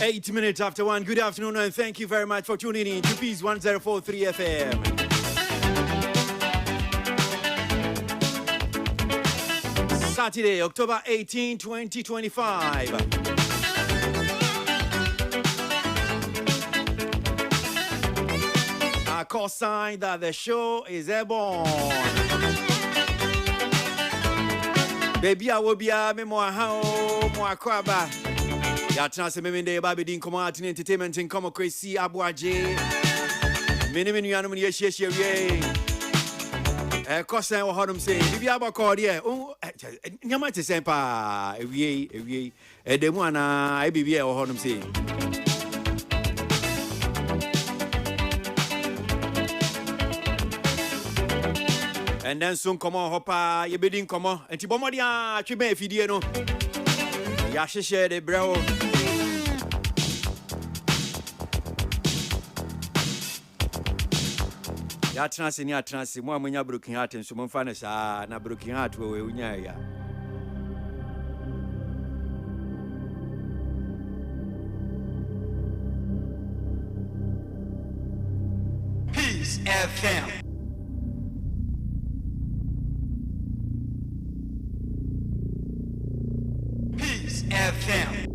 8 minutes after 1. Good afternoon and thank you very much for tuning in to Peace 1043 FM. Saturday, October 18, 2025. A call sign that the show is airborne. Baby, I will be a memoir home, more crabba. Yatna se memende baby din komo atin entertainment in komo crazy abuaje. Many you know me share. Kosan wo hodom say bibi abakọ de nyama te sempa ewie edemu ana e bibi e wo hodom say. And then soon come on hopa ye bedin komo enti bomodi a twebe afidie no ya hyehyɛ de brewo ya transi ni atransi mo amanya broken heart nso mo mfa ne saa na broken heart we unya ya Peace FM. FM.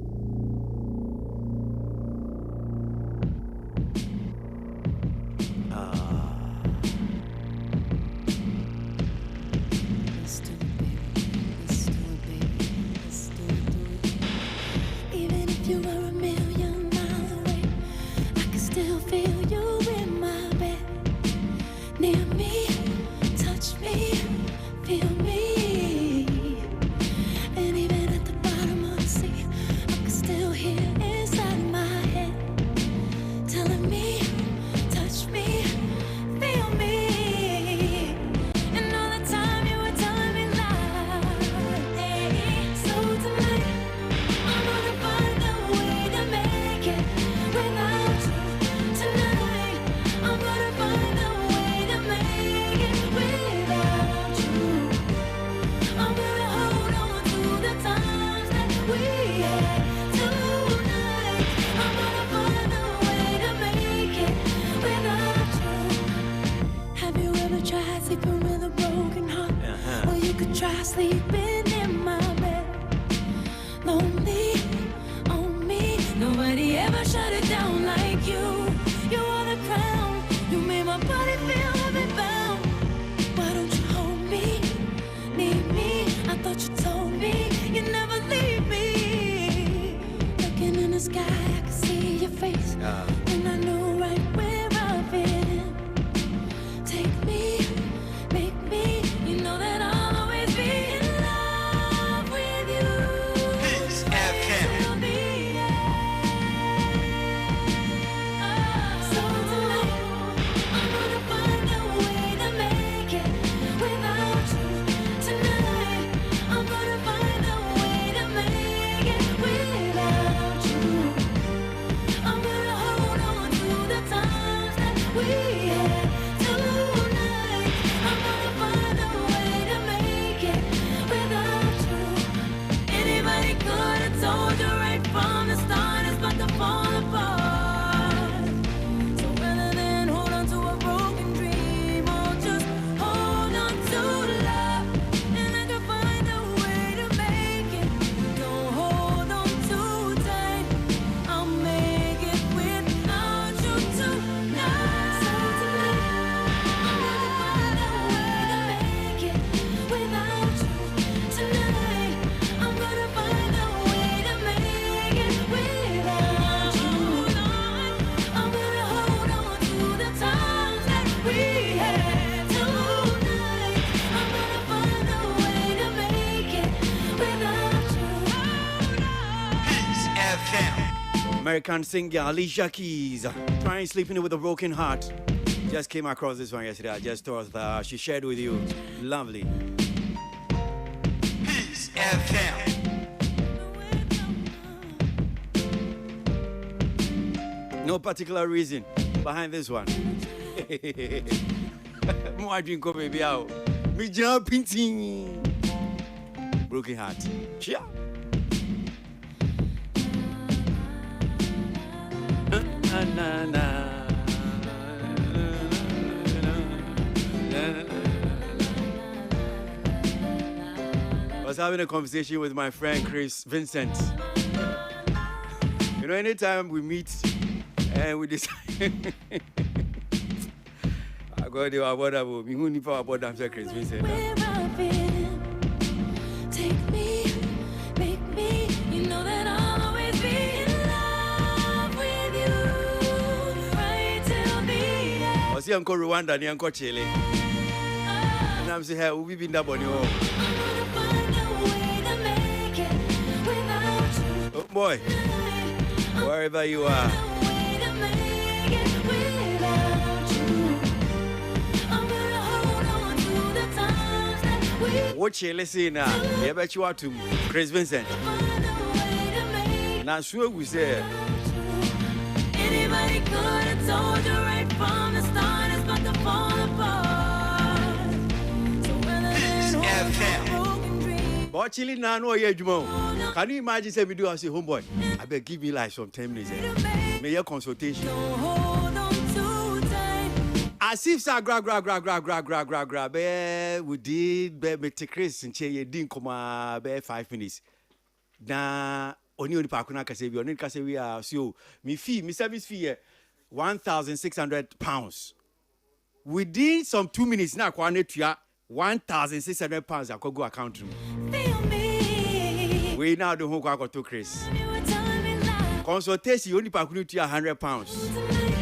Even if you were a million miles away, I can still feel you in my bed. Near me, touch me, feel me. Sleeping in my bed, lonely on me. Nobody ever shut it down like you. You are the crown. You made my body feel heavy bound. Why don't you hold me, need me? I thought you told me you never leave me. Looking in the sky, I could see your face, and I knew right where I've been. Take me, make me. You know that I'll always be in love with you. Peace FM. So tonight, I'm gonna find a way to make it without you. Tonight, I'm gonna find a way to make it without you. I'm gonna hold on to the times that we had. Tonight, I'm gonna find a way to make it without you. Anybody could have told you right from the start it's about to fall apart. So rather than hold on to a broken dream, I'll just hold on to love. And I can find a way to make it. Don't hold on too tight. I'll make it without you tonight. So tonight, I'm gonna find a way to make it without you. Tonight, I'm gonna find a way to make it without you. I'm gonna hold on to the times that we had. Tonight, I'm gonna find a way to make it without you. Peace FM. American singer Alicia Keys, trying sleeping with a broken heart. Just came across this one yesterday. I just thought that she shared with you. Lovely. Peace FM. No particular reason behind this one. More drink, baby. Me jumping. Broken heart. Cheer. na, na. I was having a conversation with my friend Chris Vincent. You know, anytime we meet and we decide, I go to our border, we won't need our border. I'm Chris Vincent. Where I've been, take me, make me. You know that I'll always be in love with you, right till the end. I see Uncle Rwanda and Uncle Chile. And I'm saying, hey, we've been that bunny home. Find a way to make it without you. Oh boy, wherever you are. Way to make it without you. I'm gonna hold on to the times that we What you listen now? Yeah, bet you are to Chris Vincent. find a way to make. Now, sure we say, Anybody could have told you right from the start it's about to fall apart. So rather than hold a broken dream, but chilling now, no, yeah, Jumo. Can you imagine say we do as a homeboy? I bet give me like some 10 minutes. May your consultation. don't hold on too tight. As if sa grab. We did be take Chris and che didn't come be 5 minutes. Na oni pakuna kase bi oni kase we are so me service fee £1,600. Within some 2 minutes na kwa netua £1,600 akogo account room. Feel me. We now do home to Chris. You were telling me lies Consultation only pakuna tua £100. tonight.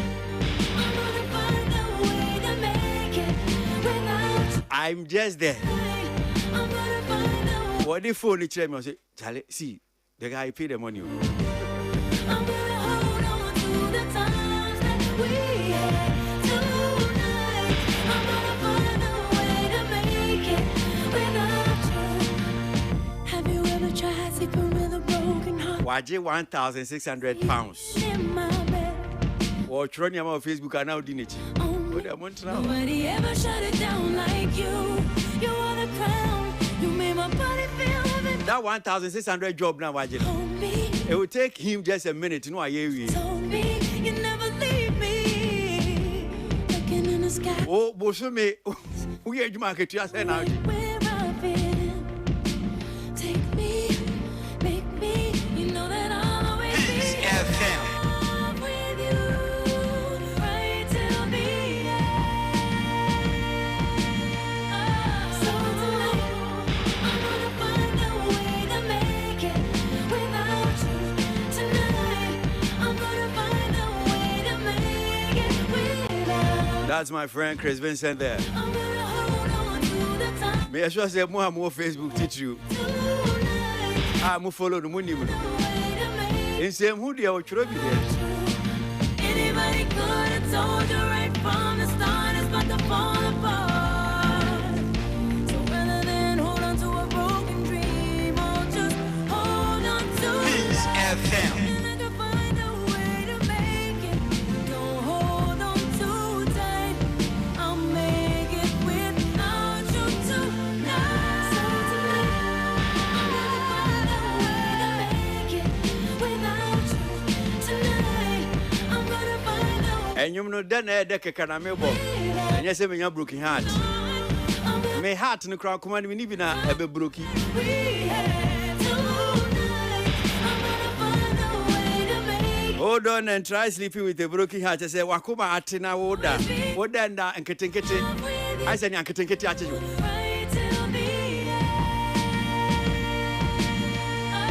I'm gonna find a way to make it without you. I'm just there. I'm gonna find a way. What the phone he tell me I say, Charlie, see, the guy paid the money. I'm gonna hold on to the times that we had tonight. I'm gonna find a way to make it without you. Have you ever tried sleeping with a broken heart Waje £1,600. in my bed? Or try me on Facebook and now dinich. Oh, But I want to know. nobody ever shut it down like you. You are the crown. You made my body feel heavy. That 1,600 job now, Waje. Told me, It will take him just a minute to know I hear you. told me you never leave me. Looking in the sky. Oh, Bosume, we are market to us now. Where I've been, take me, make me. You know that I'll always be in love with you, right till the end. So tonight, I'm gonna find a way to make it without you. Tonight, I'm gonna find a way to make it without. That's my friend Chris Vincent there. I'm gonna hold on to the time May I sure say more and more Facebook teach you. tonight. I'm follow the money. Way to make In same who they are there. Anybody could have told you right from the start it's about to fall apart. So rather than hold on to a broken dream, I'll just hold on to FM. and I can find a way to make it. Don't hold on too tight. I'll make it without you tonight. So tonight, I'm gonna find a way to make it without you. Tonight, I'm gonna find a way. And you know, then I deck can I make and yes, I'm broken heart. I'm gonna May heart in the crowd command me even a be broken. we had tonight. I'm gonna find a way to make Hold on and try sleeping with a broken heart. I say, Wakuma Atina Woda. Woda and Kitten. it with I said, Kitten. you right till the end.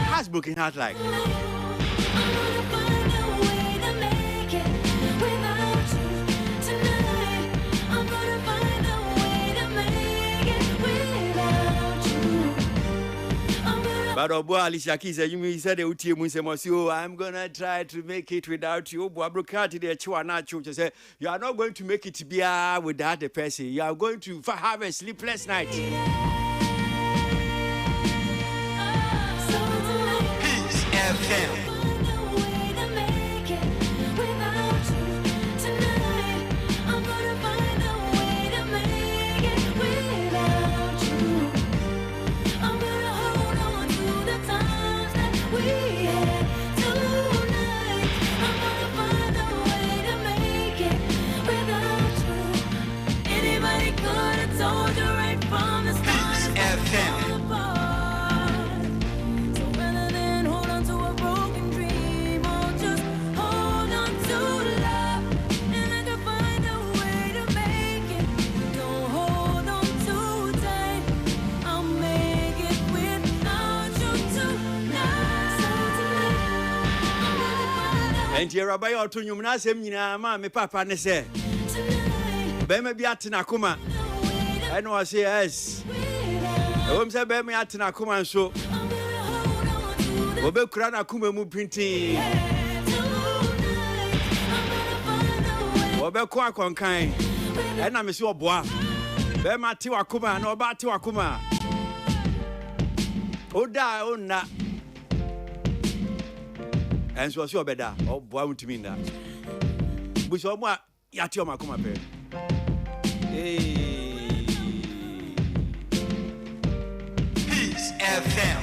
Has broken heart like. I'm gonna find a way to make it without you. Tonight, I'm gonna find a way to make it without you. I'm gonna But Obo Alicia Keys, you said the UTM Musemosio, I'm gonna try to make it without you. Boabrokati de Chuana Church say, you are not going to make it be without the person. You are going to have a sleepless night. so tonight. Peace FM. Find a way to make it without you. Tonight, I'm gonna find a way to make it without you. I'm gonna hold on to the times that we had tonight. I'm gonna find a way Enti Awuraba ya oto nwum na asem nyina ma me papa ne se. Bema bi atena koma. Eno wa say yes. Ewom se bema atena koma nso. Obekura na koma mu printing. Obekọ akonkan. Ena me se oboa. Bema ti wakoma na oba ti wakoma. Oda onna. Enso so obeda. Oboa mutimi nda. Buso mo yati o makoma pe. Peace FM.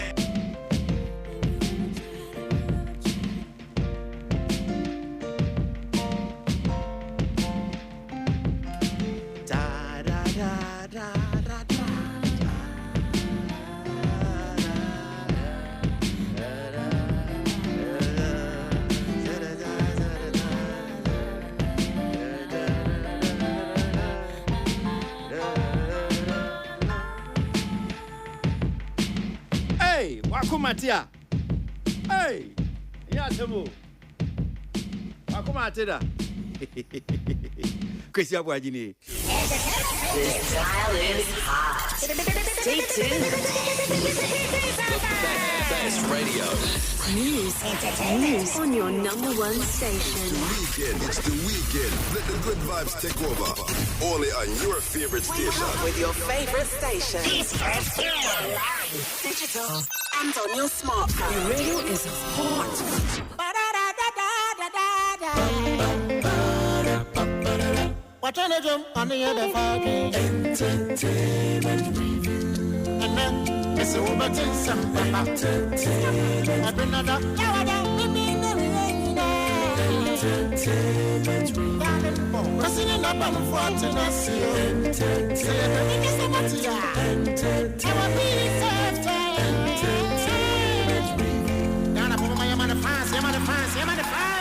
Da da da da da da. Hey, wakumatia. Hey, yasemo. Wakumatida. Kwesi abwajini. This dial is hot. Stay tuned. Best radio. News on your number one station. Weekend, it's the weekend. Let the good vibes take over. Only on your favorite station. With your favorite station. Digital and on your smartphone. Your radio is hot. Watch on the jump on the other fucking entertainment review. And then it's over to some entertainment. I bring another entertainment review. Pressing in up on the front and I see entertainment. Entertainment review. Down up on my man of fans, man of fans, man of fans.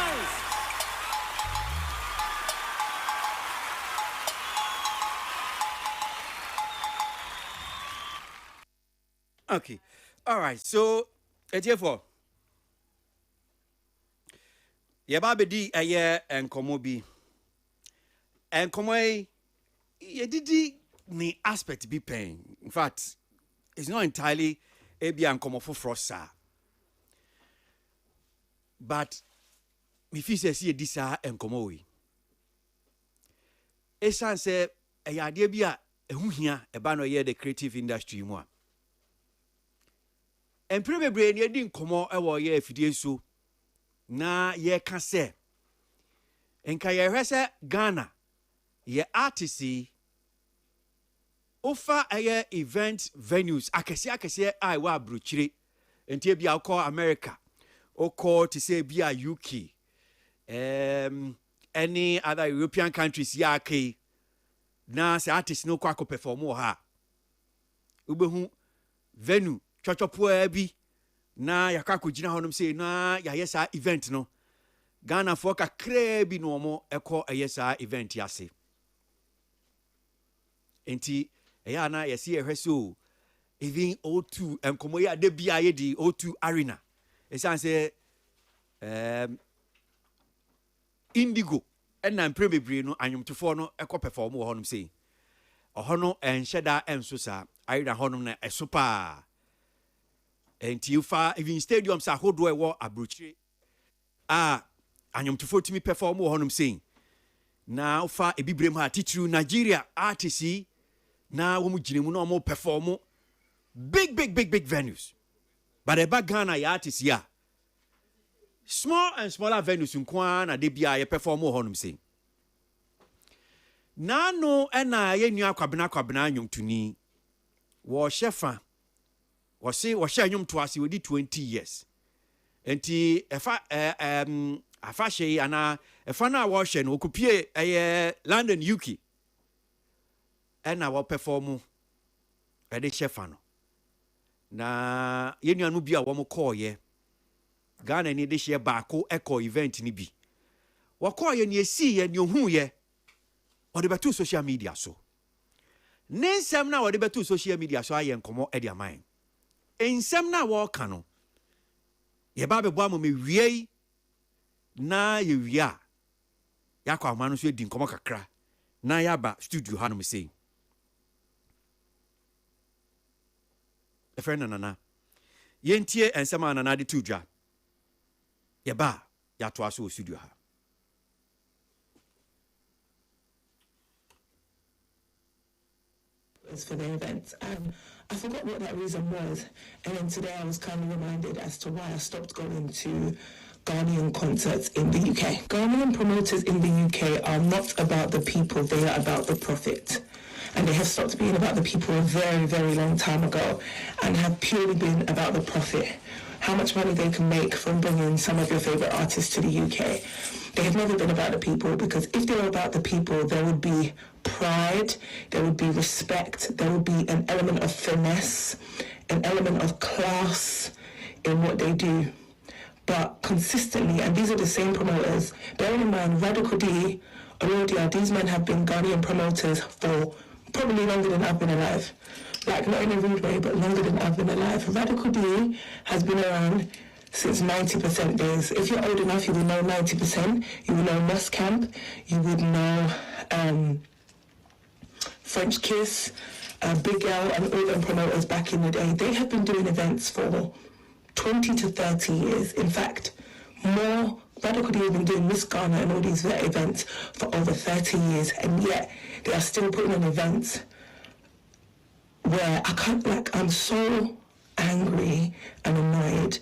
Okay. All right. So, therefore, yeba bedi aye enkomo bi. Enkomo ye didi ni aspect bi pen. In fact, it's not entirely a bi enkomo foforo sa. But me fi say see disa enkomo we. Esan say ade bi a ehu hia eba no ye the creative industry mu a. Empire bebre ni edi nkomo ewo ye afidie so na ye ka se enka ye hwese Ghana ye artist ofa aye event venues akese ai wa abrochire entie bia ukọ America ukọ to say bia UK any other European countries ya kai na se artist no kwa ko perform ha ubehu venue chochopo abi na yakako gina honom say na yesa event no Ghana for kakra bi no mo ekọ yesa event yase enti eya na yesi ehweso even O2 enkomo ya de bia ye di O2 Arena esan say Indigo na mprebebre no anyomtofo no ekọ perform wo honom say ohono enhyeda enso sa Arena honom na esopa enti ufa even stadiums ahodo ewo abrochire anyomtofo timi perform wo honom say na ufa ebibrem ha titru Nigeria artists na wo mu ginemu na wo perform big venues but eba Ghana ya artists ya small and smaller venues nkwa na de bia ye perform wo honom say na no na ye nua kwabena anyomtuni wo shefa wo hye nyom to ase wodi 20 years enti efa afa hye ana efa na wo hye no okupie London UK na wo perform de shefa no na ye nua no bia wo mo call ye Ghana ni de hye baako echo event ni bi wo call ye ni esi ye ni ohun ye o de betu social media so nensem na wo de betu social media so aye nkomo e de aman ensem na wo ka no ye ba be bo am me wie na yewia yakwa ama no so edi nkomo kakra na yaba studio ha no me sei a friend nana yentie ensema nana de tudwa yeba ya to aso studio ha for the event. I forgot what that reason was, and then today I was kind of reminded as to why I stopped going to Ghanaian concerts in the UK. Ghanaian promoters in the UK are not about the people, they are about the profit. And they have stopped being about the people a very, very long time ago and have purely been about the profit. How much money they can make from bringing some of your favourite artists to the UK. They have never been about the people, because if they were about the people, there would be pride, there would be respect, there would be an element of finesse, an element of class in what they do. But consistently, and these are the same promoters, bearing in mind, Radical D, Olodia, these men have been Ghanaian promoters for probably longer than I've been alive. Like, not in a rude way, but longer than I've been alive. Radical D has been around since 90% days. If you're old enough, you will know 90%. You will know Moss Camp. You would know French Kiss, Big L, and all them promoters back in the day. They have been doing events for 20 to 30 years. In fact, more. Radical D have been doing Miss Ghana and all these events for over 30 years, and yet they are still putting on events where I can't, like, I'm so angry and annoyed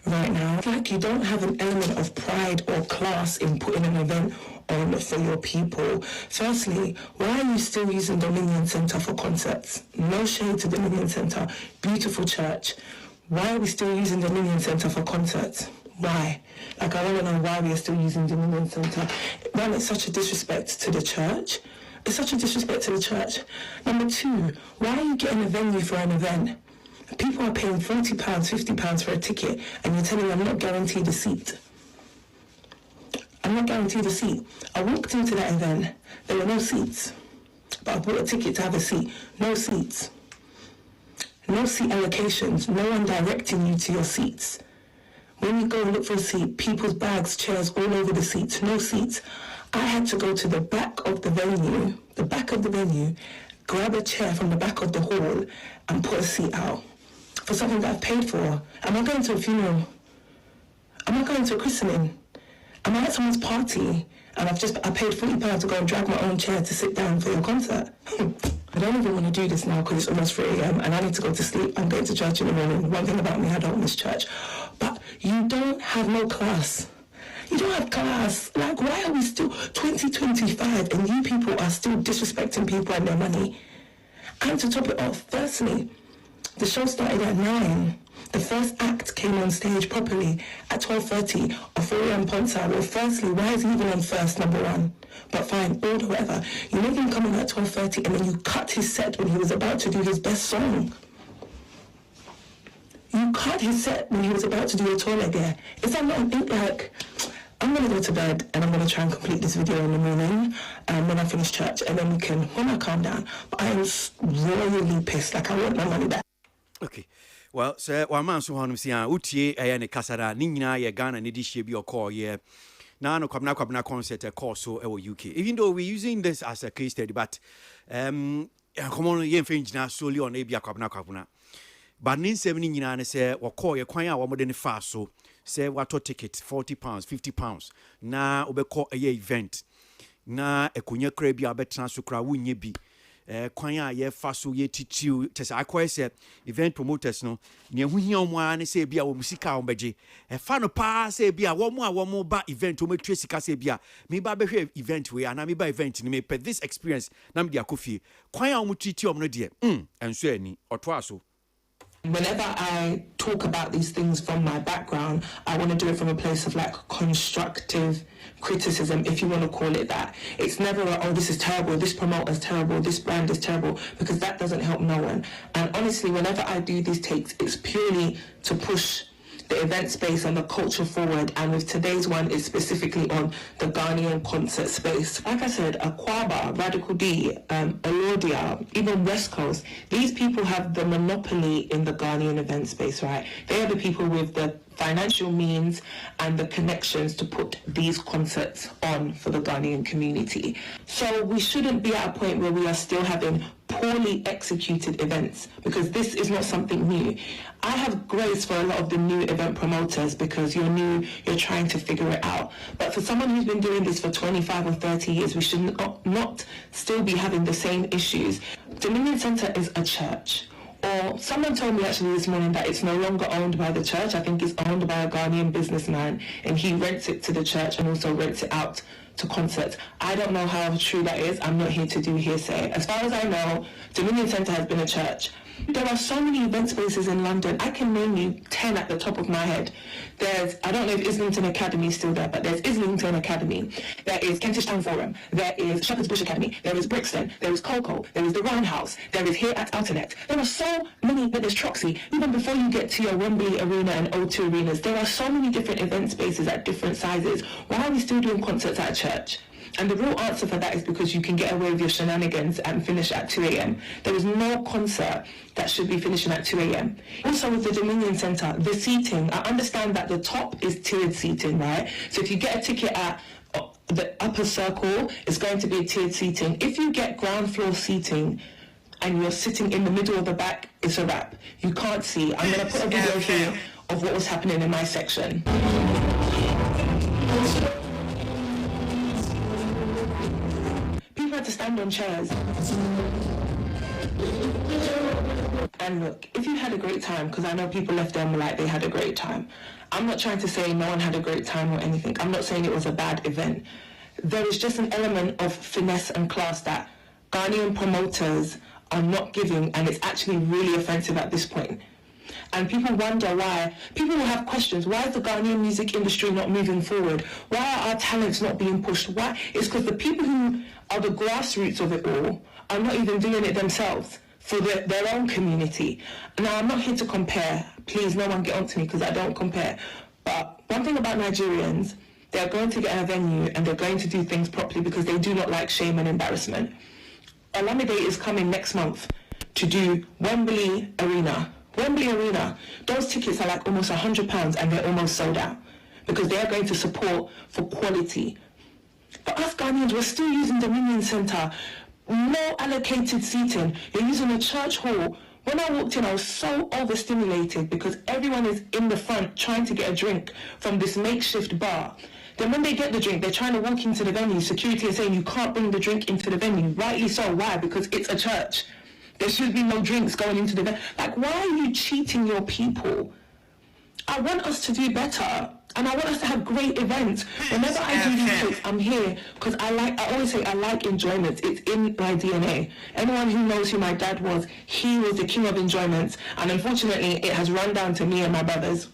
right now. Like, you don't have an element of pride or class in putting an event on for your people. Firstly, why are you still using Dominion Centre for concerts? No shade to Dominion Centre, beautiful church. Why are we still using Dominion Centre for concerts? Why? Like, I want to know why we are still using Dominion Centre. One, it's such a disrespect to the church. It's such a disrespect to the church. Number two, why are you getting a venue for an event? People are paying £40, £50 for a ticket, and you're telling me I'm not guaranteed a seat. I'm not guaranteed a seat. I walked into that event, there were no seats. But I bought a ticket to have a seat. No seats. No seat allocations. No one directing you to your seats. When you go and look for a seat, people's bags, chairs all over the seats. No seats. I had to go to the back of the venue, grab a chair from the back of the hall and put a seat out for something that I've paid for. Am I going to a funeral? Am I going to a christening? Am I at someone's party and I paid £40 to go and drag my own chair to sit down for your concert? I don't even want to do this now because it's almost 3 a.m. and I need to go to sleep. I'm going to church in the morning. One thing about me, I don't miss church. But you don't have no class. You don't have class. Like, why are we still 2025 and you people are still disrespecting people and their money? And to top it off, firstly, the show started at 9. The first act came on stage properly at 12:30. Euphoria and Ponsa. Well, firstly, why is he even on first, number one? But fine, order, whatever. You make him come in at 12:30 and then you cut his set when he was about to do his best song. You cut his set when he was about to do a toilet there. Is that not like... I'm going to go to bed and I'm going to try and complete this video in the morning when I finish church, and then when I calm down. But I am royally pissed. Like, I want my money back. Okay. Well, so one man so on see utie ne kasara ni nyina ye Ghana ne di hye bi okọ ye na no kwabna concert e course so UK. Even though we're using this as a case study, but come on ye mfa nyina solely on e bia kwabna but nin 70 nyina ne se wokọ ye kwan a wo de ne fa so say wato ticket £40 £50 na obekọ eye event na ekonya kra bi abetra so kra wonye bi kwan a ye fa so ye titiw tese akwa se event promoters no ne ehuhia omo a ne se bia wo musika wo beje fa no pa se bia wo mo ba event wo metwe sika se bia me ba behwe event we ana me ba event ni me per this experience na me dia kofie kwan a wo titiw omo no de enso ani oto aso. Whenever I talk about these things from my background, I want to do it from a place of like constructive criticism, if you want to call it that. It's never like, oh, this is terrible, this promoter is terrible, this brand is terrible, because that doesn't help no one. And honestly, whenever I do these takes, it's purely to push the event space and the culture forward, and with today's one, it's specifically on the Ghanaian concert space. Like I said, Aquaba, Radical D, Alodia, even West Coast, these people have the monopoly in the Ghanaian event space, right? They are the people with the financial means and the connections to put these concerts on for the Ghanaian community. So we shouldn't be at a point where we are still having poorly executed events, because this is not something new. I have grace for a lot of the new event promoters because you're new, you're trying to figure it out. But for someone who's been doing this for 25 or 30 years, we should not still be having the same issues. Dominion Centre is a church. Or someone told me actually this morning that it's no longer owned by the church. I think it's owned by a Ghanaian businessman, and he rents it to the church and also rents it out to concerts. I don't know how true that is. I'm not here to do hearsay. As far as I know, Dominion Centre has been a church. There are so many event spaces in London. I can name you 10 at the top of my head. There's, I don't know if Islington Academy is still there, but there's Islington Academy. There is Kentish Town Forum. There is Shepherd's Bush Academy. There is Brixton. There is Coco. There is the Roundhouse. There is here at Alternet. There are so many, but there's Troxy. Even before you get to your Wembley Arena and O2 arenas, there are so many different event spaces at different sizes. Why are we still doing concerts at a church? And the real answer for that is because you can get away with your shenanigans and finish at 2 a.m. There is no concert that should be finishing at 2 a.m. Also with the Dominion Centre, the seating, I understand that the top is tiered seating, right? So if you get a ticket at the upper circle, it's going to be tiered seating. If you get ground floor seating and you're sitting in the middle of the back, it's a wrap. You can't see. I'm going to put a video here of what was happening in my section. People had to stand on chairs. And look, if you had a great time, because I know people left them like they had a great time. I'm not trying to say no one had a great time or anything. I'm not saying it was a bad event. There is just an element of finesse and class that Ghanaian promoters are not giving, and it's actually really offensive at this point. And people wonder why. People will have questions. Why is the Ghanaian music industry not moving forward? Why are our talents not being pushed? Why? It's because the people who are the grassroots of it all are not even doing it themselves for their own community. Now, I'm not here to compare. Please, no one get onto me because I don't compare. But one thing about Nigerians, they're going to get a venue and they're going to do things properly because they do not like shame and embarrassment. Olamide is coming next month to do Wembley Arena. Wembley Arena, those tickets are like almost £100 and they're almost sold out because they are going to support for quality. But us Ghanaians, we're still using Dominion Centre, no allocated seating. You're using a church hall. When I walked in, I was so overstimulated because everyone is in the front trying to get a drink from this makeshift bar. Then when they get the drink, they're trying to walk into the venue. Security is saying you can't bring the drink into the venue. Rightly so. Why? Because it's a church. There should be no drinks going into the venue. Like, why are you cheating your people? I want us to do better. And I want us to have great events. Whenever I do these things, I'm here because I always say I like enjoyment. It's in my DNA. Anyone who knows who my dad was, he was the king of enjoyments. And unfortunately, it has run down to me and my brothers.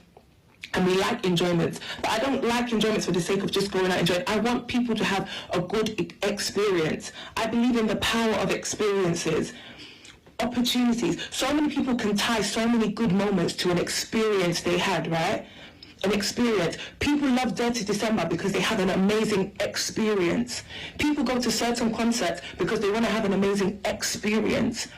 And we like enjoyments. But I don't like enjoyments for the sake of just going out and enjoying. I want people to have a good experience. I believe in the power of experiences. Opportunities. So many people can tie so many good moments to an experience they had, right? An experience. People love Dirty December because they have an amazing experience. People go to certain concerts because they want to have an amazing experience.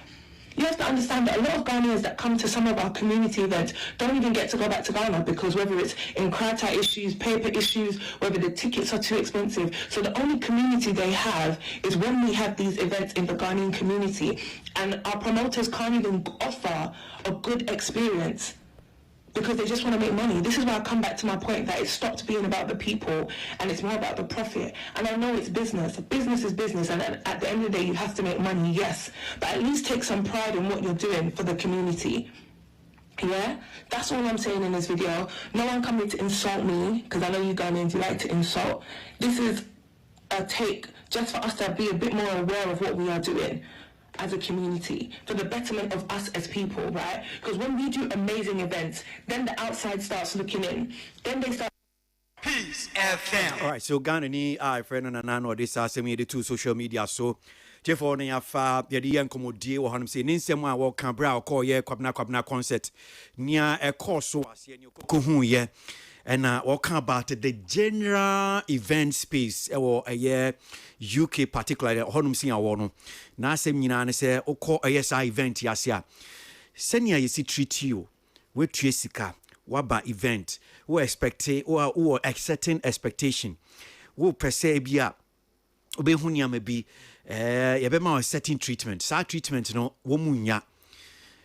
You have to understand that a lot of Ghanaians that come to some of our community events don't even get to go back to Ghana because whether it's Nkrata issues, paper issues, whether the tickets are too expensive. So the only community they have is when we have these events in the Ghanaian community, and our promoters can't even offer a good experience because they just want to make money. This is why I come back to my point that it stopped being about the people and it's more about the profit. And I know it's business. Business is business, and at the end of the day, you have to make money, yes. But at least take some pride in what you're doing for the community. Yeah? That's all I'm saying in this video. No one coming to insult me, because I know you Ghanaians, you like to insult. This is a take just for us to be a bit more aware of what we are doing as a community, for the betterment of us as people, right? Because when we do amazing events, then the outside starts looking in. Then they start... Peace FM. All right, so Ghana ni friend and Nano, this are some of the two social media. So, therefore, they have the young commodity or Hanum say, Ninsema walk Cambra, call ye, Kwabna concert near a course so as you go ye. And talk about the general event space or a year UK particularly honum sing awono na asem nyina ne se okọ ASI event yasia senia yesi treat you we tue sika waba event wo expect or certain expectation wo pese bia obehu niam bi yebema a certain treatment sa treatment no wo munya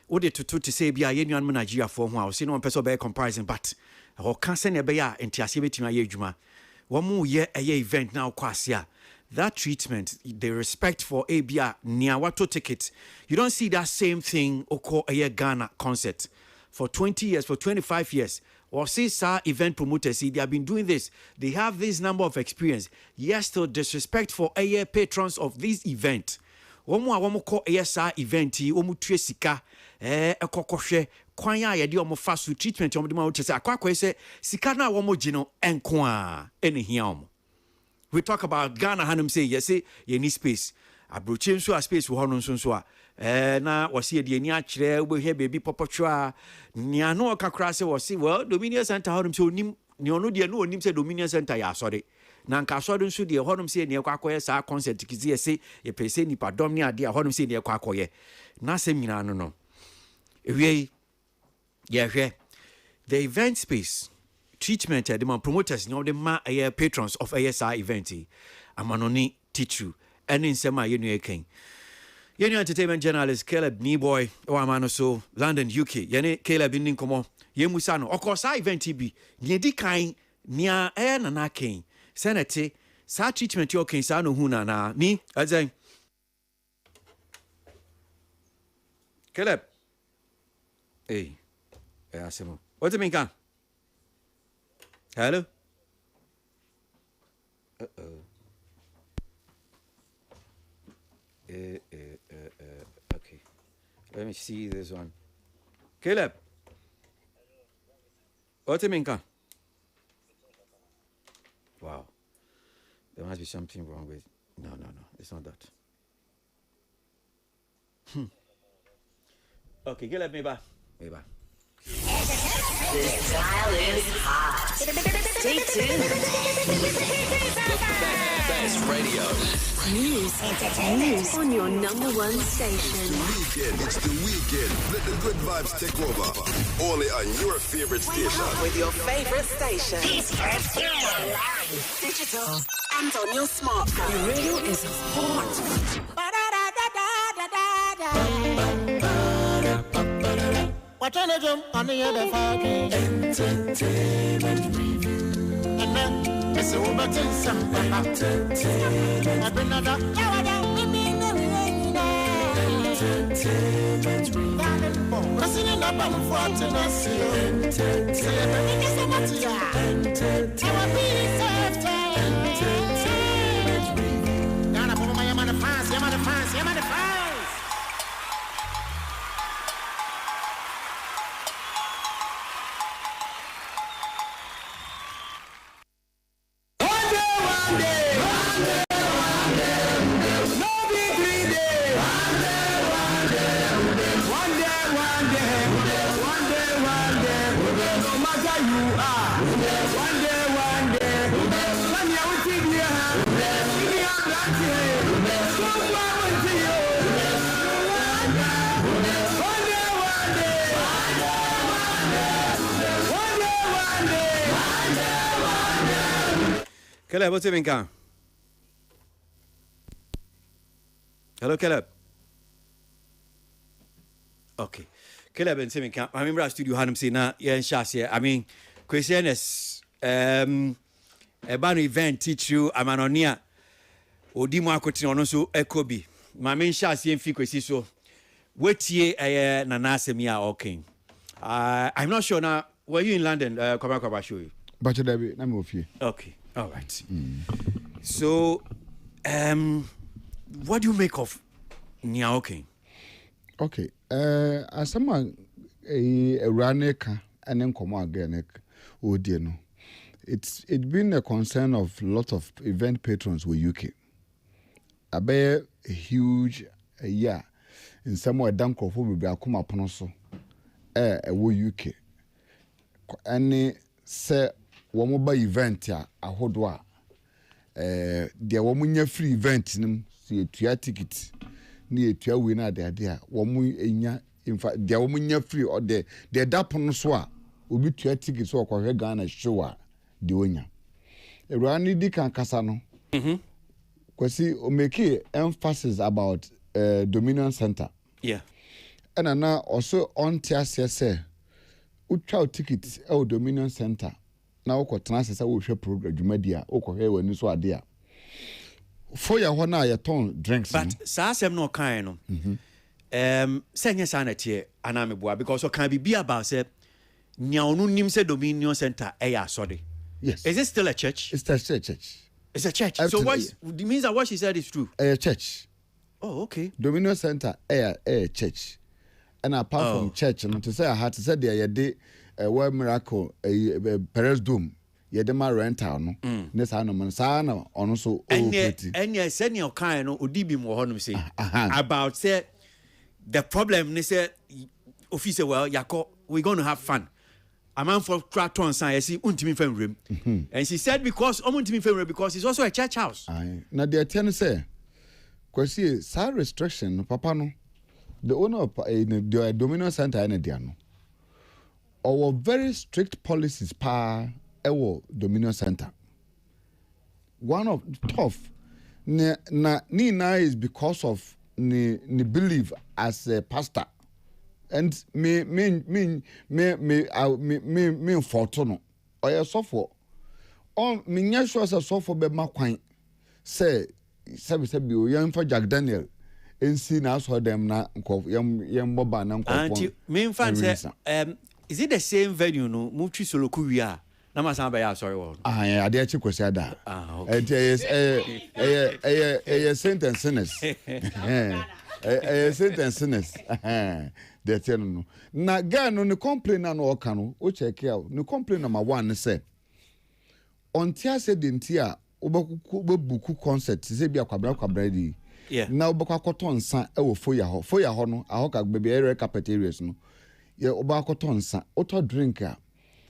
wo de to say bia ye nuan Nigeria for ho a wo say no person be comparison but o kan se ne be ya entiase betima ye adwuma wo mu ye event now kwasia that treatment, the respect for ABA, Niawato ticket, you don't see that same thing occur a Ghana concert. For 20 years, for 25 years, or see event promoters, they have been doing this. They have this number of experience. Yes, still disrespect for patrons of this event. One more call ASR event, omu sika, kokoshe, kwanya yadi omo fasu treatment, omo say, akwa say, sika na womo jino, enkwa, eni hiam. We talk about Ghana Hanum say yes you need space. Abrochim so a space wo hono so na wo se de ani akire wo he baby popotwa nia no kakra se wo se well Dominion Center honum so onim ne ono de no onim se Dominion Center ya asore na nka asore nso de honum se ne kwakoye sa concert kizi ye ye pese nipa dom ne ade honum se ne kwakoye na se nyina no ewie ye hwe the event space treatment the man promoters the patrons of ASR event amanoni teachu and in sema yenu ken yenu entertainment journalist Caleb Niboy o amano so London UK yene Caleb nin komo yemusa no okosa event bi yedi kan nia na ken senate sa treatment yo ken sa no hu na ni azen Caleb asemo what do you mean? Hello? Okay. Let me see this one. Caleb? What do you mean? Wow. There must be something wrong with... No. It's not that. Okay, Caleb, me back. This dial is hot. Stay tuned. The best radio. News on your number one station. It's the weekend. Let the good vibes take over. Only on your favorite station. With your favorite station. Digital and on your smartphone. The radio is hot. What I jump on the other fucking entertainment review. And then it's over to some entertainment. I've been another entertainment review. Listening up on what and I see entertainment. Entertainment review. Down up on my Yamada fans. Caleb, what's it been going? Hello, Caleb. Okay. Caleb and Timmy Camp. I remember our studio had him say, nah, yeah, and Shas, yeah. I mean, Christianus, a ban event teach you, I'm an onia, or Dimo Akotino, so Ekobi. My main Shas, yeah, frequency, so what ye, Nanasemia, okay. I'm not sure now, were you in London? Come back, I'll show you. But I'm with you. Okay. All right. So, what do you make of Niaoking? Okay. As someone a Raneka and then come again, it's been a concern of a lot of event patrons with UK. I bear a huge year in somewhere Danko will be a kuma ponoso a UK. Any say one by event ya ahodwa dia wo munya free event nim see tua ticket ni tua winner there there wo mu enya in fact dia wo munya free or the dapono so a obi tua ticket so okɔhwɛ Ghana show a de onya Ewurani di kan kasa no kwasi o make emphasis about Dominion Center and na also on tiase say utwa ticket e Dominion Center na wokɔtena sɛ wo hwɛ program dwumadi a wokɔhwɛ wani so ade a for ya ho na ya ton drinks but saa asɛm no kan no sɛ nyɛ saa na tie ana meboa because o kan be about say nya onu nim say Dominion Center ɛyɛ asɔde. Yes. Is it still a church? It's a church. It's a church. Absolutely. So what it means that what she said is true. A church. Oh, okay. Dominion Center a church. And apart from church, and to say I had to say there ye word miracle Perez Dome. Ye de ma rental no. Ne sa no man sa na ono so pretty. And ye said your kind no odibi mo honum say about say the problem they say officer well yako we're going to have fun. A man for Kraton say see untimi fam room. And she said because untimi fam room because it's also a church house. Na the ten say kwasi sa restriction no papa no the owner of the Dominion Center in dia no our very strict policies pa ewo Dominion Center. One of tough na is because of ni believe as a pastor. And me fortuno or a software on me sure as a software be ma kwan say be young for Jack Daniel and see now so them na young boba na nko me fan say is it the same venue no mutu soloku wi a na ma san ba ya sorry wo I dey check kwesi ada okay sentence sentence the ten no na guy no ne complain na no ka no o check out ne complain number 1 say on tia say denti a obebuku concert say bia kwabra di na obekwakoto nsa e wo foya ho no ahoka baby area carpet areas no ye obakoto nsa auto drink a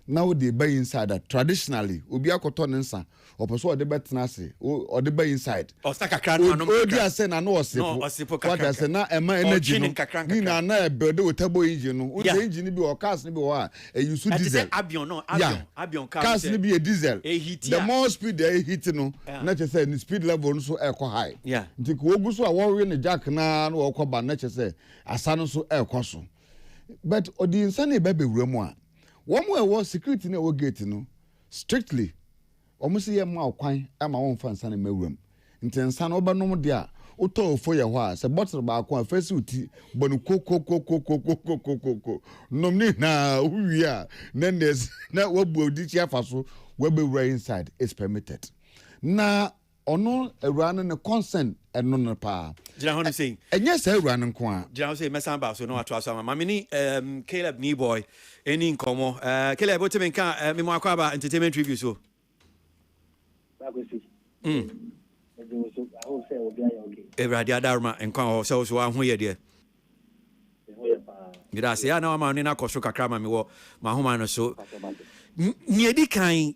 na wo dey buy inside that traditionally obi akoto nsa opeso ode betena ase ode buy inside o saka kran no o dia say na no osipo what I say na ema energy no ni na build with turbo engine no o engine bi o cars ni bi o a you su diesel abion cars ni bi diesel the more speed they hit no na che say ni speed level no so e ko high nti ko ogu so a wo we ni jack na wo ko ba na che say asa no so e ko so but odi insane be bewura mu a one more was security na wo gate no strictly almost ye ma kwan ama won fa nsa na mawuram ntensa na obanom de a oto ofo ye ho a se bottle ba ko afesi uti bonu kokokokokokokokoko nomni na uwi a nendes na wabu odi chi afaso wabewura inside is permitted na ono ewura no ne consent eno no pa jira ho no say enye sa ewura no nko a jira ho say mesan ba so no ato aso ma mini Caleb ni boy eni nkomo Caleb ote menka me mo akwaba entertainment review so Everybody adarma enkwa ho so so aho ye de Gida se ya na ma ni na koso kakra ma me wo ma homa no so ni edi kan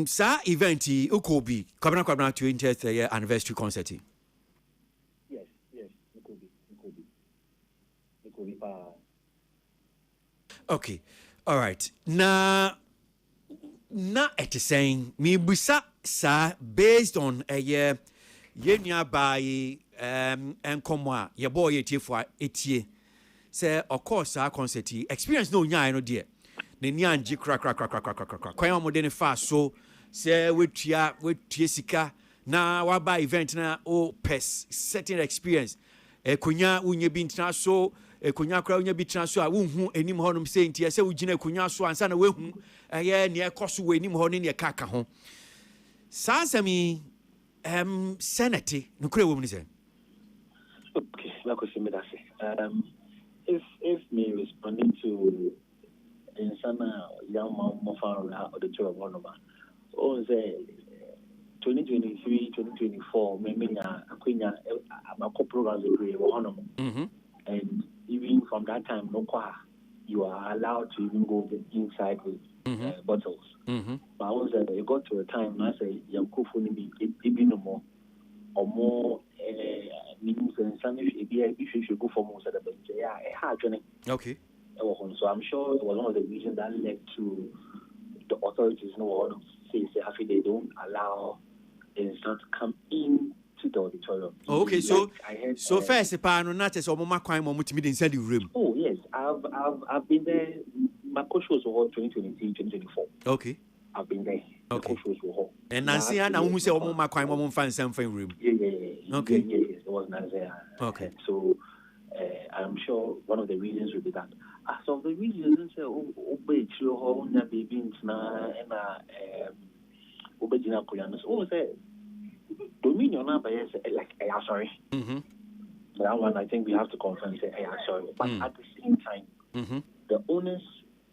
sa event ukobi kwabna 20th year anniversary concert. Yes, Ukobi pa. Okay. All right. Na it is saying me busa sa based on a year yenya by enkomwa ye boy etifo etie say of course our concert experience no nya no de ne nianji kra kwan mo de ne fa so say wetua sika na wa ba event na o pes certain experience konya unye bi ntina so konya kra unye bi ntina so a wonhu enim honom say ntia say ugina konya so ansa na wehu ye ne ekoso we enim ho ne ne kaka ho sansami senate no kure wo mu ni say okay la ko simi that say if me responding to insana young man or the two of one of oh say 2023 2024 maybe akunya amako programs we one and even from that time no kwa you are allowed to even go inside with bottles but I was it got to a time I say yankufu ni bi no more or more means and some if you should go for most of the yeah hard journey okay So I'm sure it was one of the reasons that led to the authorities to say they don't allow Instant to come in to the auditorium. Okay, so I heard, so first pa no na tese omo makwan mo mutimi de nsa di room. Oh yes, I've been there. My coach was 2023, 2024. Okay. I've been there. Okay. The coach was And Nancy and who say omo makwan mo fan something room. Yeah. Okay. Yes, it was Nancy. Okay. So I'm sure one of the reasons will be that. As of the reasons, baby Dominion like sorry. That one I think we have to confirm say sorry. But at the same time, the owners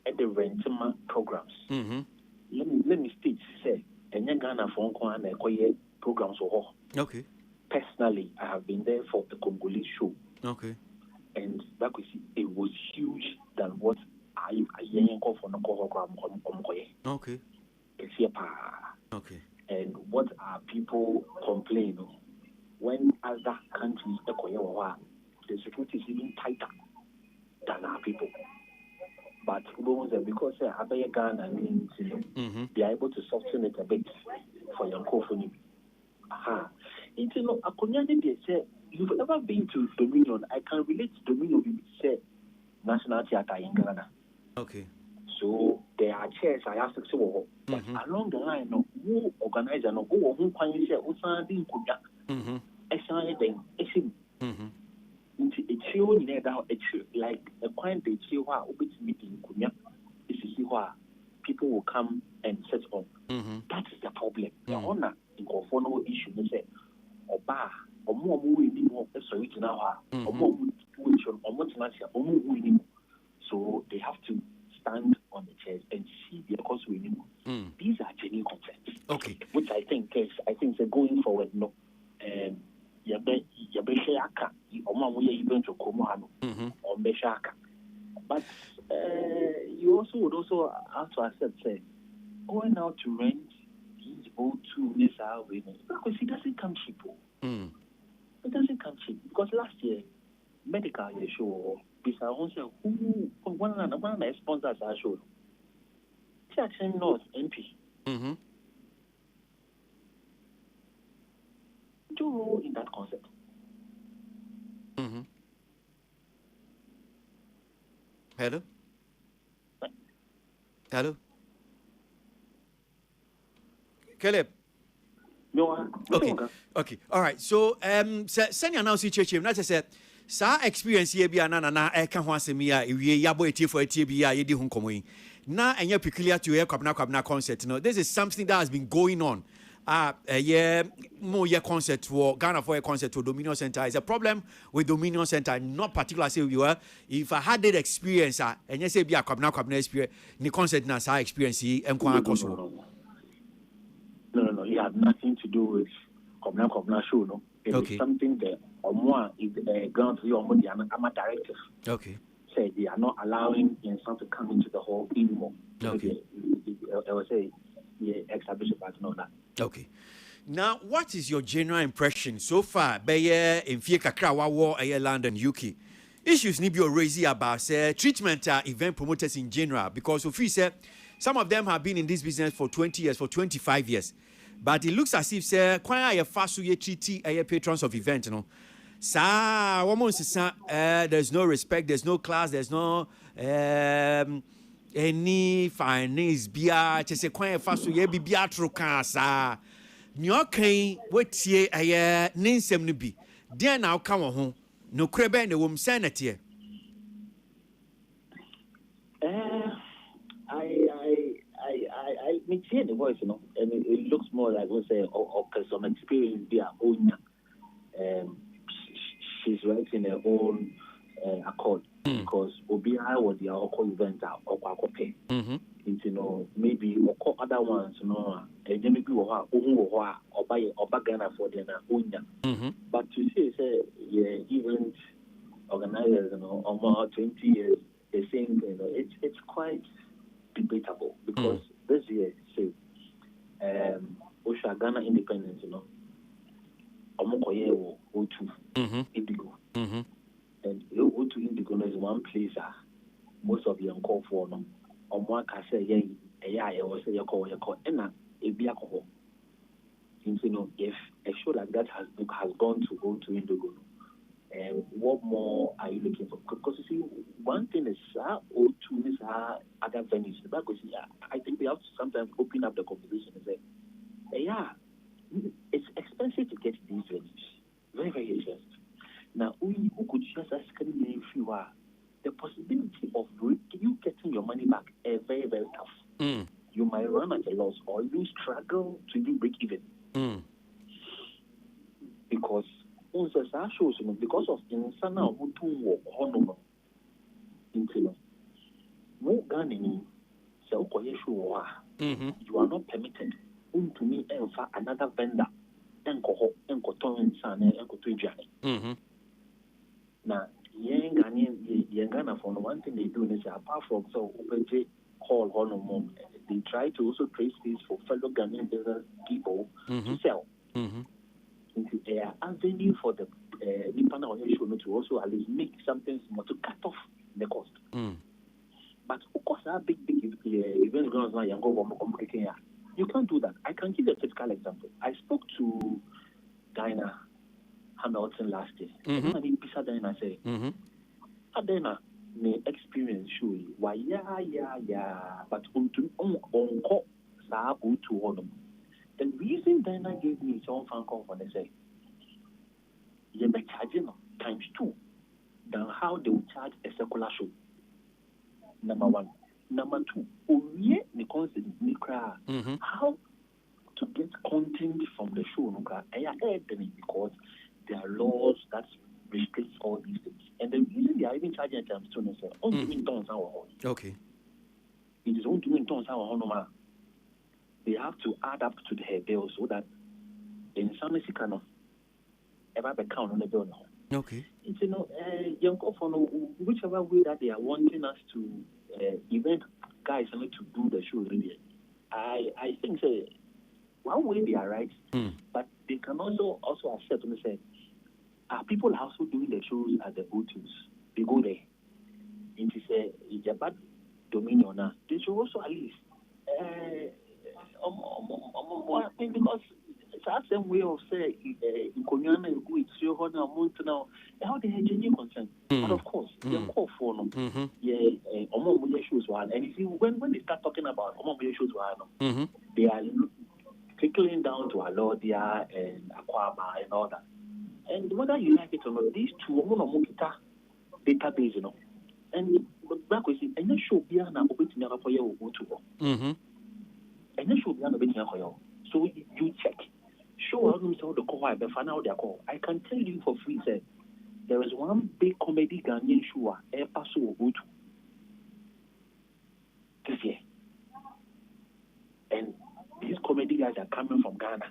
and the rental programs. Let me state say Ghana phone call and programs Okay. Personally, I have been there for the Congolese show. Okay. And that was it was huge than what I call for no Okay. Okay. And what are people complaining when other countries the security is even tighter than our people. But because Ghana means they are able to soften it a bit for your cophony. You've ever been to Dominion? I can relate to Dominion with say National Theatre in Ghana. Okay. So there are chairs I ask to but along the line, who organizer who can you say Usandi Kuya? Like a point they chill meeting Kunya. This is why people will come and set up. That is the problem. The honor in no issue they say Oba so they have to stand on the chairs and see their cause winning. These are genuine concerns. Okay. Which I think going forward, no. But you also would also have to accept say going out to rent these O2 because it doesn't come cheap. It doesn't come cheap because last year medical show because who one of the sponsors are show Jackson North MP do in that concept. Hello Caleb. No. Okay. All right. So send you now see church him. Not say sa experience here be na e ka ho asemi a ewie yabo etie for etie bi a yedi ho nkomo yi. Na enye peculiar to your kwabna concert. No, this is something that has been going on. More concert for Ghana for a concert to Dominion Center is a problem with Dominion Center. Not particularly say you are. If I had that experience, and you say be a kwabna experience, the concert na sa experience No. It had nothing to do with Kobna show. No, it is something that Omwa is ground to the directive. Okay. Say they are not allowing Instant to come into the hall anymore. Okay. I would say ex-bishop, but know that. Okay. Now, what is your general impression so far? Beye in Fie Kakra Wawo London, UK. Issues need be raised about treatment event promoters in general because of said some of them have been in this business for 20 years, for 25 years. But it looks as if quite a fast way treaty patrons of events, you know. There's no respect, there's no class, there's no any finance bia just quite a fast way be biatro Nyokai what ye ninsem no bi. Dear now come home. No crebe ne wom sanity. I hear the voice, you know, and it looks more like we'll say some experience be our own. She's writing her own accord because OBI was the alcohol event or pay. You know, maybe other ones, you know, and then maybe or buy or Ghana for their own. But to say, event organizers, you know, almost 20 years, they saying, you know, it's quite debatable because this year, say, Osha Ghana independence, you know, Omokoye O2 Indigo. And O2 Indigo is one place, most of the uncalled for no. On one can say, yeah, I was say, you call, and a be alcohol. You know, if a show like that has gone to go to Indigo, what more are you looking for? Because you see, one thing is or two is other venues. Because I think we have to sometimes open up the conversation and say, yeah, it's expensive to get these venues. Very, very expensive. Now, who could just ask if you are the possibility of you getting your money back is very, very tough. You might run at a loss or you struggle to even break even. Because because of insana mutu hono intino mo gani se okoye show you are not permitted to me enfa another vendor enko ton insana enko to aduane na Ghana for one thing they do is apart from so open call hono they try to also create space for fellow Ghanaian business people to sell. Into their avenue for the Nipana or show to also at least make something small to cut off the cost. But of course, our big events grounds now you can't do that. I can give you a typical example. I spoke to Dinah Hamilton last year. And I Pisa Dinah say, Dinah may experience show you why but on to the reason Dinah gave me his own phone call when they say, you're charging times 2 than how they would charge a secular show. Number 1. Number 2, how to get content from the show because there are laws that restrict all these things. And the reason they are even charging times 2 is okay. It is only doing tons our they have to add up to their bill so that in some way cannot ever be count on the bill now. Okay. It's young for whichever way that they are wanting us to event guys to do the show really. I think one way they are right, but they can also accept and say people are also doing the shows at the O2s. They go there. It's a bad dominion now. They should also at least because it's the same way of say in Konyana you go it's your honor month now how they have genuine concern. But of course they call for them. Shows one and you see when they start talking about shows one they are trickling down to Alodia and Aquaba and all that. And whether you like it or not, these two database, and back we see and show beyond a bit never for you go to. And then show beyond a bit so you check. Show them how the call I find out their call. I can tell you for free, say there is one big comedy Ghanaian show Paso go to this year. And these comedy guys are coming from Ghana.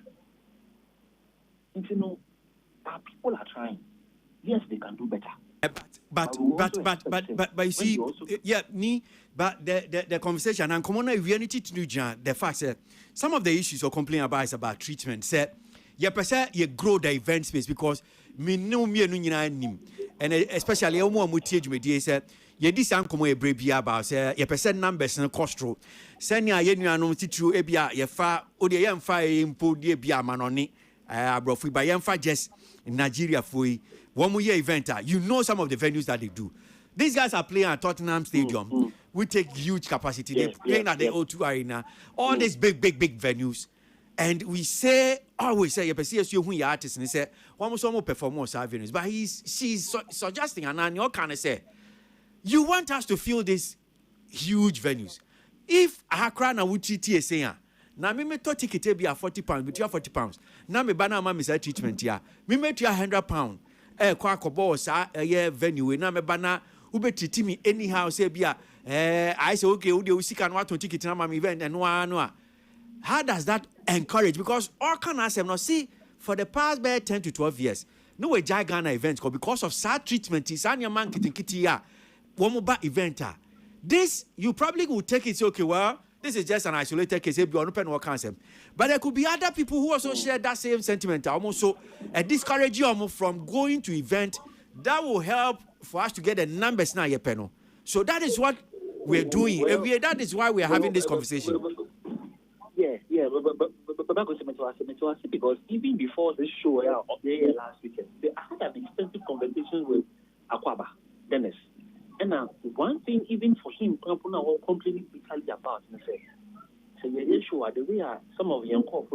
And our people are trying. Yes, they can do better. But you see, but the conversation and common reality to do the fact that some of the issues you're complaining about is about treatment. Say, you grow the event space because me no and especially say you this uncommon a brave about say your percent numbers and cost row. Send ya no titru ebia ye fa ode ye mfa impo de bia manoni abrofu ba ye mfa just in Nigeria for 1 year event. You know some of the venues that they do. These guys are playing at Tottenham Stadium. We take huge capacity. They're playing at the O2 Arena. All these big venues. And we always say, you artists, and they say, one more performance at venues. But she's suggesting, and you kind of say, you want us to fill these huge venues. If Accra na wuti saying, now me to ticket be £40, but you have £40. Now me banana mama say treatment here. Me make you £100. Kwa kobo sa venue na me bana ubetiti me anyhow say bia I say okay we dey sika no aton ticket na mam event and no. How does that encourage? Because all can asem no see for the past 10 to 12 years no we jai Ghana events because of sad treatment is an man kitty ya one more event. This you probably will take it say okay well this is just an isolated case. But there could be other people who also share that same sentiment. Almost so discourage you from going to event that will help for us to get the numbers now. So that is what we're doing. That is why we're having this conversation. Yeah, but back to because even before this show last weekend, I had an extensive conversation with Akwaba, Dennis. And one thing, even for him, completely bitterly about, so yeah, sure, the way some of young people,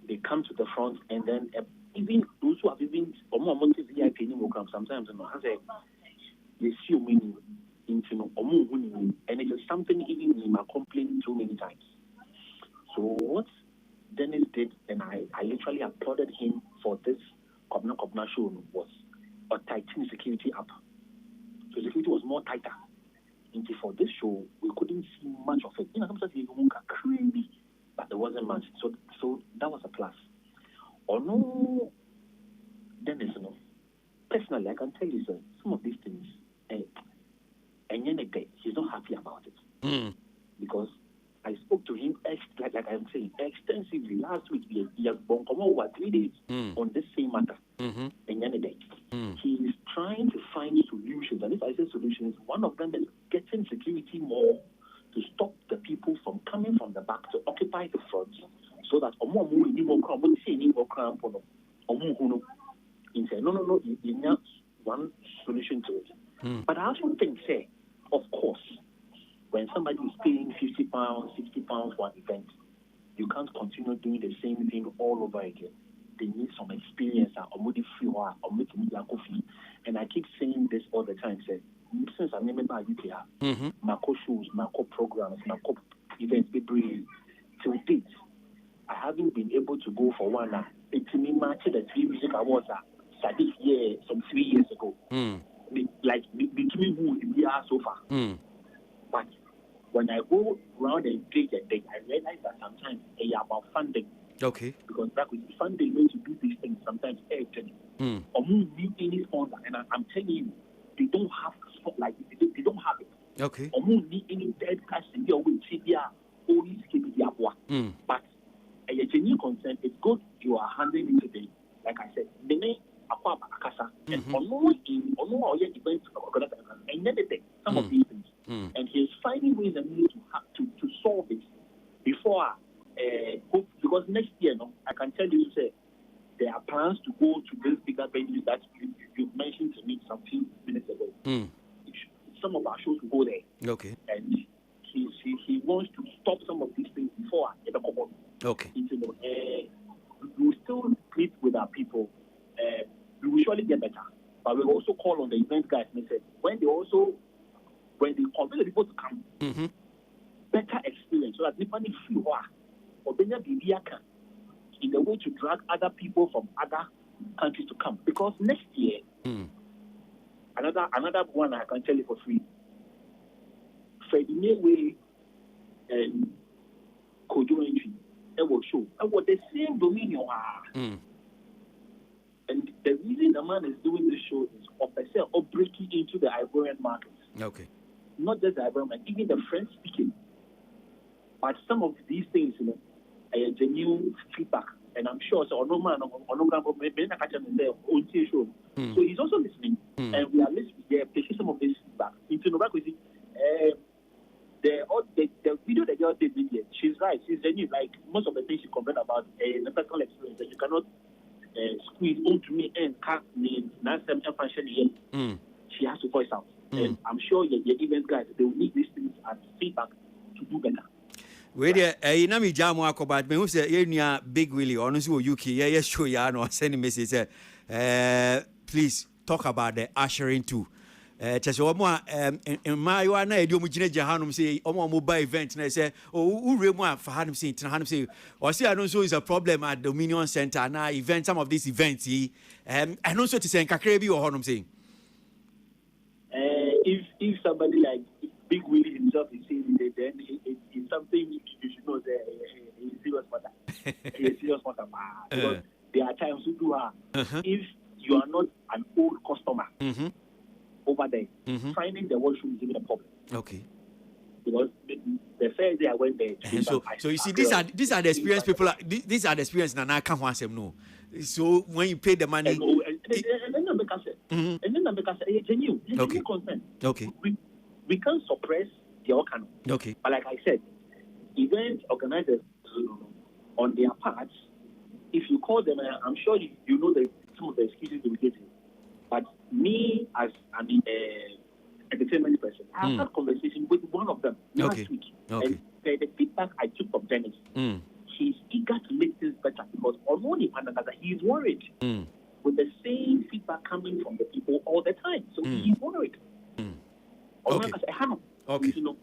they come to the front, and then even those who have even VIP sometimes, they see meaning into and it is something even in my complaint too many times. So what Dennis did, and I literally applauded him for this Kobna show, was a tightening security up. So security was more tighter. And for this show, we couldn't see much of it. Sometimes it was crazy, but there wasn't much. So that was a plus. Or no, Dennis, personally, I can tell you, sir, some of these things, and then he's not happy about it. Because I spoke to him, like I'm saying, extensively last week. He has come over 3 days on this same matter. And then he is trying to find solutions. And if I say solutions, one of them is getting security more to stop the people from coming from the back to occupy the front, so that no, you need one solution to it. But I also think, say, of course, when somebody is paying £50, £60 for an event, you can't continue doing the same thing all over again. They need some experience or and I keep saying this all the time, say, since I'm a member of UPR, my shows, my programs, my events, till date, I haven't been able to go for one. It's me match the 3 music awards Sadiq year, some 3 years ago. Like between who we are so far. But when I go around and engage and I realize that sometimes they are about funding. Okay. Because that with funding way to do these things sometimes urgent. Or move need any sponsor, and I'm telling you, they don't have they don't have it. Okay. Or move need any dead cash in your way always keep it But a genuine concern, it's good you are handling it today. Like I said, the name Akwaba Akasa and events and anything, some of these things. And he's finding ways and means to solve it before because next year, I can tell you, say, there are plans to go to this bigger venues that you mentioned to me some few minutes ago. Some of our shows will go there. Okay. And he wants to stop some of these things before the common. Okay. We will still meet with our people. We will surely get better. But we will also call on the event guys and say, when they convince the people to come, better experience so that people feel or in the way to drag other people from other countries to come. Because next year, another one I can tell you for free, Freddie Mayweather and Kojo Entry, it will show. And what the same dominion are. And the reason the man is doing this show is of breaking into the Ivorian market. Okay. Not just the Ivorian market, even the French speaking. But some of these things, a genuine feedback, and I'm sure so show. So he's also listening, and we are listening. They are taking some of this feedback. The video that you did, she's right. She's genuine. Like most of the things she complained about, the personal experience that you cannot squeeze onto me and cut me. She has to voice out, and I'm sure your event guys, they will need these things as feedback to do better. Wait there, Nami Jamu Akobat, me who say, you Big Willie, honestly, UK, yes, sure, yeah, no, send a message, please talk about the ushering too. Just one more, in my one, I do Mujina Jahanum say, Omo mobile event, and I say, oh, Remo for Hanum saying, Hanum say, or see, I don't know is a problem at Dominion Center, now event, some of these events, and also to say, Kakrebi or Hanum saying. If somebody like Big Willie himself is saying it, then it's something you should know that it's a serious matter. It's a serious matter. Because there are times you do if you are not an old customer over there, finding the washroom is even a problem. Okay. Because the first day I went there, so you see, these are the experienced people. These are the experienced, and I can't want them no. So when you pay the money, And then make us say, and then make us say, genuine consent. Okay. We can't suppress the organ. Okay. But like I said, event organizers on their parts, if you call them, I'm sure you know some of the excuses they will give you. But me as an entertainment person, I have had conversation with one of them last week. Okay. And the feedback I took from Dennis, he's eager to make this better because although he's worried with the same feedback coming from the people all the time. So he's worried. Okay. Okay. You know,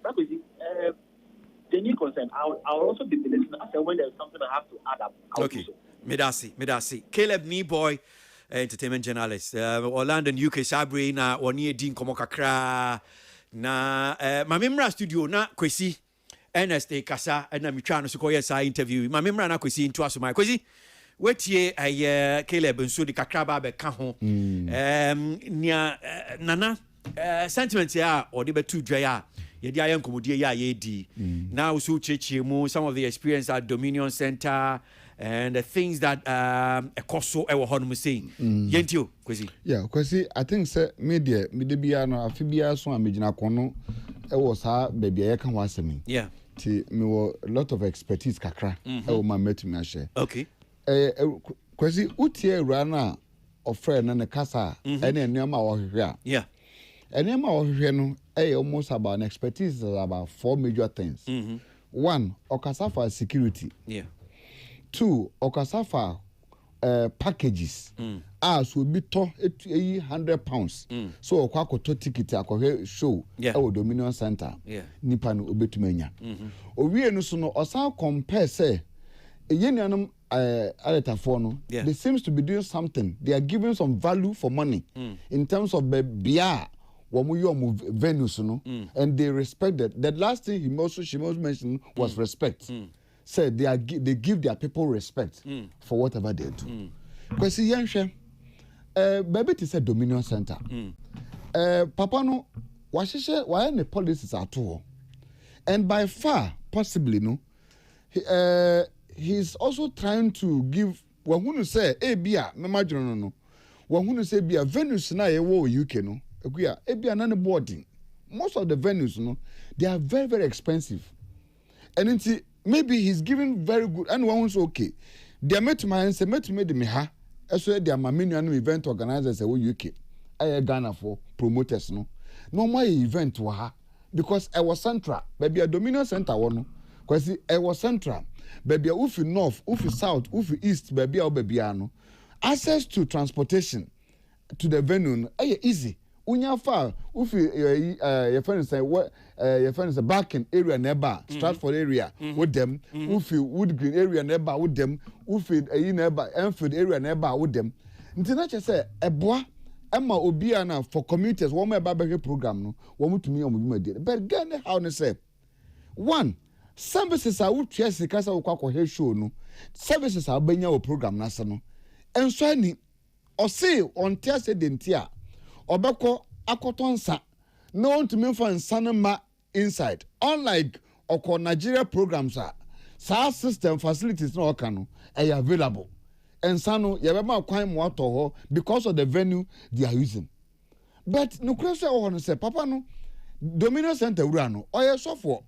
the new concern, I'll also be listening. I said when there's something I have to add up. Okay. Medasi. Caleb Kneeboy, entertainment journalist. Orlando UK Sabri na oni din komo kakra na mamimra studio na Kwesi Ernest Kasa na mitwa no so koye sa interview. Mamimra na Kwesi into asoma. Kwesi wetie Caleb nso di kakra ba be ka ho. Nia nana sentiment ya odi betu dwa ya yedi ayen komodie ya yedi. Now so cheche mu some of the experience at Dominion Center and the things that Ekoso ewo honum saying. Yentio Kwesi. Yeah, Kwesi, I think say media bia no afibia so amegina kono ewo sa baby e kan wasemi. Yeah. Ti me wo a lot of expertise kakra ewo ma metumi a share. Okay. Kwesi utie ewura na ofre na ne kasa ene nneoma wo hwehwe a. Yeah. Nneoma wo hwehwe no almost about an expertise about 4 major things. One, okasa for security. Yeah. 2, okasafa packages. So be to £100. So okwakoto ticket akohe show e Dominion Center. Nipa no obetumanya. Owie no so no osan compare say eyenuanom aletafo no they seems to be doing something. They are giving some value for money in terms of the bia venues no and they respect that. The last thing she also mentioned was respect. Said they give their people respect for whatever they do. Because yenhwe baby to say Dominion Center. Papa no wahye why the policies at all. And by far possibly no he's also trying to give wahunu say bia me madwono no wahunu say bia venues na ye wo UK no akuya bia na ne boarding. Most of the venues no they are very very expensive. And it's maybe he's giving very good and one was okay. They met my answer, met me the meha. So they are my menu event organizers in UK. I Ghana for promoters no. No my event wa because I was central. Baby a Dominion Center one. Because I was central. Baby a ufi north, ufi south, ufi east, baby a baby ano. Access to transportation to the venue easy. Unya far ufi your friends say what your friends say Barking area nearby Stratford area with them ufi Wood Green area nearby with them ufi nearby Enfield area nearby with them nti na che say eboa ema obi ana for commuters one me babeke program no wo mutumi omudumade but Ghana how ne say one services are would try sika say wo show no services are benya wo program na se no enso ani o say on tia say dentia obeko akotonsa no to me for sanama inside unlike oko Nigeria programs are SAR system facilities no okano are available and sano yebema kwan mo ato because of the venue they are using but no question o say papa no Dominion Center wura no oye sofo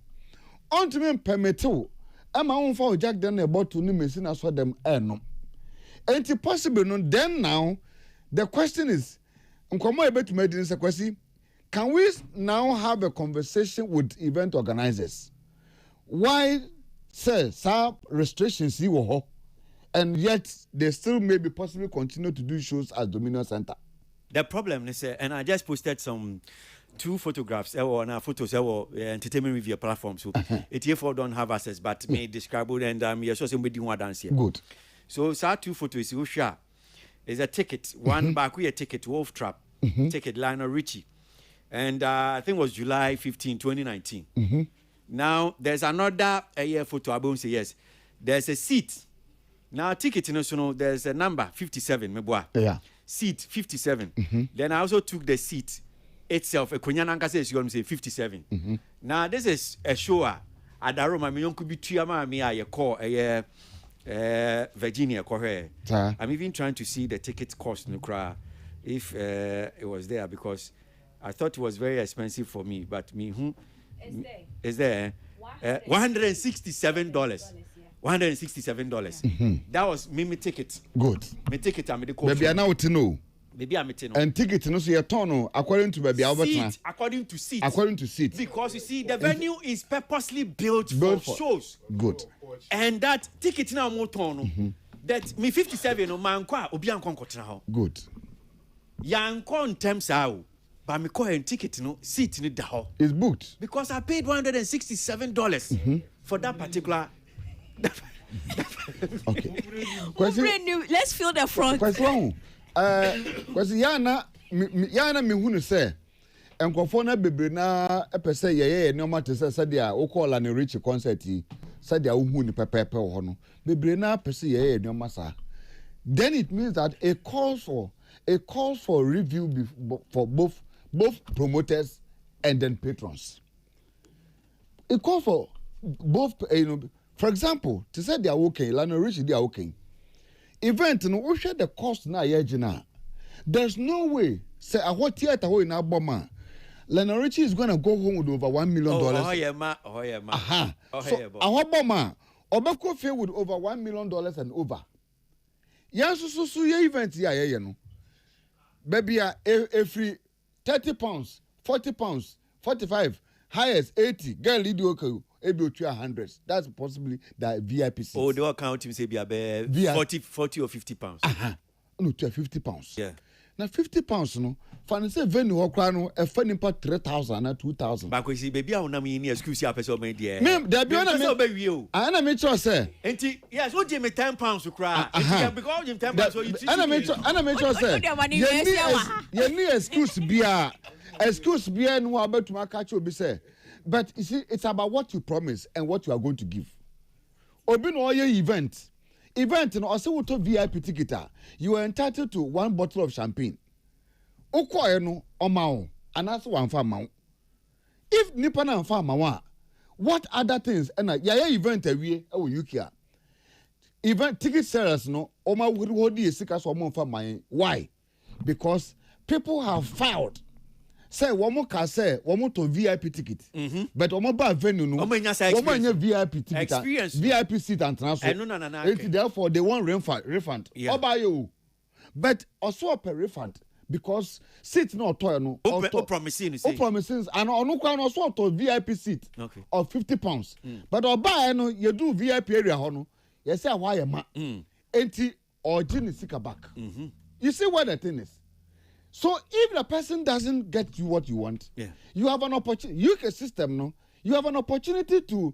on to me permit o ama won for jack den e bottle ni machine aso dem no and it possible no then now the question is can we now have a conversation with event organizers? Why say some restrictions you and yet they still maybe possibly continue to do shows at Dominion Center? The problem is, and I just posted some 2 photographs or photos or entertainment review platforms. So ATF don't have access, but may describe it and you're supposed to be one dance here. Good. So 2 photos you share. Is a ticket, one back we a ticket, Wolf Trap, ticket Lionel Richie. And I think it was July 15, 2019. Now there's another year photo, I won't say yes. There's a seat. Now ticket international, there's a number 57, yeah. Seat 57. Then I also took the seat itself. A Kunyananka says you're going to say 57. Now this is a show at the Roma, me could be 2 me I call a Virginia Corre. Sir. I'm even trying to see the ticket cost in Accra if it was there, because I thought it was very expensive for me, but me is there $167. $167. That was me ticket. Good. Me ticket I'm the Baby, I know to know. Maybe I'm meeting. And ticket no so your turn according to baby Albert. According to seat. According to seat. Because you see the venue is purposely built for shows. Good. And that ticket now more turn. That me 57 no man kwa obi ankon kotra ho. Good. Yankon terms how. But me call and ticket no seat ni da ho. It's booked. Because I paid $167 for that particular. Okay. Let's feel the front. Question. Kwasi yana me hunu se enkofo na bebre na epese ye no mate se dia wo call na rich concert yi se dia wo hu ni pepepe wo no bebre na pese ye no masa. Then it means that a call for review for both promoters and then patrons. A call for both, for example, to say they are okay, Lana Rich they are okay. Event no we share the cost na yejina. There's no way say a what theater ho in Aboma. Lana Rich is going to go home with over $1 million. Oh yeah ma. Aha. So Aboma obeko fail with over $1 million and over. Yes, so your event yeah no. Baby every £30, £40, 45, highest 80, girl lead you able to 100. That's possibly the VIP seats. Oh, they all count him say be 40 or 50 pounds. No, to £50. Yeah. Now £50 no. Fan say venue ho kra no e fa nimpa 3,000 na 2,000. Ba ko si baby a una me ni excuse ya person me there. Me there be na me be wie o. Ana me cho say. Enti yes, what give me £10 kra. Enti because give £10 so you teach. Ana me cho say. You need excuse bia. Excuse bia no abetuma catch obi say. But you see, it's about what you promise and what you are going to give. Obi no your event no also with a VIP ticket. You are entitled to 1 bottle of champagne. Okoye no omao and that's one farm. If nipa na farm what other things and ya event awie e wo UK. Event ticket sellers no oma would sika so mo farm. Why? Because people have filed. Say one more can say one more to VIP ticket. But one more buy venue no. One more VIP ticket. Experience. VIP seat and transfer. No. Therefore they want refund. Yeah. Buy you. But also a refund because seat no toy no. Promising and on can also to VIP seat. Okay. Of £50. But or buy no you do VIP area no. You say why ma. Enti or gin sika back. You see what the thing is. So if the person doesn't get you what you want, you have an opportunity. UK system, no, you have an opportunity to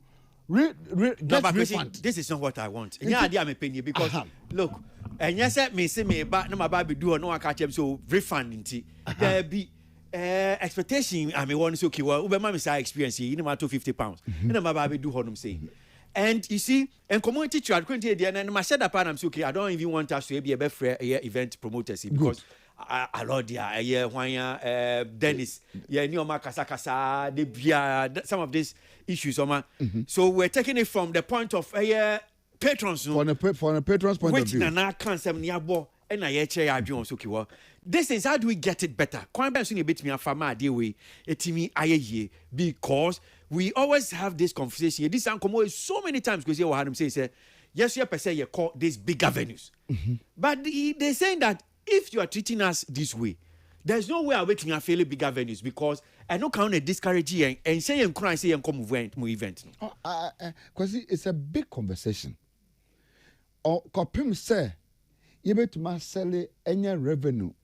get refund. This is not what I want. Yeah, I'm a penny because look, and yes, me say me but no my baby do no I catch him so refund inti. There be expectation. I mean, one is okay. Well, my say experience here. You know, £50. You know, my baby do what I'm saying. And you see, and community trade, and my said that part I'm okay. I don't even want us to be a better event promoters because. I love Dennis, Kasa, some of these issues. So we're taking it from the point of patrons. From a patron's point of view. This is how do we get it better? Because we always have this conversation. This is so many times because you heard him say, yes, you per se you call these bigger venues. But they're saying that if you are treating us this way, there's no way I'm waiting to fairly bigger venues because I don't count a discouraging and say and cry say and come move event. Because it's a big conversation. Or Kopim say, you better must sell any revenue,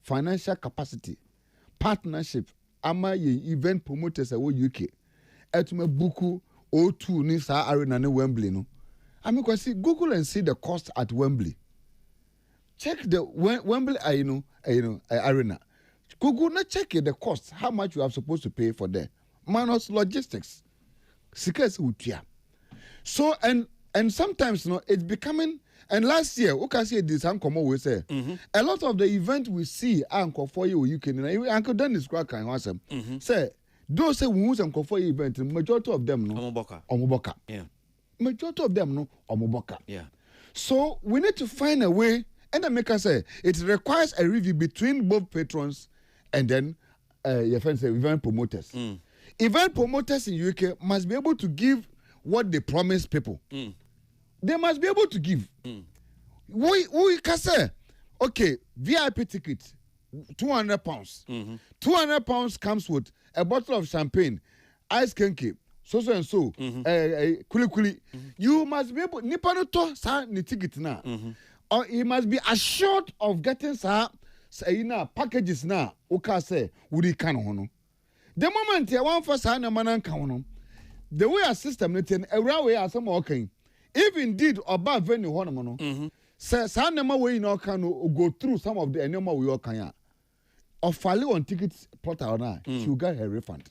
financial capacity, partnership, ama ye event promoters at UK. Etme buku O2 ni sa arena ne Wembley no. I mean, because Google and see the cost at Wembley. Check the Wembley, arena. Google not check the cost, how much you are supposed to pay for there. Minus logistics. So and sometimes it's becoming. And last year, we can see this Uncle we say a lot of the event we see Uncle for you Uncle Dennis Crack and awesome. Say those say we Uncle for you event, majority of them no. Omoboka. Yeah. Majority of them no Omoboka. Yeah. So we need to find a way, and the maker say it requires a review between both patrons and then your friends say event promoters. Event promoters in UK must be able to give what they promise people. They must be able to give. We can say, okay, VIP ticket, £200. £200 comes with a bottle of champagne, ice kenke, so and so, kuli. You must be able, nipa to sa ni ticket na, or he must be assured of getting sa packages na. Oka say, uri kan hono. The moment you want for sa na manan kan hono, the way our system is every way as some okay. If indeed above venue hono say sa na way no can go through some of the animal we all can. Or file on tickets portal now, she'll get her refund.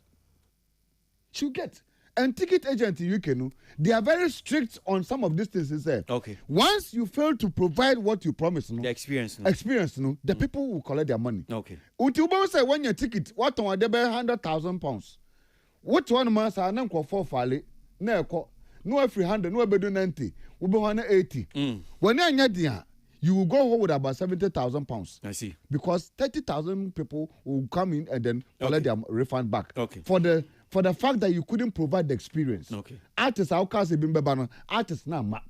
She'll get. And ticket agents in UK, they are very strict on some of these things. Okay. Once you fail to provide what you promised, the experience, the people will collect their money. Okay. Until you say when your ticket, what on they pay £100,000. What one man say na nko for file na ekọ no every 100 no bedo 90 we be 180. When you anya dia you will go home with about £70,000. I see. Because 30,000 people will come in and then collect their refund back. Okay. For the fact that you couldn't provide the experience. Okay. Artists are artists now.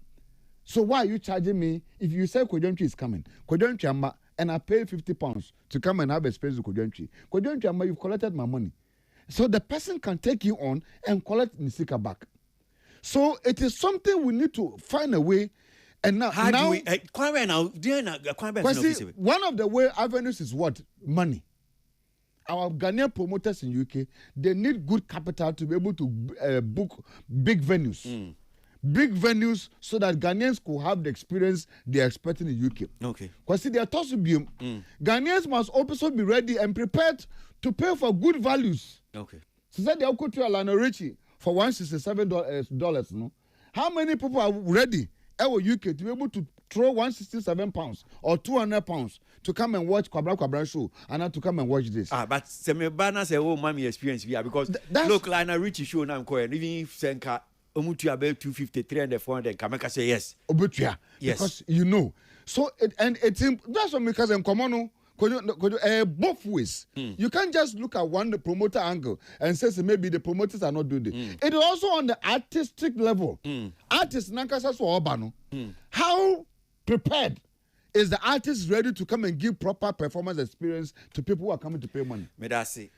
So why are you charging me if you say Kojonchi is coming? Kojonchi and I pay £50 to come and have experience with Kojonchi. Kojonchi, you've collected my money. So the person can take you on and collect Nisika back. So it is something we need to find a way. And now, one of the way avenues is what? Money. Our Ghanaian promoters in UK, they need good capital to be able to book big venues. Big venues so that Ghanaians could have the experience they are expecting in UK. Okay. Because they are told to be Ghanaians must also be ready and prepared to pay for good values. Okay. So that they are going to Lionel Richie for $167. No? How many people are ready? Our UK to be able to throw £167 or £200 to come and watch Kwabra show and not to come and watch this. But Semebana say, oh, mommy experience here because look, Lionel Richie show now, even if Senka, Omutu about 250, 300, 400, Kameka say yes. Obutua. Yes. Because you know. So, it's that's what because in common, both ways. You can't just look at one the promoter angle and say maybe the promoters are not doing it. It is also on the artistic level. Artists nankasa so obano. How prepared is the artist ready to come and give proper performance experience to people who are coming to pay money? Medasi.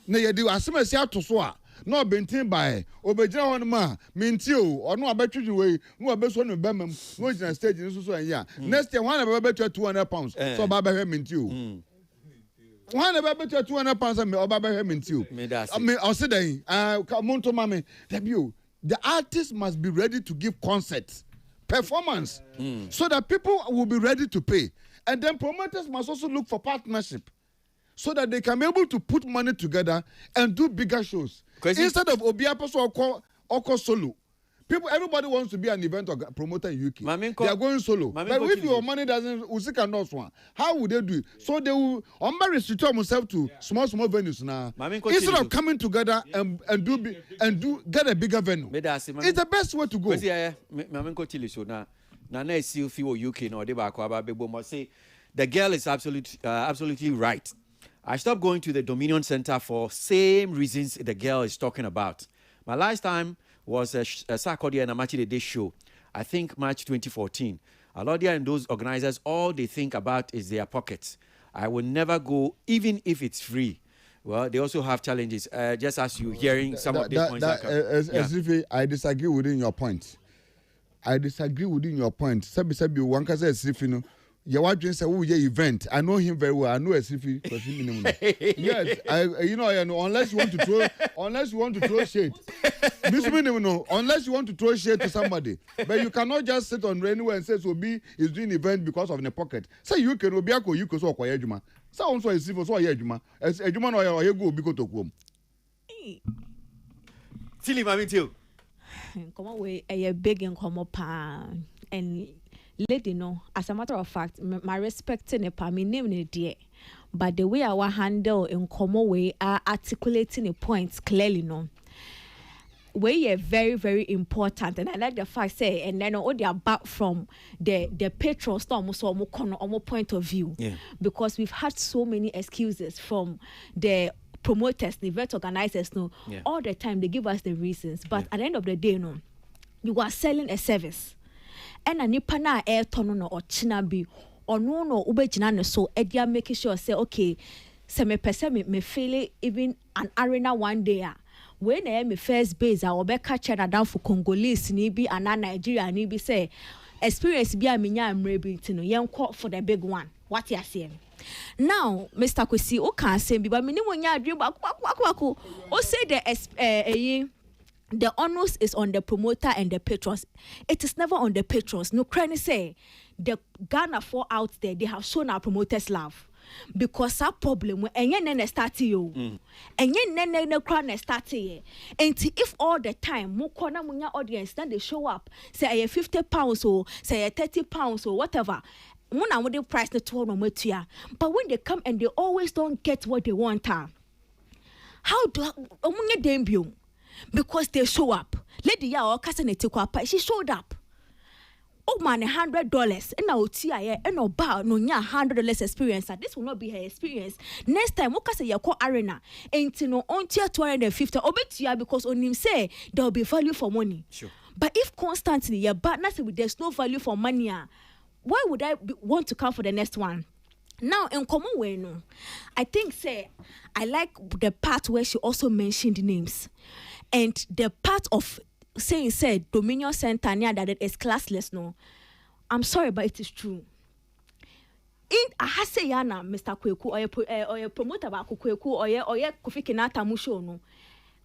Na yedi asema si atoso a no bentin by obejina hon ma mentio or no abetwi we no abeso no bemam no gina stage ni so anya next year one abetwa £200 so baba he mentio one abetwa £200 and me baba he mentio me I say then monto mame the artist must be ready to give concerts performance so that people will be ready to pay, and then promoters must also look for partnership so that they can be able to put money together and do bigger shows instead of Obiapo or solo. Everybody wants to be an event or promoter in UK. They are going solo. But if your money doesn't, how would they do it? So they will restrict themselves to small venues now. Instead of coming together and get a bigger venue. It's the best way to go. The girl is absolutely right. I stopped going to the Dominion Center for same reasons the girl is talking about. My last time was a Sarkodia and Amachi Day show. I think March 2014. Alodia and those organizers, all they think about is their pockets. I will never go, even if it's free. Well, they also have challenges. Just as you hearing some of these points. I disagree within your point. Sabi, one can say, your wife say, "Oh, yeah, event." I know him very well. I know Esifi because yes, unless you want to throw shade. This minimum, unless you want to throw shade to somebody, but you cannot just sit on anywhere and say Obi is doing event because of the pocket. Say you can Obi ako you so kwa yejuma. Say on so Esifi so yejuma. Ejuma no ya go Obi ko to kwom. Tili mami tio. Come away a big and come up and lady no, as a matter of fact, my respect in a me name in dear, but the way our handle in common way are articulating a point clearly no. we are very, very important, and I like the fact say, and then all they are back from the patrons, almost point of view, because we've had so many excuses from the promoters, the event organizers, all the time they give us the reasons, but at the end of the day, you are selling a service, and a nipa na air tono or chinabi or no ubejina so edia making sure say okay, se me pese me feel even an arena one day. When I am first base, I will be catching down for Congolese, nibi and Nigeria, nibi say experience be a minya and maybe to know young court for the big one. What you are saying now, Mr. Kwesi, o can't say, but minimum ya dream back, o say the onus is on the promoter and the patrons. It is never on the patrons. No, cranny say the Ghana for out there, they have shown our promoters love. Because that problem enye nene start yo enye nene kra start ye enti if all the time mo kona munya audience then they show up say £50 or say £30 or whatever mo na the price the to no matua, but when they come and they always don't get what they want, how do omunye dembio because they show up lady ya o kasa na tekwa pa she showed up. Oh man, $100 and now tia and no bar no nya $100 experience. This will not be her experience. Next time, what say your arena ain't no on tier 250 obetia because on him say there will be value for money. Sure. But if constantly your partner say there's no value for money, why would I want to come for the next one? Now in common way no, I think say I like the part where she also mentioned names and the part of saying said Dominion Center near that it is classless. No, I'm sorry, but it is true. In Ahaseyana, Mr. Kweku, or your promoter about Kweku, or your Kofi Kinata Musho, no.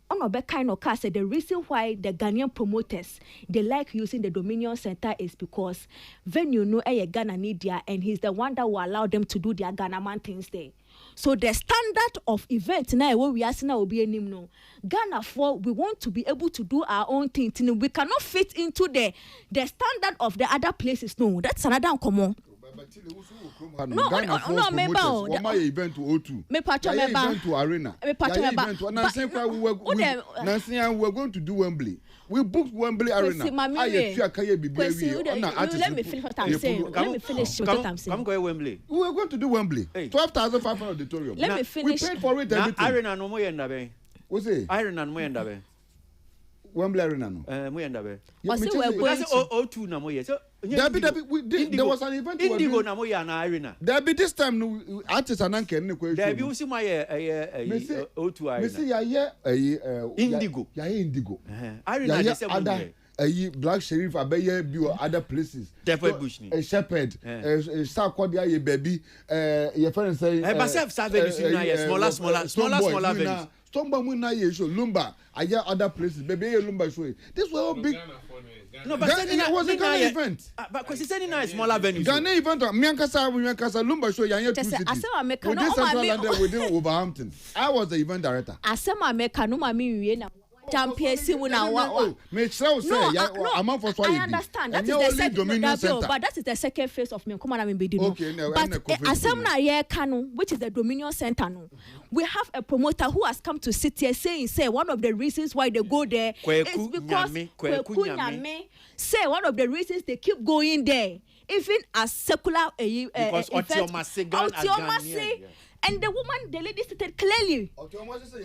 On a back kind of cast, the reason why the Ghanaian promoters they like using the Dominion Center is because venue no Ghana media, and he's the one that will allow them to do their Ghana man things there. So the standard of event now what we are seeing will be a no. Ghana for we want to be able to do our own thing. We cannot fit into the standard of the other places. No, that's another common. No, member. My event to O2. Me patcha member. Event to Arena. Me patcha member. We're going to do Wembley. We booked Wembley Arena. Let me finish what I'm saying. Let me finish what I'm saying. Come go Wembley. We are going to do Wembley. 12,500 auditorium. Let me finish. We paid for it everything. Arena no mo yenda be. What's it? Arena no mo yenda be. Wembley Arena no. Mo yenda be. We're going to O2 na mo ye. So there was an event Indigo na mo ya na Arena. There be this time no artists and anke ne ko. There be usi ma ye O2 Arena. Me see ya Indigo. Ya Indigo. Arena dey say mo. Black Sheriff abeye bi or other places. Shepherd Bush ni. Shepherd. Sarkodia ye baby. Your friend say. Myself service na ye smaller venues. Stomba mu na ye show Lumba. Aya other places. Baby ye Lumba show. This was all big. No, but it was a Ghana event. But because it's any smaller venues. Ghana event. Miankasa Lumba show ya 2 cities. Within Central London, within Wolverhampton. I was the event director. Asema meka no mami wiye na champion simu na wa. Me say amount for I understand. That is the second, but that is the second phase of me. Come on, I'm in Bedino. Okay, but Asema ye kanu, which is the Dominion Center no. We have a promoter who has come to sit here saying, one of the reasons why they go there is because Kweku Nyame. Say one of the reasons they keep going there, even as secular because Otiomase. And the woman, the lady stated clearly. Otiomase say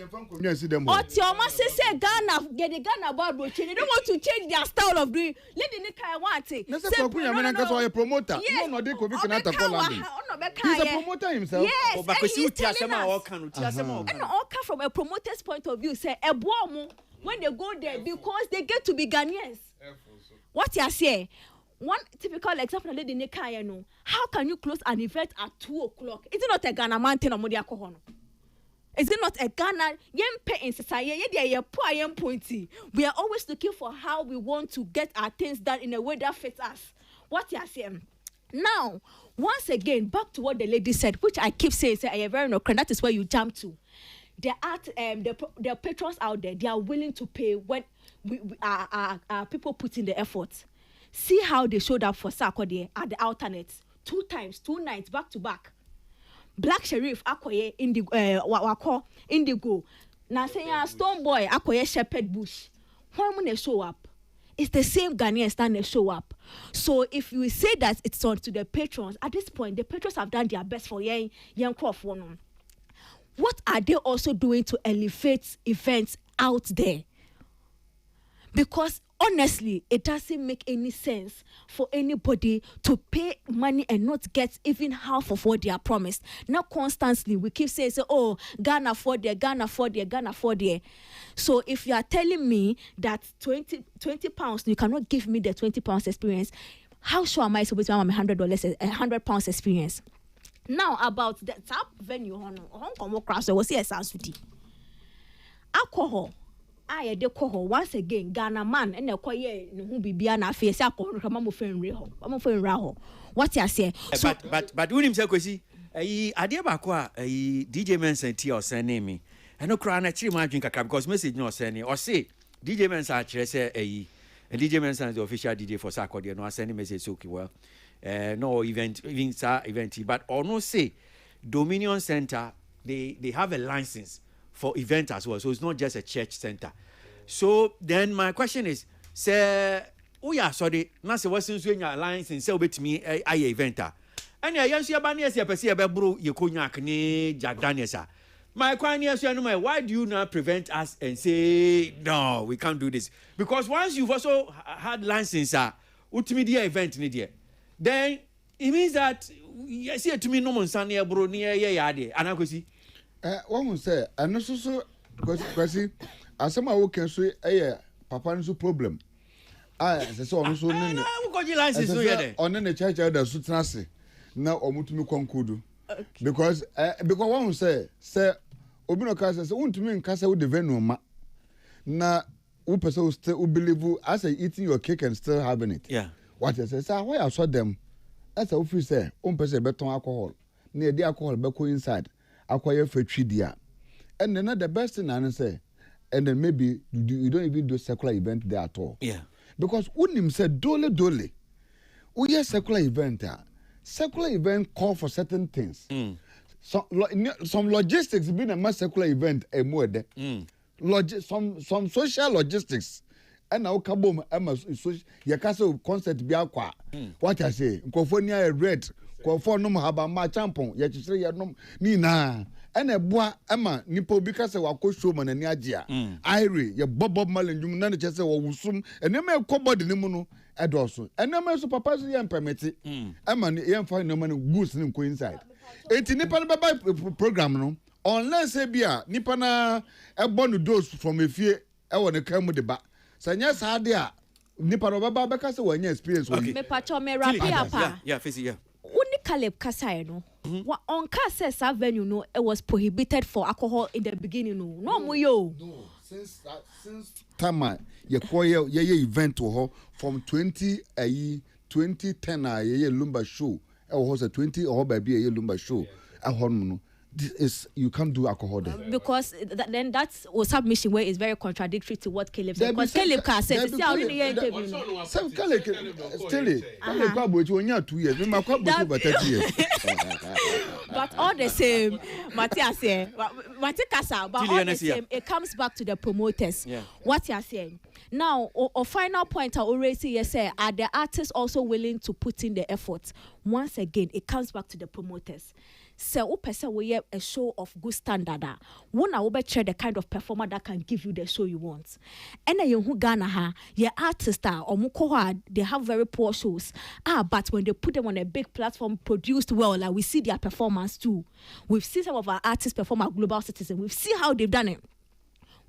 Ghana, get the Ghana about blockchain. They don't want to change their style of doing. Lady Nika want it. No, a promoter. Yes. No, they could He's a promoter himself. Yes. And he's telling us. And all come from a promoter's point of view. Say a boy when they go there because they get to be Ghanaians. What you say? One typical example, lady Nekaya no. How can you close an event at 2:00? Is it not a Ghana mountain or Modia Kohono? Is it not a Ghana yempe in society? We are always looking for how we want to get our things done in a way that fits us. What you are saying? Now, once again, back to what the lady said, which I keep saying, say, very no, that is where you jump to. The patrons out there, they are willing to pay when people put in the effort. See how they showed up for Sarkodie at the alternates 2 times, 2 nights back to back. Black Sheriff akoye Indigo. Now saying Stone Boy akoye Shepherd Bush. when they show up, it's the same Ghanaians that show up. So if you say that it's on to the patrons, at this point, the patrons have done their best for young Crawford. What are they also doing to elevate events out there? Because honestly, it doesn't make any sense for anybody to pay money and not get even half of what they are promised. Now, constantly, we keep saying, oh, Ghana for there, Ghana for there, Ghana for there. So if you are telling me that 20 pounds, you cannot give me the 20 pounds experience, how sure am I supposed to have $100, £100 experience? Now, about the top venue, Hong Kong crowd, so was here Sansudi. Alcohol. I de koho once again Ghana man and the koye no be bia na face akọ kama mo fen ra ho what you say so, but when him say kwesi ade ba ko a DJ Mensa ti o send me and no cry na chiri ma adwin kakra because message no send o say DJ Mensa a kire say DJ Mensa is the official DJ for Sarkodie no send message so well no event but or no say Dominion Center they have a license for event as well, so it's not just a church center. So then my question is, say, oh yeah, sorry, na say what's in your license say obet me a eventer. And yeah, yansu abani esi apesi ebebro yekonyak ni Jack Daniels. My question is, why do you not prevent us and say no, we can't do this? Because once you've also had license, ultimate event ni there, then it means that you see to me no monsan bro near yade. Anakosi. One will say, and also so because as some are can say papa no problem. I so on so no license on the church the sutanase na omutumi konkudu because one will say obi no ka say untumi nkasa wo the venue ma na wo person still believe as eating your cake and still having it. Yeah. What you say why I saw them as a office say person beton alcohol na the alcohol be go inside acquire for tridia. And then the best thing I say, and then maybe you don't even do secular event there at all. Yeah. Because Unim said dole. We have secular event. Secular event call for certain things. Some logistics being a mass secular event a more some social logistics. And now kabom your castle concert be aqua. What I say, Kofonia red. Kofo no haba ma champon ye kire ye no ni na ena boa ama nipo bi ka se wakosho ma na ni agea ire ye bob malenjum na ne chese wo wusum ena ma ekobody ni mu no edoso ena ma so papa so ye permit ama ye mfa no ma no goods ni ko inside enti nipa no baba program no unless e bia nipa na ebo no dose from efie e wo ne kan mu de ba sanya sa de a nipa no baba be ka se wo nya experience wo me pacho me rapia pa yeah face yeah. Uni Caleb Kasai no. On Kasai Avenue no, it was prohibited for alcohol in the beginning no. No mo yo. No, since time ye koye ye event ho from 2010 ye Lumba show. E was a 20 or baby ye Lumba show. No. This is you can't do alcohol there. Because then that's a submission where it's very contradictory to what Caleb said. Because Caleb said, "See how many years interview." Some Caleb Kwabo 2 years. Me Kwabo over 30 years. But all the same, Matthias said, Matikasa, but all the same, it comes back to the promoters. Yeah. What you are saying. Now, a final point I already say, yes, sir, are the artists also willing to put in the effort? Once again, it comes back to the promoters. So, we have a show of good standard. One will be the kind of performer that can give you the show you want. And then you Ghana, your artists or Mukoha, they have very poor shows. But when they put them on a big platform, produced well, like we see their performance too. We've seen some of our artists perform at Global Citizen. We've seen how they've done it.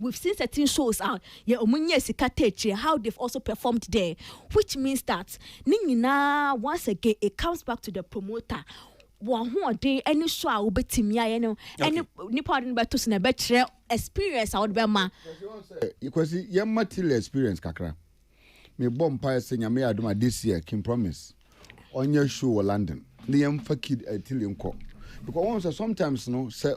We've seen certain shows out. How they've also performed there, which means that once again it comes back to the promoter. Any show I will be any nipa better to better experience I would be ma. Because your material experience kakra. Me bomb pie sing me aduma this year King Promise on your show London. The young fakid till you call. Because sometimes no say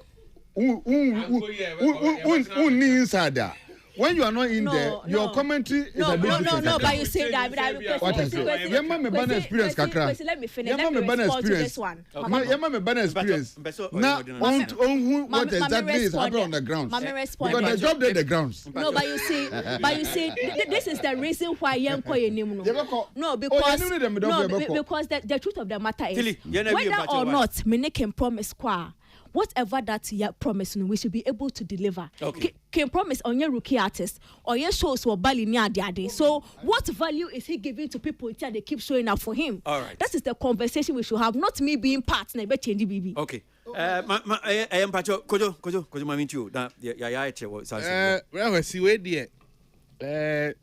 inside there. when you are not in there, your commentary is a bit different. No, but you say that. What I say? Yema me ban experience kakra. Let me finish. Yema me ban experience. Yema me ban experience. Now, on who what exactly is happening on the grounds? Because the job there the grounds. No, but you see, this is the reason why young koye nimu. No, because the truth of the matter is whether or not me can promise kwa. Whatever that you promise, we should be able to deliver. Okay. Can promise on your rookie artist or your shows or Bali Niadi. So, what value is he giving to people until they keep showing up for him? All right. That is the conversation we should have, not me being part. But change BB. Okay. I am Pacho. Kojo, Maminchu. Well, see where dear.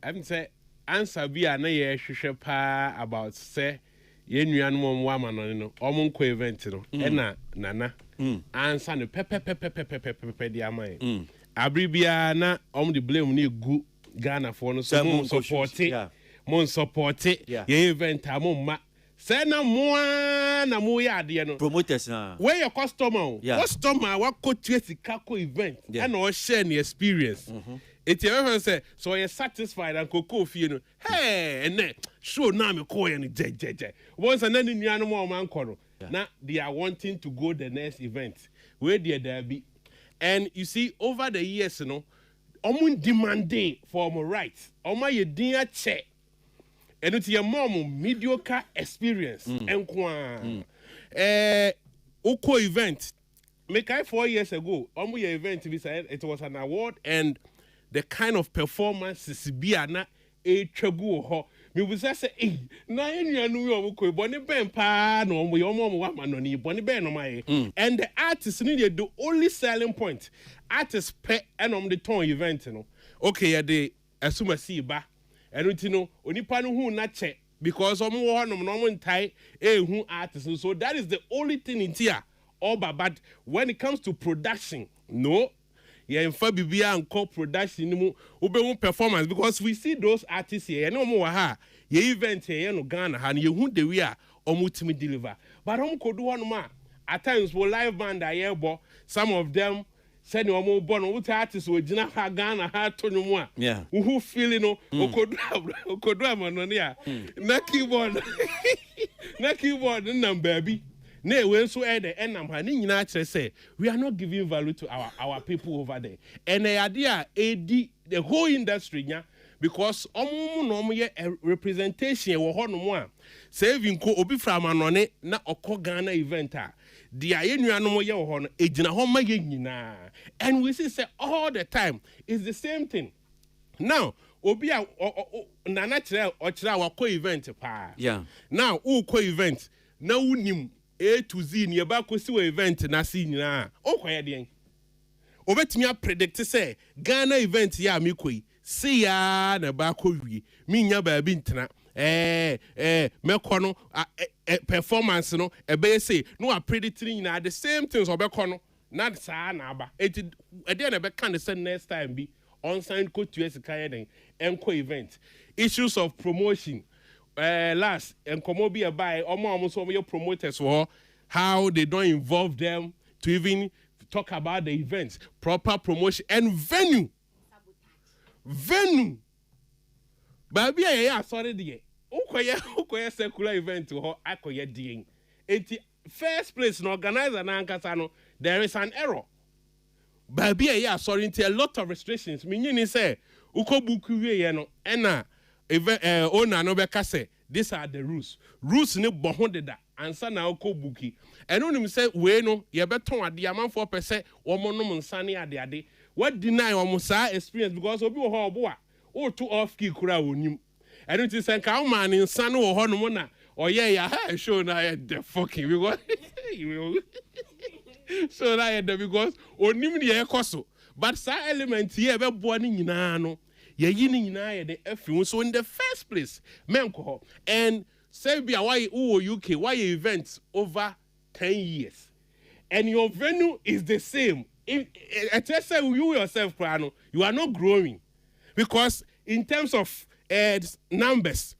I'm say answer be a na pa about say. Yen nuanom wama no no omo nko event no na nana ansa no pepe di amai abribia na omo the blame na egu Ghana for no so mon support ye event amomma say na na mo ya ade no promoters na where your customer wa ko sika ko event and o share the experience. It's everyone say so you're satisfied and cocoa feel hey and show now me call and je once and then you know more man call now they are wanting to go the next event where there be and you see over the years you know omun demanding for my rights oma ye din check and it's your mom mediocre experience and oko event make I 4 years ago omu your event it was an award and the kind of performances be na e twagu ho me bu say na enuanu we omko boni ben pa na omo wa manoni boni ben no mai and the artists need the only selling point artists pe and the ton event no okay ya dey asuma si ba enuti no onipa no hu na che because omo wo honom no omo ntai hu artists so that is the only thing in here all but when it comes to production no in Fabibia and co production mu performance because we see those artists here no more ha ye event here no Ghana and you who the we are omutimi deliver but could do one ma at times we live band ayebo some of them said no more born what artists we jina ha Ghana ha to no more who feel no could do amanonia na keyboard na baby. Nay, when so the end I'm say we are not giving value to our people over there. And the idea the whole industry because no representation we saving ko obi from anone na oko Ghana event the ayenuanom ye wo no ejina ho ma ye nyina and we see say all the time is the same thing. Now obi a nana kire o kire wa ko event pa now who ko event na unim A to Z ni eba ko si we event na si nyina o kwaya den obetimi a predict say Ghana event ya me koi see ya na ba ko wi mi nya ba bi ntena me ko no performance no ebe say no a predict nyina the same things obekọ no na sa na aba e dey na be kan the same next time bi on sign ko to esika den enko event issues of promotion last and come be a buy almost some of your promoters for how they don't involve them to even talk about the events, proper promotion and venue. Baby, yeah, sorry, dear. Okay, secular event to her. I call you dear. It's first place in organizer Nankasano. There is an error. Baby, yeah, sorry, into a lot of restrictions. Meaning, say, Uko buku ye no, ena. Owner no be say these are the rules ne bohonde da ansa na okọ buki eno nim say we no ye beton ade amanfo pese omo nom nsane ade what deny omo sa experience because obi wo ho obo a o to off key kura onim eno ti say ka man nsane wo ho no na oye ya ha show na the fucking because so na because onim ne ye koso but sa element here be bo ni nyina no ye yini nyina ye the so in the first place menko and say be why UK why events over 10 years and your venue is the same I just say you yourself you are not growing because in terms of numbers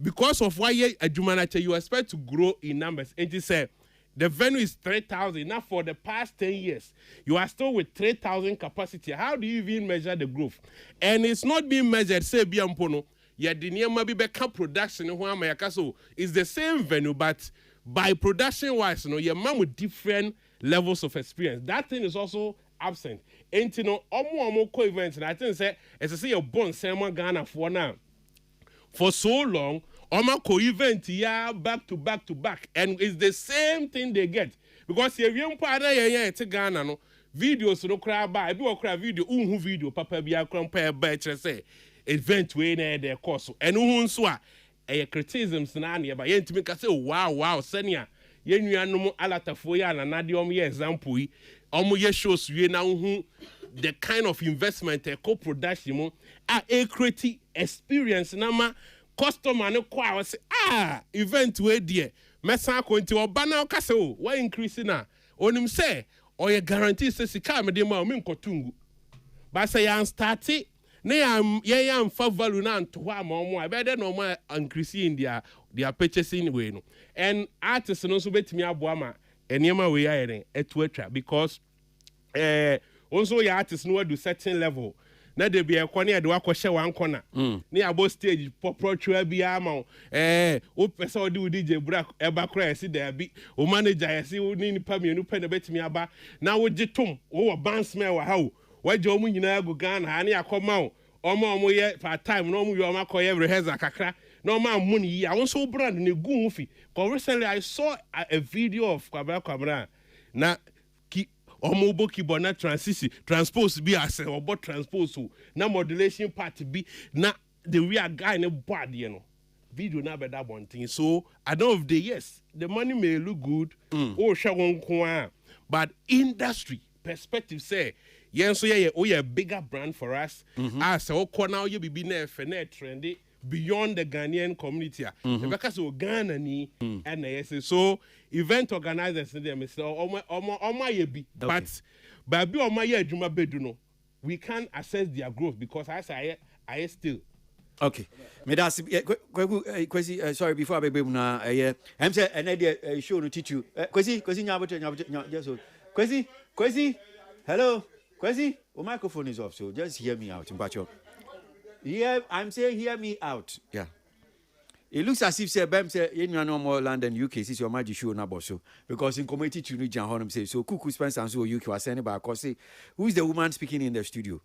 because of why you expect to grow in numbers and you say The venue is 3,000. Now, for the past 10 years, you are still with 3,000 capacity. How do you even measure the growth? And it's not being measured, say, Biampono. Yeah, the near maybe become production. So it's the same venue, but by production wise, your man with different levels of experience. That thing is also absent. And omo co-events, and I think say, as I say, you're born Selma Ghana for now. For so long, Oma co-event, yeah, back to back to back. And it's the same thing they get. Because if you partner, it's Ghana, no videos, no cry by, if you cry video, video, papa, be a compare by, say, event way near their course. And unswa, a criticisms, Nania, but yet to make us say, wow, senior, you no alata for ya, and another example, almost shows you now the kind of investment, a co-production, a creative experience, nama. Customer no kwa say event we there mesa ko nti obana ka say o why increase na onim say or you guarantee say sika me dey ma me nkotungu ba say yan start na yan fa value na nto ama e be dey no mo increase in their purchasing way no and artists no so betimi aboa ma enema we ayen etu atwa because also your artists no do certain level. Na de be ekwane e de wakɔhye wan kɔna ne abo stage poprotua bi ama o pese o de DJ bra e ba kra esi da bi o manager esi o ni nipa mienu pe na betimi aba na wo gitom wo bansman wa ha o waje o mu nyina agu Ghana ha ne akɔma o omo ye part time no omo yo makoye rehearsal kakra na omo amuni yi awon so brand ne gu fi cause recently I saw a video of Kwabra na Omobo keyboard na transpose be as obo transpose na modulation part be na the real guy ne bad video na be that one thing. So at the end of the yes, the money may look good but industry perspective say yes, so yeah, a bigger brand for us as o now you be na trendy beyond the Ghanaian community. Because so Ghana ni and yes, so event organizers them say but baby adwuma bedu no we can't assess their growth because as I still okay me that's Kwesi sorry before I be na I'm say and show no teach you Kwesi nya just Kwesi hello Kwesi your microphone is off so just hear me out mpacho. Yeah, I'm saying hear me out. Yeah. It looks as if say Bem say you know more London UK since your magic show na boss because in committee to reach and honum say so Kuku Spencer and so UK was saying about cause say who is the woman speaking in the studio?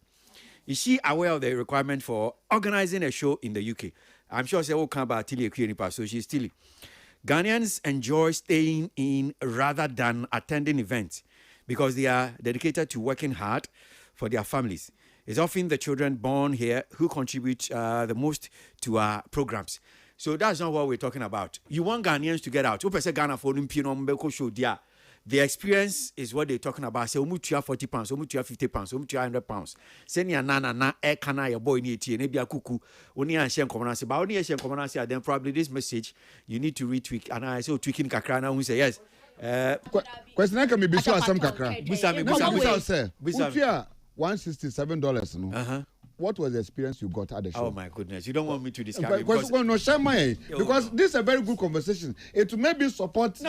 Is she aware of the requirement for organizing a show in the UK? I'm sure say come about Tilly Queen so she's still. Ghanaians enjoy staying in rather than attending events because they are dedicated to working hard for their families. It's often the children born here who contribute the most to our programs. So that's not what we're talking about. You want Ghanaians to get out. Ghana for show the experience is what they're talking about. Say, omutua 40 pounds, omutua 50 pounds, omutua 100 pounds. Send your nana na kana your boy ni eti nebi akuku. Oni anshen komanasi. But oni anshen komanasi. Then probably this message you need to retweak. And I say tweaking kakra na who say yes. Question can be bisu asam kakra. Bisa say. Bisa. $167 no. What was the experience you got at the show? Oh my goodness, you don't want me to describe it because this is a very good conversation. It may be support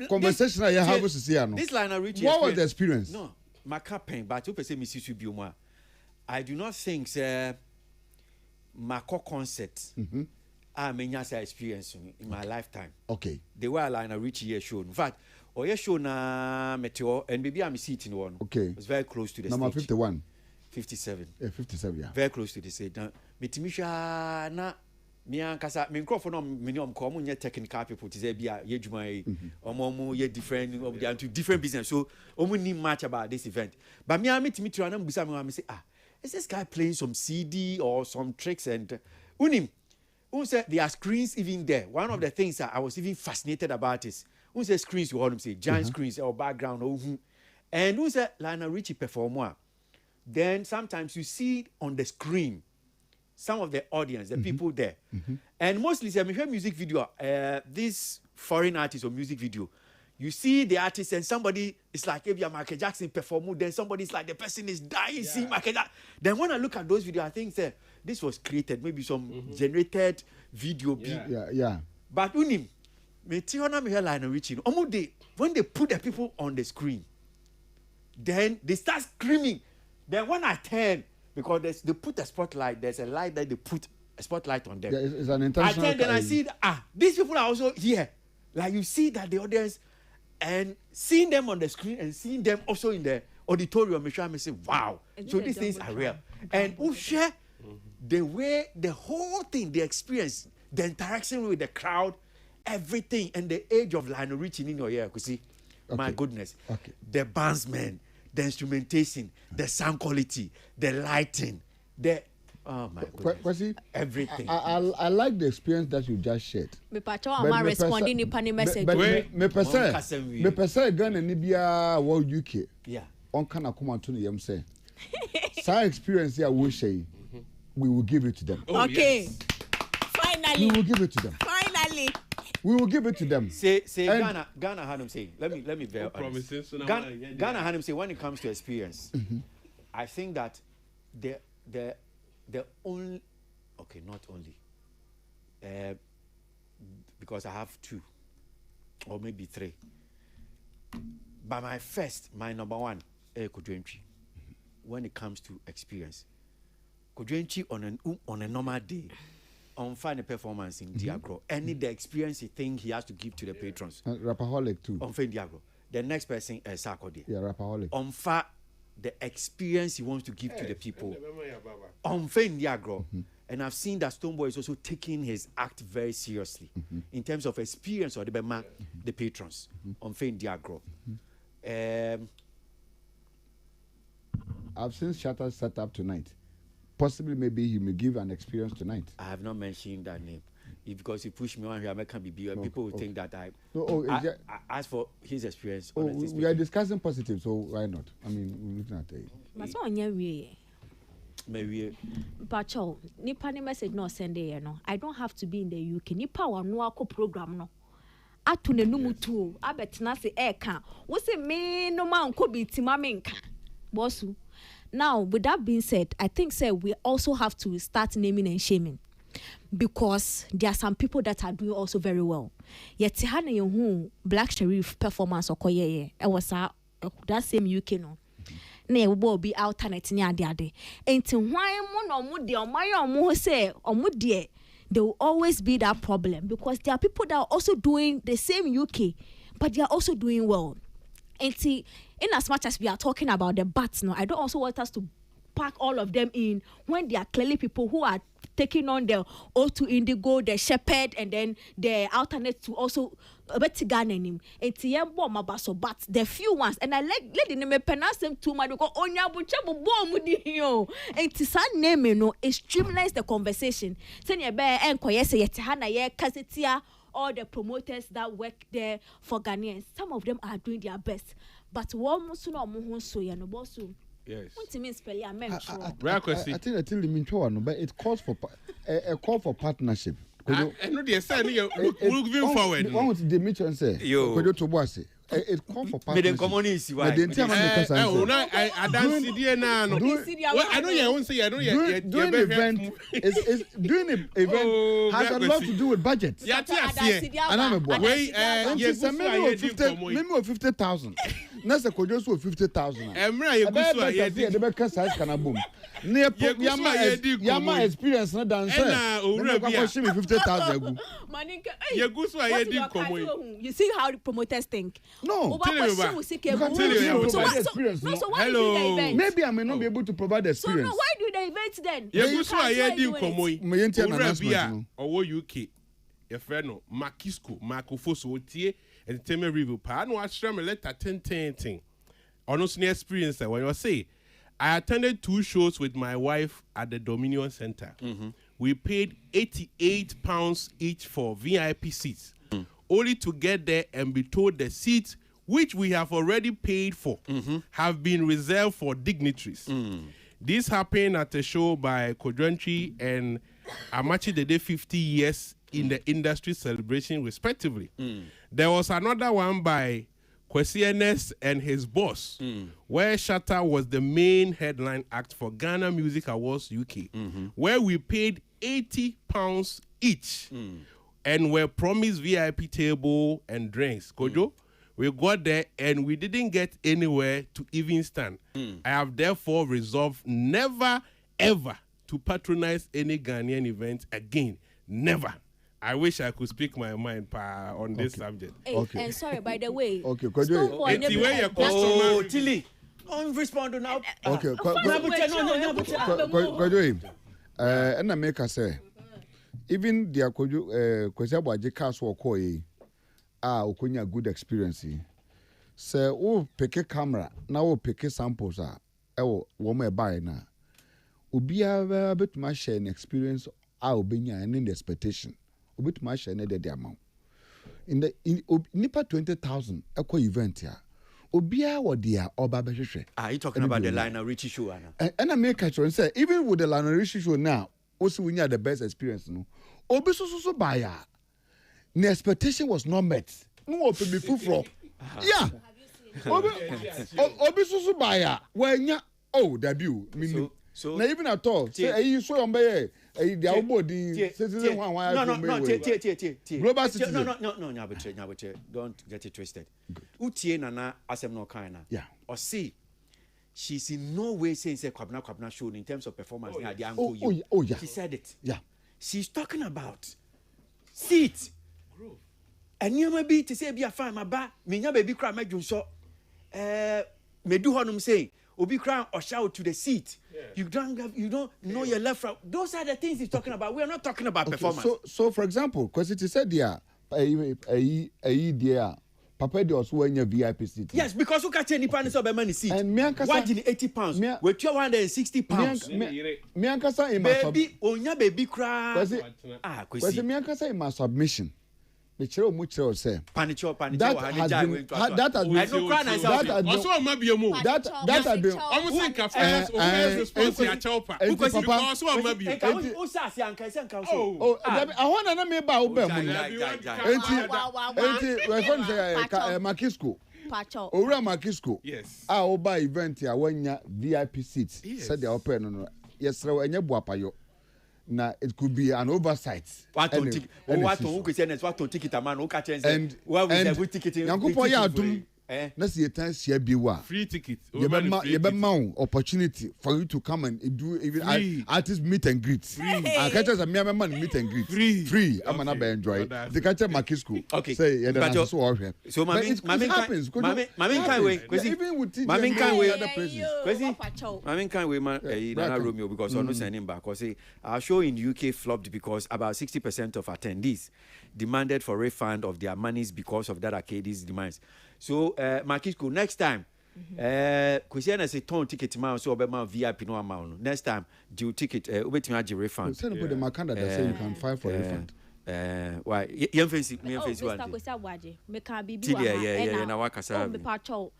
conversation I have with Sisiano. This line of Richie. What was the experience? No, my campaign, but you say Mrs. Bioma. I do not think my concert I may not say experience in my lifetime. Okay. The way line of Richie here shown. In fact, Oye show na Meteor and maybe I'm sitting one. Okay. It was very close to the number stage. 51. 57. Yeah, 57, yeah. Very close to the stage. Now, Mitimisha na kasa microphone on minimum common yet technical people to say be a yejuma omo ye different they are to different business. So omo need much about this event. But me meet me to anam busa me say is this guy playing some CD or some tricks and unim who said there are screens even there. One of the things that I was even fascinated about is who said screens you heard him say giant screens or background and who said Lionel Richie performer. Then sometimes you see on the screen some of the audience, the people there. And mostly, if you hear music video, this foreign artist or music video, you see the artist and somebody is like, if you're Michael Jackson perform, then somebody's like, the person is dying, see Michael Jackson. Then when I look at those videos, I think this was created, maybe some generated video. Yeah. But unim, Me Tiona me line reaching. When they put the people on the screen, then they start screaming. Then when I turn, because they put a spotlight, there's a light that they put a spotlight on them. Yeah, it's an intentional. I turn, then I see these people are also here. Like you see that the audience and seeing them on the screen and seeing them also in the auditorium, me say, wow. So these things are real. And who share the way the whole thing, the experience, the interaction with the crowd, everything, and the age of Lionel Richie in your ear, you see. My goodness. Okay. The bandsmen, the instrumentation, the sound quality, the lighting, oh my goodness. Kwesi, everything. I like the experience that you just shared. Me pacho ama responding in pani message. Me pese Ghana ni bia wo UK. Yeah. On kana kuma to yam say. Sa experience here we share. We will give it to them. Oh, okay. Yes. Finally. We will give it to them. Finally. We will give it to them. Say Ghana had him say. Let me very honest. Ghana had him say when it comes to experience, I think that the only not only because I have 2 or maybe 3. But my number 1 Kodwenchi when it comes to experience. Kodwenchi on a normal day on final performance in Diagro. Any the experience he think he has to give to the patrons. Rapaholic too. On fin Diagro. The next person is Sarkodie. Yeah, Rapaholic. On the experience he wants to give to the people. On fin Diagro. And I've seen that Stonebwoy is also taking his act very seriously in terms of experience or the patrons on fin Diagro. I've seen Shatter set up tonight. Possibly, maybe he may give an experience tonight. I have not mentioned that name. Because he pushed me on here, I can't be bigger. People will think that I asked for his experience. We are discussing positive, so why not? I mean, we're looking at it. But so on your way. Maybe. But nipa ni message no send there no. I don't have to be in the UK. Nipa wa no akọ program no. Atu ne numu tu. Abetena se eka. Wo se me no ma nko bi tima me nka. Bossu. Now, with that being said, I think we also have to start naming and shaming because there are some people that are doing also very well. Yet, who Black Sherif performance or koye, it was that same UK no. Ne will be alternate near the other. And to why mon say there will always be that problem because there are people that are also doing the same UK, but they are also doing well. And see, in as much as we are talking about the bats, no, I don't also want us to pack all of them in when there are clearly people who are taking on the O2 Indigo, the Shepherd, and then the alternate to also Betiganem. And Tiembo Mabaso bats, the few ones, and I let the name pronounce them too much because Onya Buchabu Bomudino. And Tisan name, no, it streamlines the conversation. Senya Bear and Koyese Yetihana Ye Kasetia. All the promoters that work there for Ghanaians, some of them are doing their best. But one must know so ya no boss. Yes. What it means spell ya men. I think but it calls for a call for partnership. I know the sign you moving forward. One with Dimitri and say, Kojo to boss. It calls for partnership. I know you won't say I know you. Doing event has a lot to do with budget. Yeah, and I'm a boy. It's a minimum of 50,000. That's a Kojo so 50,000. Yama experience na dance. Me 50,000. You see how the promoters think. No. Hello. Maybe I may not be able to provide the experience. So no, why do the events then? UK. Your friend no Makisco, Marcofoso tie entertainment review. Pa no ashram letter 10. Honestly experience that when you say I attended 2 shows with my wife at the Dominion Center. We paid £88 each for VIP seats. Only to get there and be told the seats which we have already paid for have been reserved for dignitaries. This happened at a show by Kodwenchi and Amachi Dede 50 years in the industry celebration respectively. There was another one by Kwesi Ernest and his boss, where Shatta was the main headline act for Ghana Music Awards UK, where we paid £80 each. and were promised VIP table and drinks. Kojo, we got there and we didn't get anywhere to even stand. I have therefore resolved never, ever to patronize any Ghanaian event again. Never. I wish I could speak my mind on this subject. Hey, and sorry, by the way. Okay, Tilly. On respond now. Okay, and I make us say, even the Kwesi Abuaje cast or koi, okunya good experience. Say, oh, pick a camera, now pick a samples. Woman buy now. Ubia bit my share an experience. I'll be and in the expectation. Bit my share the amount. In Nipa 20,000 equal event here. Obia or dear or Babashre. Are you talking about the Lionel Richie show? And I make a and say, even with the Lionel Richie show now, also we had the best experience. No, Obiso buyer. The expectation was not met. No, open me full. Yeah. Obiso buyer. When ya debut. So now even at all, say you saw on by the body citizen one. Global citizen. No, don't get it twisted. Utie nana asem no kind. Yeah. Or see, she's in no way saying say kwabna show in terms of performance. Oh yeah. She said it. Yeah. She's talking about seat. And you may be to say be a fine my ba me nya baby cry medun so me do honum say obi cry or shout to the seat. You don't know your left right. Those are the things he's talking about. We are not talking about performance. So for example, because it is said there, Papa de also when your VIP seat. Yes, because you can't any pounds of a money seat. And Miankasa, why did 80 pounds? With 260 pounds. Miankasa in my baby, on your baby cry. Because Miankasa in my submission. The chair much say. Panicho. That has been. That has been. Almost like a first response to a chopper. Because I want to make about Makisco. Ora Makisco. Yes. I'll buy event here when you VIP seats. Said the open. Yes, sir. And you buapayo. Now it could be an oversight. What ticket? What ticket? A man who catch and what was every ticket? Let's see a time share be what free ticket. You be opportunity for you to come and do even artist meet and greet. I catch us a mere man meet and greet. Free. I'm gonna enjoy. The catch Makisco. Okay. Say so Mami happens. Mami can't wait. Even with Mami can't wait. Other places. Mami can't wait. Nana Romeo because I'm not sending back. Because our show in UK flopped because about 60% of attendees demanded for refund of their monies because of that Arcadis demands. So, Makisco, next time, Christiana say ton ticket man so about VIP no amount. Next time, due ticket, wait to have refund. Send about the Makanda that say you can file for refund. Why? Mr. Kwesi Abuaje, me can be yeah, na wakasa. Me pacho.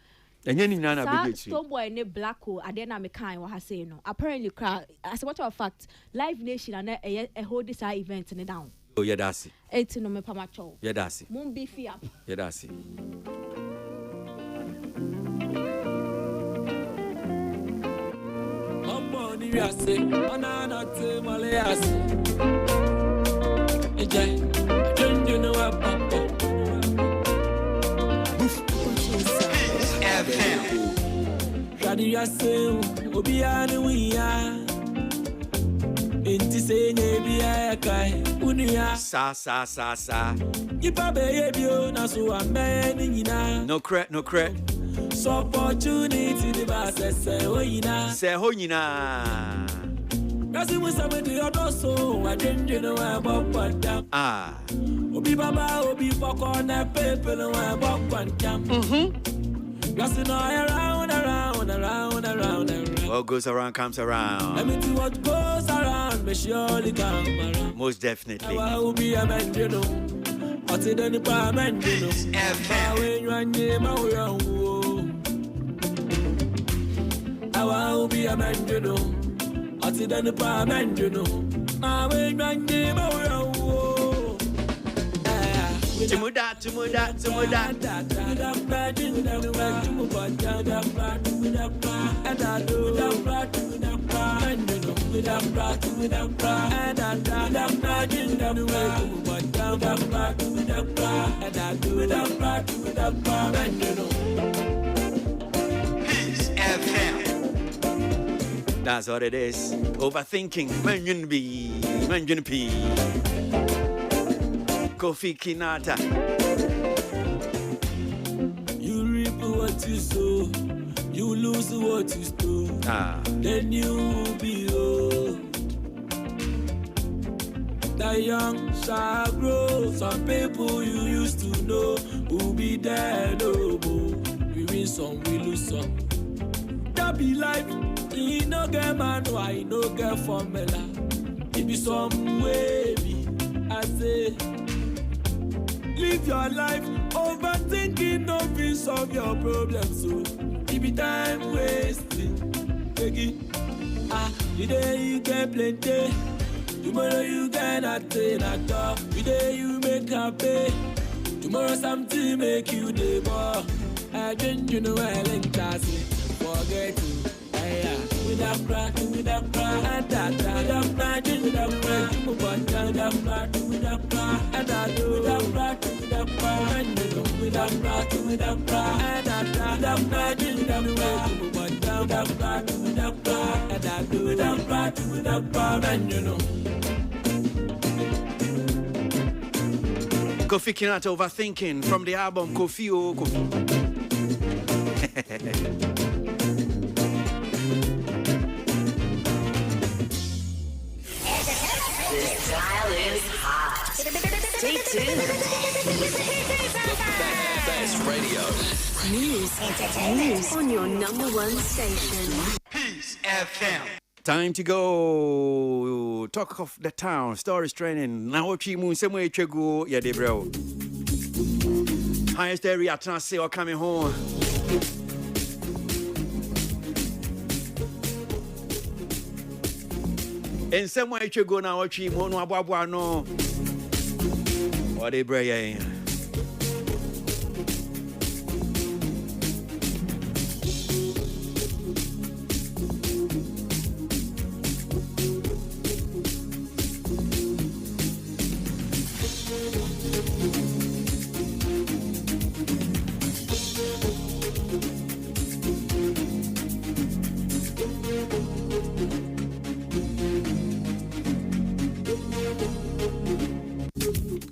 And you nana big Stonebwoy ne Blacko adena me kan wa ha say no. Apparently, as a matter of fact, Live Nation and a hold this event in down. Oh, yeah, that's it. 18 no me pamacho. Yeah, that's it. Moon beefy up. Yeah, that's it. Inti se nebi ayakai unia sa Ipa be bio na so ambe ni nyina no crack so opportunity the ba se ho nyina Kasi musabe de odoso wadende no wa bokwanta obi baba obi poko na pepe no wa bokwanta Kasi no around what goes around comes around. Let me see what goes around, me surely come around. Most definitely. I will be a man, you know. What's it any man, you know? When you are near my I will be a man, you know. What's it any man, you know? When you are near my Tumuda. Peace FM. That's what it is. Overthinking. Manjun B. Manjun P. Kofi Kinata. You reap what you sow, you lose what you stole. Then you will be old. The young shall grow. Some people you used to know will be dead. Oh, we win some, we lose some. That be life. He no get man, why no get formula. It be some way, I say. Live your life, overthinking, no be solve your problems. So, it be time wasting. Take it. Today you get plenty. Tomorrow you get nothing at all. Today you make a pay. Tomorrow something make you the more. I didn't you know I like that. Forget it. Without cry, without cry, and that, without cry, without cry, without cry, without cry, and that, without cry, without cry, and you know, without cry, without cry, and that, without cry, without cry, without cry, and that, without cry, without cry, and you know. Kofi Kinata, Overthinking, from the album Kofi O Kofi. This dial is hot. Stay tuned. Best radio. News on your #1 station. Peace FM. Time to go. Talk of the town. Stories training. Now, Chimu, somewhere Chego, Yadebro. Highest area, Transi, or coming home. In some way, Chego, now, Chimu, no, Ababa, no. What a brain.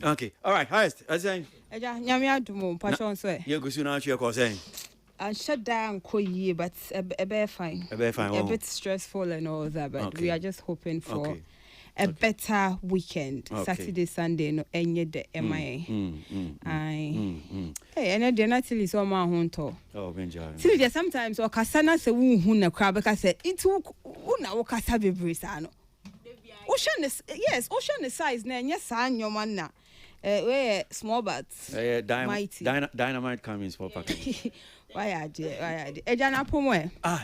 Okay, all right, highest. I say, Nyamia Dumo, Pachon say. You go soon out your cousin. I shut down Koyi, but a bit fine. A bit fine. A bit stressful and all that, but Okay. we are just hoping for Okay. a better weekend. Okay. Saturday, Sunday, no any the MIA. Hey, and then naturally so my home to. Oh, Benjamin. See, there sometimes or Cassana say who na crab because say it who na wakasabi brisano. Ocean is yes, ocean is size na yes san your man na. Where small bats. Mighty. Dynamite Cummings for package. Why are they? Ejana Pomo.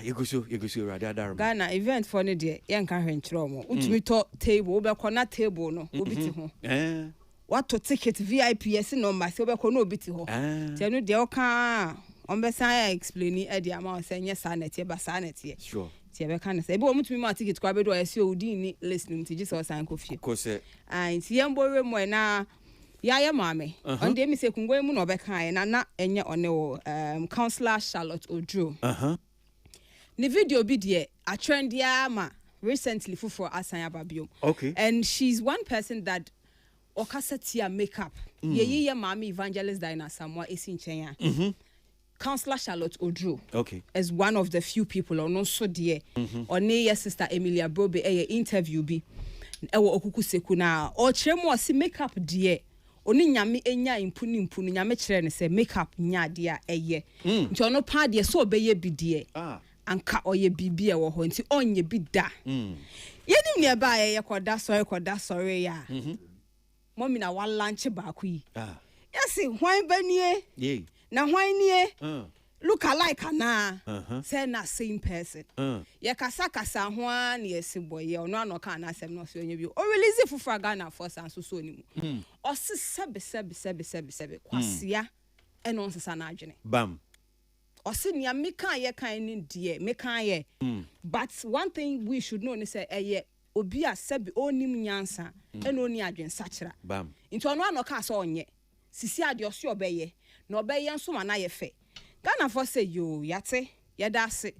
You go so, rather. Ghana event for the day, young Karen Tromo. Ultimate talk table, over corner table, no, obiti home. What to ticket VIP, yes, no, myself, no biti home. Tell you, the Oka, on Bessaya explaining the amount saying yes, sanity, but sanity. Sure. Tiebe can say, but to me, my ticket, Quabedo, I see Odini listening to just or sign coffee. Cause, and see, young boy, now. Yaya mame on dem say kungwe mu no bekan na na enye one counselor Charlotte Odro the video bi de a trend ya ma recently for asan ababiom. Okay. And she's one person that okasatia makeup ye mame evangelist Diana Samoa esi nchen Counselor Charlotte Odro as one of the few people or no so dear or near sister Emilia Brobe interview bi ewo okuku seku na o chrem wasi makeup dear oni nyame enya impuni nyame kire ne se makeup nya de a eye nti ono pa de so obeye bidie anka oye bibie wo ho nti onye bi da yenim ne ba ye koda sorry ya mommy na wa lunch ba ku yi yesi hwan banie na hwan nie look alike na say na same person ye kasa ho an yes boy ye ono anoka na asem no so onye bi o release fufu Ghana for san so ni mu o se sebe kwasia e no nsesa na adwene bam ɔse nea meka ye kan ni die meka ye but one thing we should know is say obi a sebi onim nyansa ena oni adwensachira bam nti ono anoka so onye sisi ade ɔse obeye na obeye nso ma na ye fe Ghana for say yo yate yedase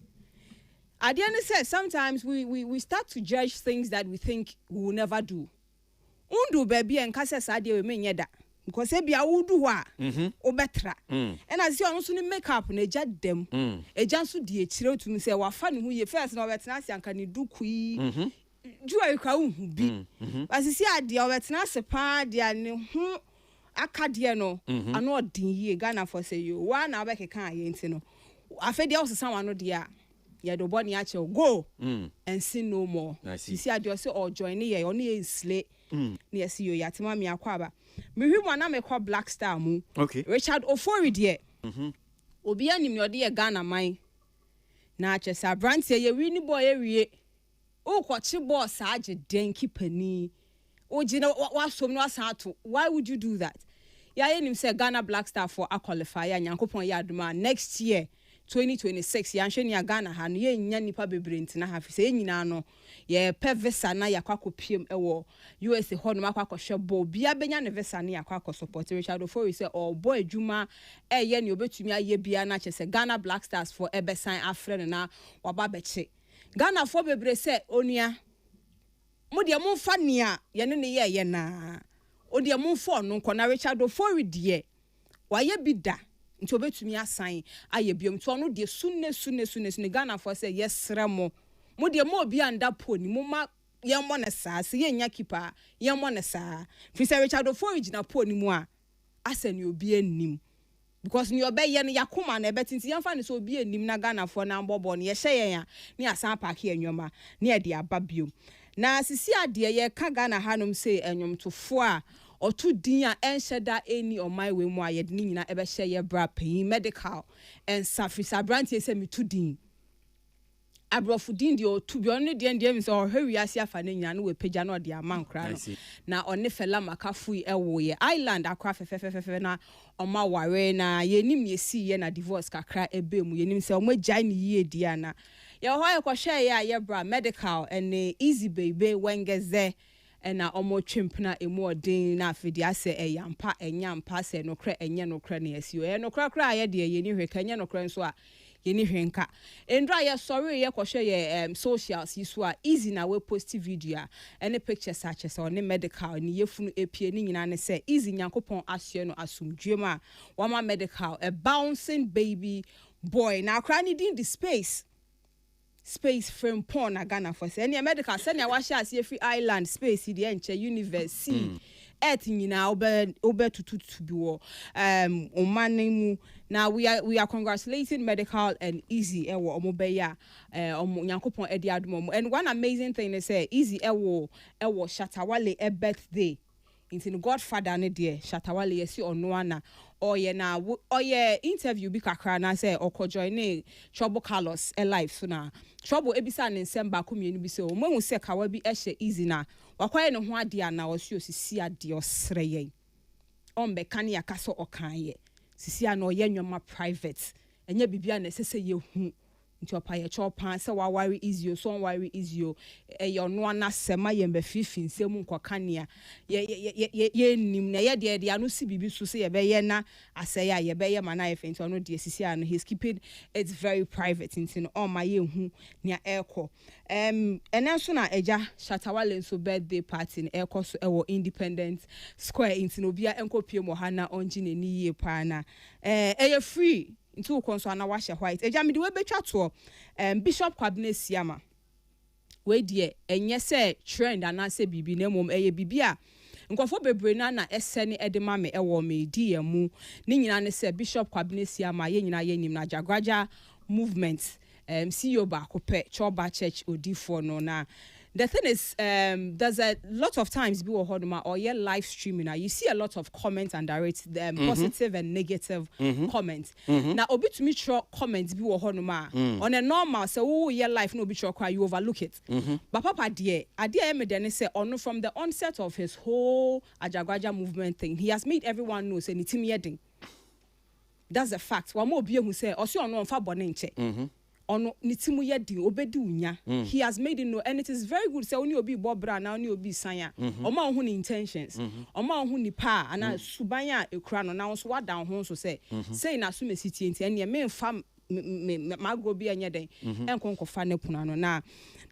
ade ne say sometimes we start to judge things that we think we will never do undu baby enka say sa ade we menye da because e bia wudu ho a obetra and as you no so ni makeup na eja dem eja nso die kire otumi say wafa ne hu ye first na obetena ase anka ne dukui juwa ka hu bi asisi ade obetena ase pa de ne hu akade no ano odin ye Ghana for say you wa na obekeka ye nti no afede osesa wa no de a ye do boni a che go and see no more sisi ade o say o join ye ono ye nsle na ye see yo yatima me akwa ba mehwemu na me kwa Black Star mu okay Richard Ofori de obi anim no de ye Ghana man na achesa brand ye wini boy ewie o kwachi boss age denki pani o gina wasom no asato why would you do that ya yenim say Ghana Black Star for a qualifier nyankopon ya aduma next year 2026 ya nhwe ni Ghana ha no ye nya nipa bebre ntina ha fi say nyina no ye pe visa na yakwakopiem ewo USA ho no makwakɔhwɛ bo bia benya ne visa na yakwakɔ support Richard Ofori say oh boy adwuma ye ne obetumi aye bia na che say Ghana Black Stars for ebesan afre na waba beche Ghana for bebre say onua mo de mo fa nea ye ne ye na o de mo fo no nkɔ na Richard Ofori de waye bi da nti obetumi asan aye biom to no de sunne Ghana for say yes remo mo de mo obi anda poni mo ma ye mo na saa se ye nya kipa ye mo na saa fi say Richard Ofori gina poni mu a asani obi anim because ni obeye no yakoma na ebetinti yamfa ne so obi anim na Ghana for na mbobo no ye hye yen a ne asan park enwoma ne e de aba biom na sisi ade ye ka Ghana hanom say enwomtofo a otu din a enhyeda eni omai we mu a ye de nyina ebe hye ye bra pain medical and safrisa brantie say metu din abrofu din de otu bi onne de ndie so ohwe wiase afa ne nyina no we pagya no de amankra no na onne fela makafui ewo ye island akra fefefefe na oma ware na ye nim ye si ye na divorce kakra ebe mu ye nim se omagya ni ye dia na ye ho ye kwhwe ye a ye bra medical and easy baby wengeze ena omo twempna emu odin na afidi ase eyampa enyampa se no kra enye no kra na yesio e no kra kra ye de ye ni hweka enye no kra nso a ye ni hwenka endra ye sorry ye kwhwe ye socials yiso a easy na we post video any pictures such as on medical ni yefunu epie ni nyina ne se easy nyankopon asye no asumdwema wama medical a bouncing baby boy na kra ni din the space frame porn na Ghana for say any medical say na wa sha see free island space the enche universe earth nyina obe tutu bi wo omanemu now we are congratulating medical and easy ewo omobeya nyankopon edi adom and one amazing thing is say easy ewo Shatawale birthday into Godfather ne de Shatawale yesi ono ana oye na oye interview bi kakra na say okojoin Trouble Carlos live so na Trouble ebisa ne nsem ba komienu bi say o mahu say kawa bi ehye easy na wakwaye ne ho ade ana osi osisi ade osre yen ombe kan ya kaso okan ye sisi ana oye nwoma private enye bibia na sese ye hu nti opa ye chopa se wa worry easy so worry easy ye no ana sema ye mba fifi nsem nkokane ye nim na ye de anu si bibi so se ye be ye na asaya ye be ye mana ye fenti ono de sisi ano he's keeping it very private nti no ma ye hu nia eko enenso na eja Shatawale nso birthday party eko so ewo Independent Square nti no bia enkopie mo hana onji ne ni ye pa na eye free nti ukonso ana washe white eja me de we betwa to Bishop Kwabena Siama we de enye se trend ana se bibi na mom eye bibi a nkofo bebre na esene edema me ewo me di emu ni nyina ne se Bishop Kwabena Siama ye nyina ye nim na Jagwaja movement CEO ba kope Choba Church odifo no na the thing is there's a lot of times be hoduma or yeah live streaming now you see a lot of comments and direct positive and negative comments now obi to me sure comments be hoduma on a normal say oh yeah life no be sure cry you overlook it but papa dear idea me then say on from the onset of his whole Ajagwaja movement thing he has made everyone know say nitim yeding That's a fact. One more who say, or see on one for bonenche. Ono nitimu yedi obedi unya. He has made it know, and it is very good. Say only obi bobra na only obi sanya. Oma ohu ni intentions. Oma ohu ni pa ana subanya ekrano na onso wada ho so say na so mesiti enti ene me fam mago bi anya den enkonko fa ne puna no na.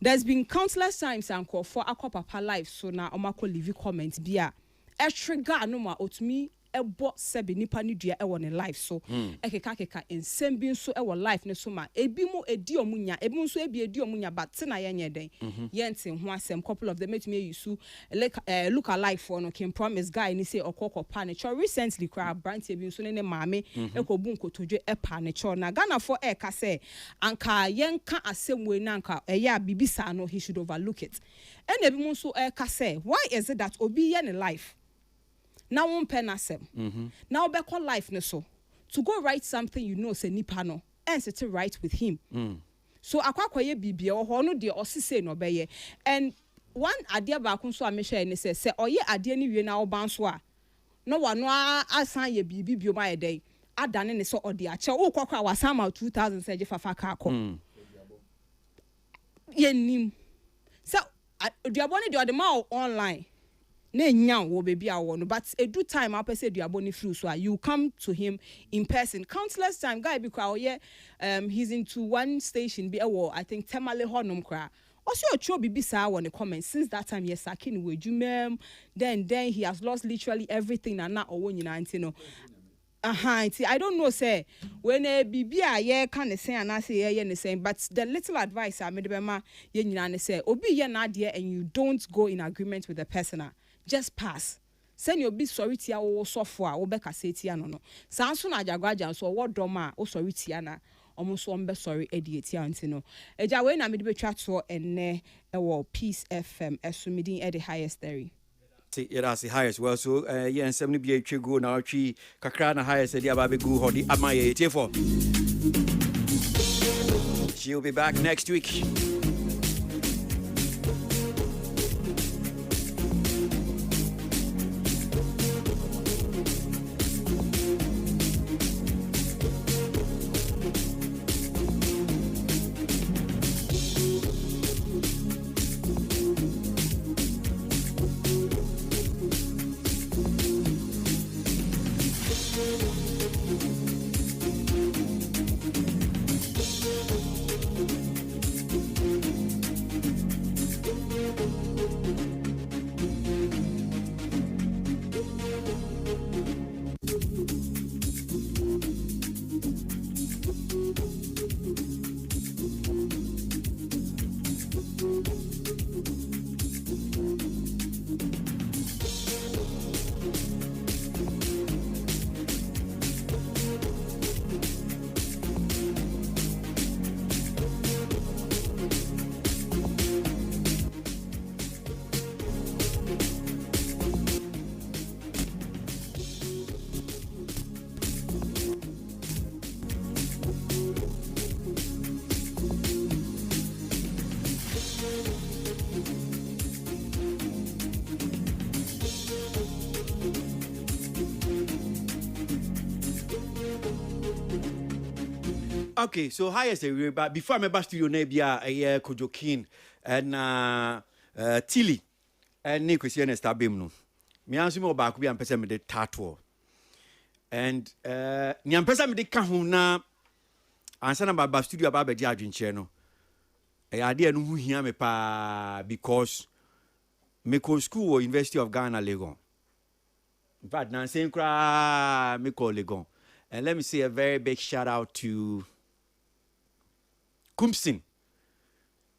There's been countless times anko for akwa papa life so na omako leave comment bia e trigger no ma otumi ebo sebe nipa ni dua e won life so ekeka ensem bi nso e won life ne so ma ebi mu edi omunya ebi nso ebi edi omunya but na yenye den yente ho asem couple of them met me use look alike for no can promise guy ni say okoko pa ne cho recently cry brand ebi nso ne maame ekobu nkotodwe e pa ne cho na Ghana for e ka say anka yenka asem we na anka eya bibisa no he should overlook it and ebi mu nso e ka say why is it that obi ye ne life now one pen asem. Now be call life ne so. To go write something you know say nipa no and sit right with him. So akwakoye bibia ho no de osise no be ye. And one idea ba kun so a me share ni say oye ade ni wie na oban so a no wano asan ye bibi bio ma ye den adane ne so ode a che wo kwakwa wasan ma 2000 say je fafa ka akọ. Ye nim. So duabone de ode ma online. Ne nyam wo baby awo no but a do time I say duaboni flu so you come to him in person countless time guy be kwa he's into one station be I think Temale Honum kra also ocho bibi sa won the comment since that time yes sakin we jumem then he has lost literally everything and now owo nyina ntino I don't know say when a bibi a ye can say and I say ye ne say but the little advice I made be ma ye nyina ne say obi ye na de and you don't go in agreement with the person just pass. Send your big sorry tia wo software wo be kase tia no no. Sanso na jagwaja so wo doma o sorry tia na omo so mbe sorry edi tia ntino. Eja we na me de betwa to enne e wo Peace FM esumidin e the highest theory. That's the highest. Well, so yeah, and 70 be a go now. Chi kakra na highest. The ababe go hodi amaye tefo. She'll be back next week. Okay, so highest but before I'm about studio nebia Kojo King and Tilly and Nick Christian Stabim no. Me answer me back we am person me the tattoo. And ni am person me the kahu na answer na ba studio about be adwinche no. Idea no hu hia me pa because me go school or University of Ghana Legon. In fact, na saying kra me call Legon. And let me say a very big shout out to Kumsin,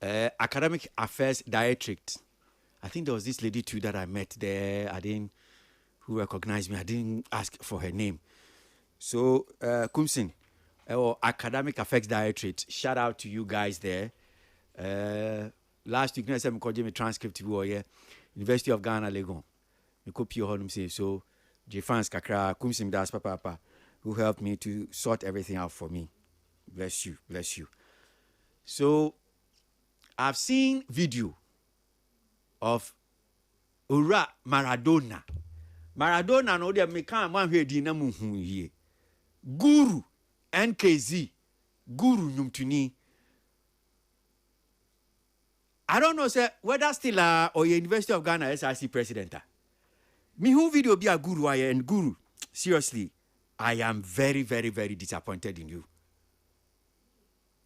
Academic Affairs Directorate. I think there was this lady too that I met there. Who recognized me. I didn't ask for her name. So, Kumsin, Academic Affairs Directorate. Shout out to you guys there. Last week, I said I me transcript to University of Ghana Legon. Me copy your say so. J-Fans Kakra Kumsin das papa who helped me to sort everything out for me. Bless you, bless you. So, I've seen video of Maradona. Maradona no dey me kan man hwe di na mu hu here. Guru NKZ Guru Nyumtuni. I don't know, sir, whether still or University of Ghana SRC president. Me who video be a Guru and Guru. Seriously, I am very, very, very disappointed in you.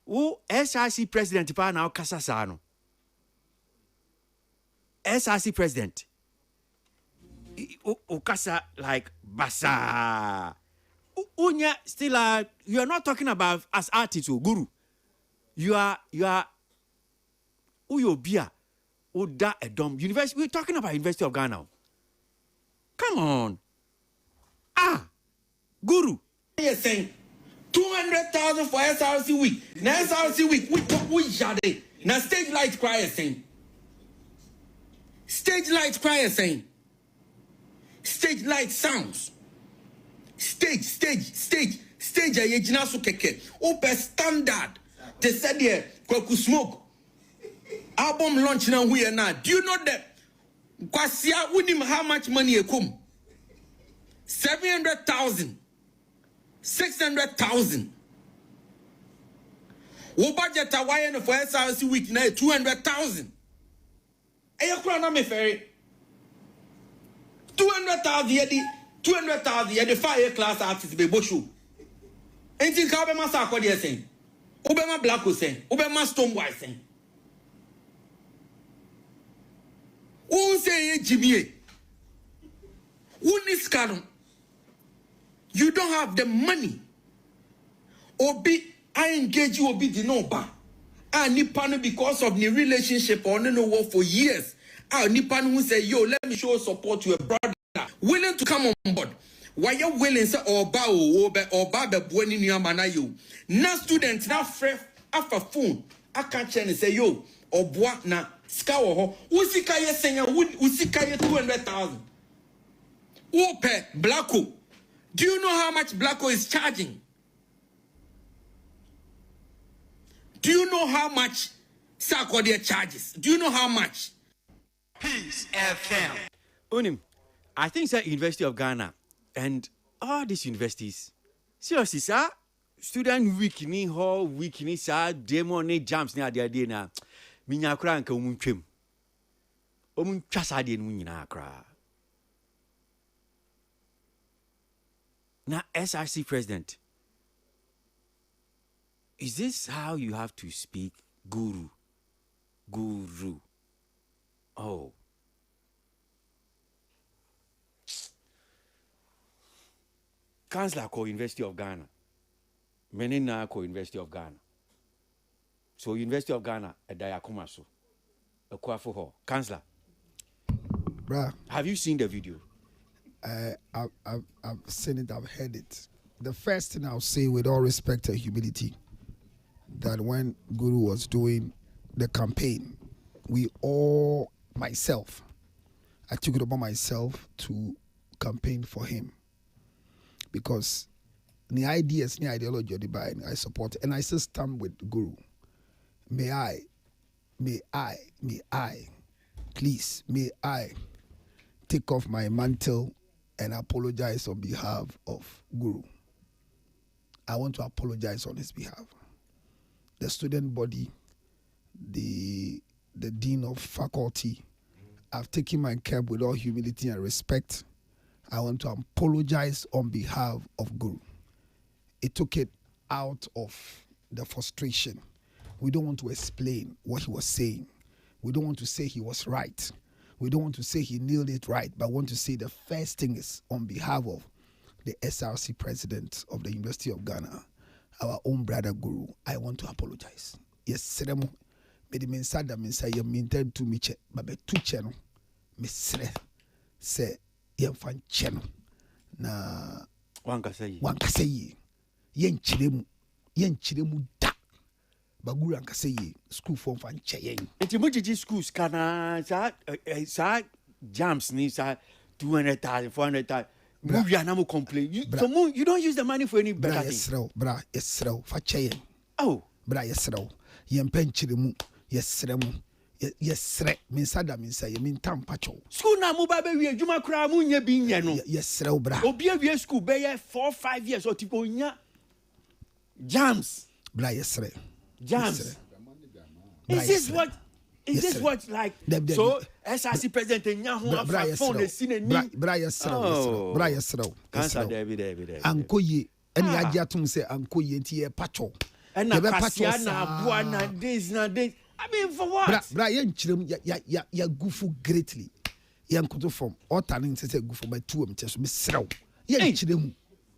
Who SRC president pa now Kasasano? SRC president. Okasa like Basa. Unya still you are not talking about as artists or Guru. You are Uyobia Uda Edom University. We're talking about University of Ghana. Come on. Guru. You're saying 200,000 for SRC week. Now SRC week, we jade. Now stage light cry saying. Stage light cry saying. Stage light sounds. Stage a yejinasu keke. Open standard. They said here, Kwaku smoke. Album launch now we are now. Do you know that? Kwasia unim how much money you come? 700,000. 600,000. Wo budget Hawaiian for SRC week now 200,000. Ayo kura na me ferry. 200,000 yedi 200,000 yedi 5 class artist be bosho. Enti ka be masa akodi esen. Obema Black Osen, Obema Stoneboy sen. Who say Jimmy? Who needs Kano? You don't have the money. Obi, I engage you, Obi, the number. I Nipano because of the relationship or no war for years. I Nipano who say, yo, let me show support to a brother. Willing to come on board. Why you willing say or ba bueni ni amana you? Na student na free after phone. I can't change say yo or boa na ska ho. Usika ye senya usika ye 200,000. Ope Blacko. Do you know how much Blacko is charging? Do you know how much Sarkodie charges? Do you know how much? Peace FM. Unim, I think it's University of Ghana and all these universities. Seriously, sir, student week ni hall week ni sir demo ni jams ni ade ade na minya kra nka omuntwem. Omuntwa ade no nyina kra. Now, SRC president, is this how you have to speak? Guru. Oh. Councillor ko University of Ghana. Menina ko University of Ghana. So University of Ghana, a Dayakumaso. A Kwafuho. Councillor. Bruh. Have you seen the video? I've seen it, I've heard it. The first thing I'll say with all respect and humility, that when Guru was doing the campaign, I took it upon myself to campaign for him. Because the ideas, the ideology of the Bible, I support, and I still stand with Guru. May I, please, may I take off my mantle and apologize on behalf of Guru. I want to apologize on his behalf. The student body, the dean of faculty, I've taken my cap with all humility and respect. I want to apologize on behalf of Guru. It took it out of the frustration. We don't want to explain what he was saying. We don't want to say he was right. We don't want to say he nailed it right, but want to say the first thing is on behalf of the SRC president of the University of Ghana, our own brother Guru, I want to apologize. Yes, Seremo, me the mensada mensa ye minted to me che, but be two channel, me sre, se ye fan channel. Na wankasei, yen chiremu da. Bagura nkaseye school form fan cheyen. Enti mujiji schools kana sa jams ni sa 200,000 400,000. We are now complain. You don't use the money for any better thing. Yes, fa cheyen. Oh, bra yes raw. Yen penchire mu yes remu Yes, Minsada Minsa, you mean Tampacho. School na mo ba be wi adwuma kra mo nya bi nye no. Yes, bra. Obi awie school be 4-5 years or tipo nya jams. Bra yes, jams. Is this what? Is this what like? So SRC president nya ho phone e si na ni. Bra yes, bra yes. Cancer David. Ankoye, any agia tum say ankoye nti e pacho. And na pasia na boa na days na days. I mean for what? Bra yen chirem ya gufu greatly. Yen koto from all turning say gufu by 2 am so me srew. Yen chirem.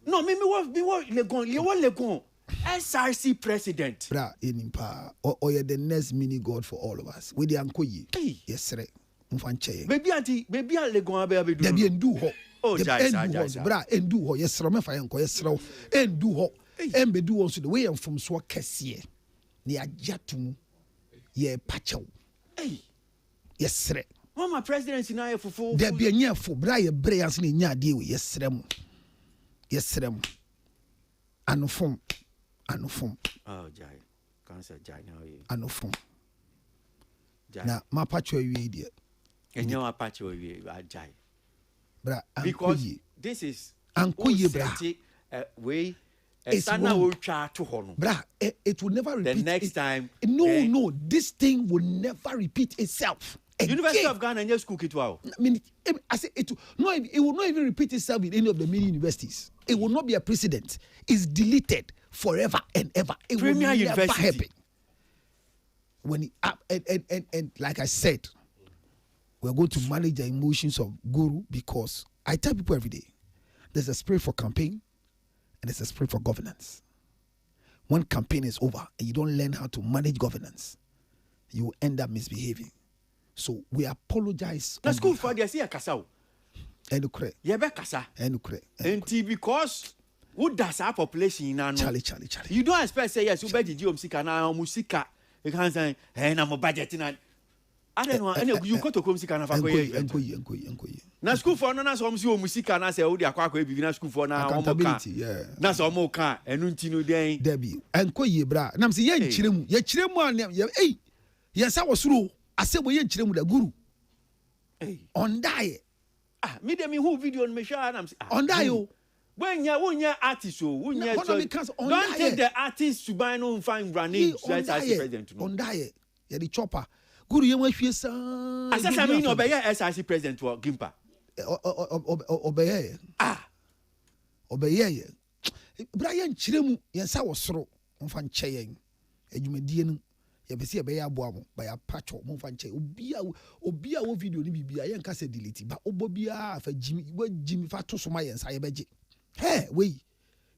No, me what Legon. SRC president. Bra enimpa or you the next mini god for all of us. We the ankoye. Yes sir. Mfanche. Baby Legon abe do. Debi endu ho. Oh jai. Bra endu ho yes sir me fa yenko yes sir. Endu ho. Embedu won so the way am from so kese. Ni ajatum ye pacho. Yes sir. Mama president na ye fufu. Debi enya fo bra ye bre as ni nya de we yes sir mu. Yes sir mu. Anofom. Oh, Jai. Cancer Jai now. Anofom. Na mapacho wi dia. Enyo apacho wi Jai. Bra because this is ankoye bra. Way Sana will try to honor. Bra, it will never repeat. The next time. No, this thing will never repeat itself. University of Ghana and your school kit wow. I mean, I say it will not even repeat itself in any of the many universities. It will not be a precedent. It's deleted forever and ever. It Premier will never University. happen. When and like I said, we're going to manage the emotions of Guru because I tell people every day, there's a spirit for campaign and there's a spirit for governance. When campaign is over and you don't learn how to manage governance, you will end up misbehaving. So we apologize. The school for the year kasa. Enukre. Yebe kasa. Enukre. Enti because who does our population na no. Charlie. You don't expect say yes, you bet the musika na musika. You can't say hey na mo budget na. I don't know. And you go to musika na fa ko ye. Enkoye. Na school for no na so musika musika na say wo de akwa bibi na school for na accountability, yeah. Na so mo ka enu nti no den. Debi. Enkoye bra. Na say ye nchiremu. Ye chiremu an ye yes awosuro. Asebo ye nchiremu da Guru. On die. Me dem who video on me share na on die o. When you artist so when you don't take the artist to buy no find branding as president no. On die. Ye the chopper. Guru ye wan hwie sa. Asasa me no be ye SRC president for Gimpa. Obeye. Obeye. Brian Chiremu yensa wosoro mfa nche yen. Adwumadie no ye bese ye be ya aboa mo ba ya patcho mo mfa nche obia wo video ni bibia ye nka se delete ba obobia fa Jimmy fa to so ma yensa ye beje. Hey, we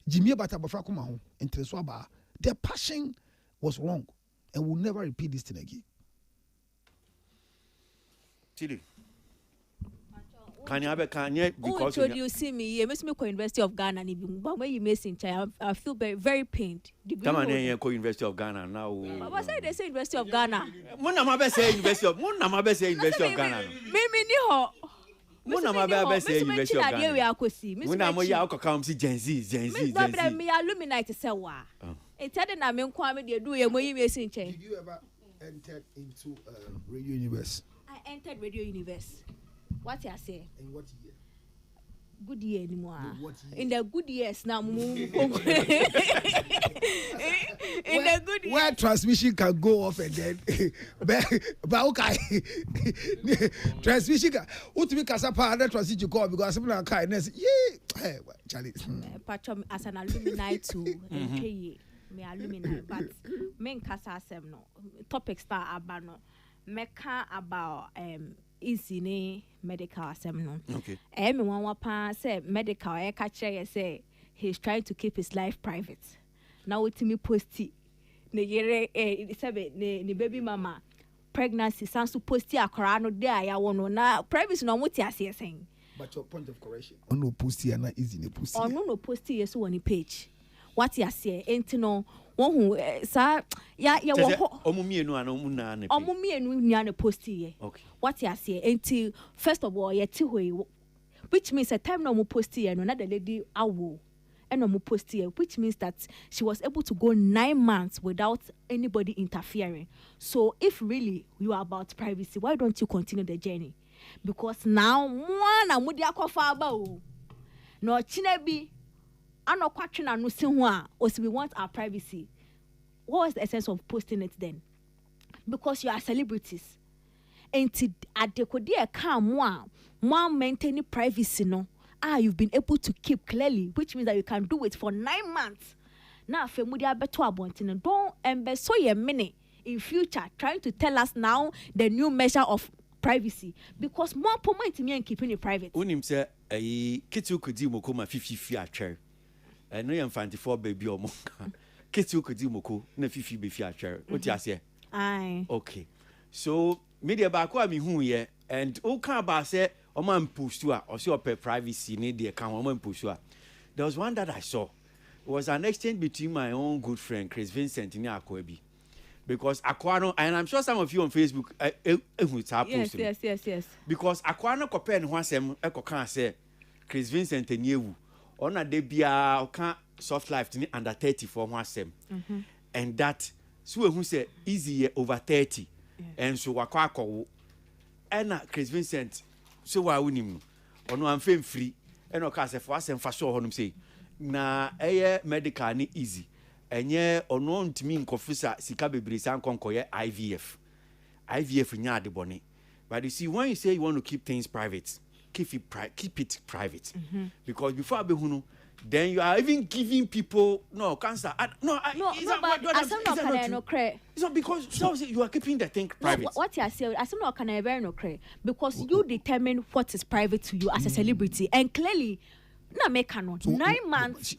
Jimmy bata bafra koma ho intereso aba. Their passion was wrong and we'll never repeat this thing again. Chili. Can you because you see me, you miss me ko University of Ghana ni but when you miss in China, I feel very pained. Come on here ko University of Ghana now. But say they say University of Ghana. Muna mabe say University of Ghana. Me ni ho. Muna mabe say University of Ghana. Muna mo ya ko come see Gen Z. Me alumni to say wa. It tell na me nko am dey do ye mo yi miss in China. Did you ever enter into Radio Universe? I entered Radio Universe. What you say? In what year? Good year anymore. In the good years now. In the good years. Where transmission can go off and then but okay. Transmission can what me kasa pa that transmission go because some na kai next yeah Charlie. Patch as an alumni too. Me alumni but men kasa asem no topic star abano meka about easy ne medical asem no. Okay. Me wan wapa say medical e ka kire say he's trying to keep his life private. Now with me posti ne yere sebe ne baby mama pregnancy sanso posti akora no de aya wono na privacy no moti ase sen. But your point of correction. On no posti na easy ne posti. On no posti yeso woni page. What you say enti no won hu sa ya wo omumienu ana omuna na omumienu nya na posti ye. Okay. What you say enti first of all ye ti hoi which means a time no mo posti ye no na the lady awo and omo post here, which means that she was able to go 9 months without anybody interfering. So if really you are about privacy, why don't you continue the journey? Because now one amudi akofa aba o. No chinebi ano kwatwe no se ho a we want our privacy. What was the essence of posting it then? Because you are celebrities. And adekodi e ka mo maintaining privacy no. You've been able to keep clearly, which means that you can do it for 9 months. Now, Femudi abeto abontin don't so ye minute in future trying to tell us now the new measure of privacy because more point me and keeping it private. Unim say kitu kudi moko ma 50 atwer. No yam 54 baby omo. Kitu kudi moko na 50 be fi atwer. What you say? Aye. Okay. So media ba ko ami hu ye and o kan ba say oman postu a or say privacy need the account oman postu a. There was one that I saw. It was an exchange between my own good friend Chris Vincent and Akwebi. Because Aquano, and I'm sure some of you on Facebook yes. Because Aquano Copen Wasem Eco can say Chris Vincent and you on a debia can soft life to under 30 for Wasem. And that so who said easy over 30. And so Wakako and Chris Vincent so why win him or no I'm fame free and no case for us and for sure him say na medical ni easy. Enye ono ntimi nkofisa sika bebre san konkoye IVF nya de bone. But you see, when you say you want to keep things private, keep it private. Because before abehunu, then you are even giving people cancer. It's not because you are keeping the thing private. No, what you are saying, I say no can ever no cray because you determine what is private to you as a celebrity, and clearly. Na make no 9 months.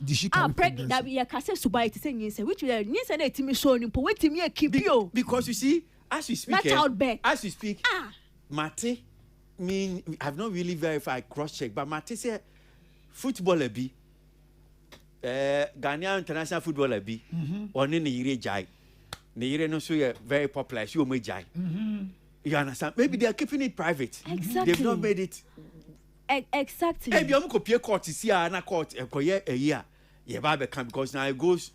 Pregnant that we can say subai to say nyinse which we nyinse na etimi show ni po wetimi keep you because you see as we speak as we speak Mate mean I've not really verified cross check but Mate say footballer bi Ghanaian international footballer bi oni ne yire jai ne yire no so very popular she o me jai you understand maybe they are keeping it private. Exactly. They've not made it exactly. Hey, biamu ko pie court see na court ekoye a year. Ye ba be can because now it goes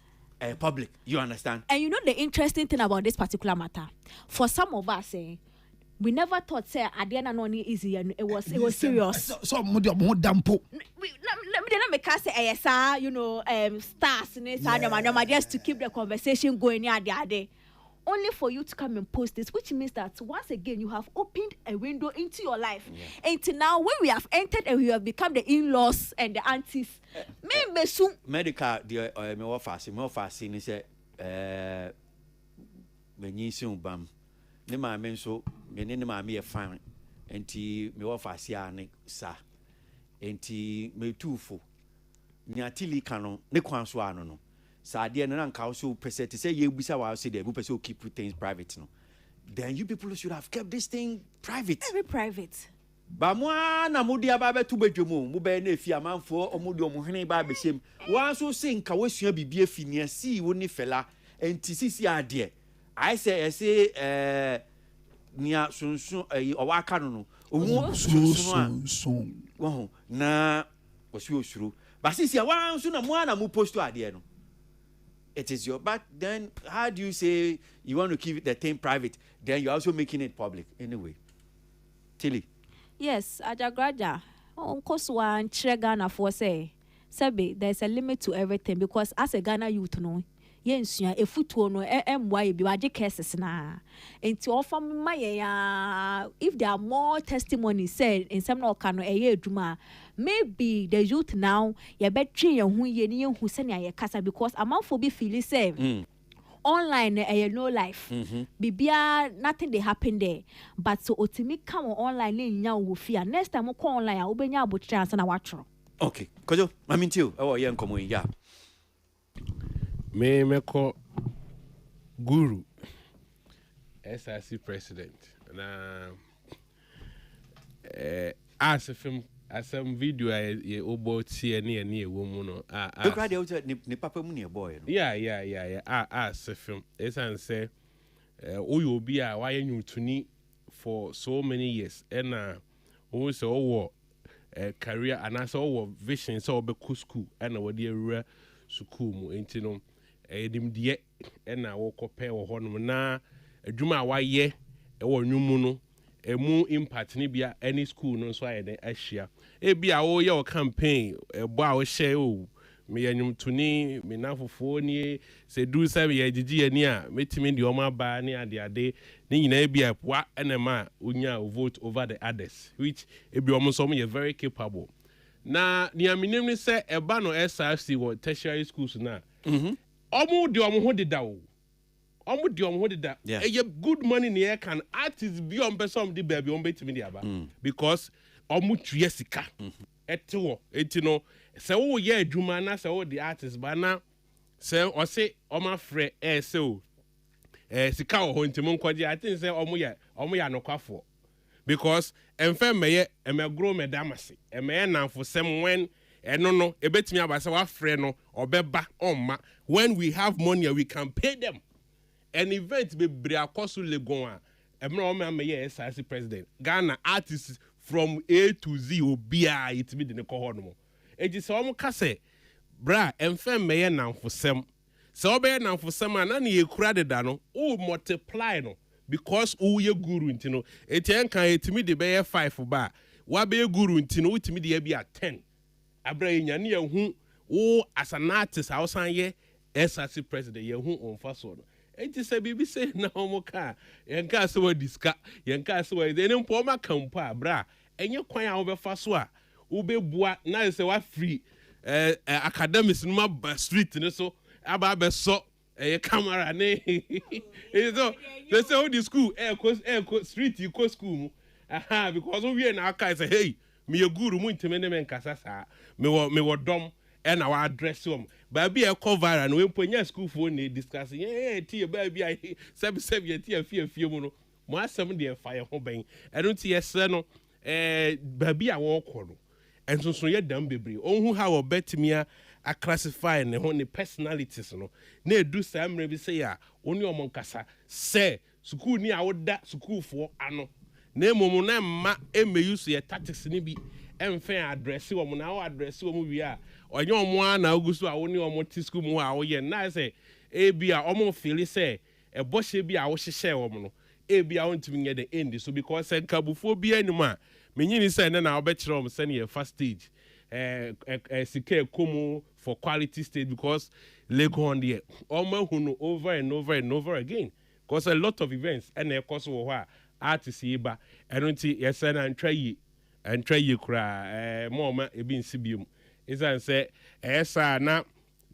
public. You understand? And you know the interesting thing about this particular matter. For some of us, we never thought say Adiana no easy and it was serious. So more dampo. Let me make us say stars just to keep the conversation going there. Only for you to come and post this, which means that once again you have opened a window into your life. Until now, when we have entered and we have become the in-laws and the aunties, maybe soon. Medical, the me offer ni say me soon bam. Ne ma men so me ne ma me fine. Enti me offer sia ne sa. Enti me tufo. Ni atili kanu ne kwan so ano no. Sadia and council person to say you be say they will keep things private no. Then you people should have kept this thing private. Very private. Ba mo na mo dia ba be to bedwemu mo be na efi amanfo omo de omo hene ba be shem. Wan so say nka wasua bibia fi ne si wo ni fela enti sisi ade. I say nia sunsun owaka no no. Ohu sunsun. Wo na osu osuru. Ba sisi wan so na mo na mo post ade no. It is your, but then how do you say you want to keep the thing private? Then you're also making it public anyway. Tilly. Yes, Ajagraja. Course one Ghana for say, Sabi, there's a limit to everything because as a Ghana youth no, yes, a foot no, MY be waje cases na. And to offer my if there are more testimonies said in some no can a duma. Maybe the youth now you better who you who send ya casa because amount for be feeling same online no life bibia nothing they happen there but so otimi come online nya wo fear next time ko online a obenya abotre ansa na watro. Okay kojo mamintiu e ye nkomo ya me ko guru SRC president na as a film some video ye obo tie na e wo mu no the crowd ni papa mu ne boy no yeah film esan say oyo obi a wa ye nyutuni for so many years and o so wo career and as our vision so be school and our dear school mu enti no edim de and I walk up wo hono na adwuma wa ye e wo nwumu no emu impact ni bia any school no so aye ahia e bia wo ye o campaign bo a wo share o me yanyum tuni me nafofo ni se du se ye gigi ani a metimi de o ma ba ni ade ni nyina bia wa enema unya vote over the others which e bia o so ye very capable na ni aminim ni se eba no SRC wo tertiary schools na omu de omu ho deda o omu de omu ho deda e good money ni e can artists be on person de baby on betimi de aba because omu tue sika etewo etino se wo ye adwuma na se wo the artist ba na se o se o ma frɛ se o sika ho ntimo nkwaje I think say omu ya nokwafo because emfe meye emegro medamase emeye nanfo sem when no ebetimi aba se wa frɛ no obeba omma when we have money we can pay them an event be bre akoso legon a emra o me meye SRC president Ghana artists from A to Z obia it be the ko no eji se omo ka se bra emfe meye nanfo sem se obeye nanfo sem ana na ye kura de da no o multiply no because o ye guru ntino etien kan etimi de be 5 ba wa be guru ntino utimi de be 10 abra nya ne hu o as an artist hausan ye SRC president ye hu onfa so no enti se bibi se na omo ka yenka se wa diska yenka se wa de ne mpo ma kampa bra enye kwan a wo be fa so a wo be bua na se wa free academics no ma street ne so aba be so camera ne so they say how the school street you go school mu because we na aka say hey me ye guru mu ntime ne men kasa sa me wo dom e na wa address them ba bi e cover and we ponya school for ne discuss tie ba bi ai sebi tie afie mu no mo asem de fire ho ben e no tie se no ba bi a wo kɔ no enso ye dam bebre onhu how obetimia a classify ne ho ne personalities no na edu samre bi say ya oni omon kasa say school ni a woda school for ano na emomu na ma use ye tactics ni bi emfe address wo mo na wo address wo mo wi a onye omo na ogusu a woni omo ti school mu a wo ye na say e bi a omo feel say e bohye bi a wo hyehye wo mo no e bi a wontimi nye the end so because kabufo bi anima menyini say na obekire om say na first stage sike komo for quality stage because Legon there almost over and over and over again because a lot of events and of course who artists yiba enunti yesa na try yi kura moma e bi nsibium isan say esa na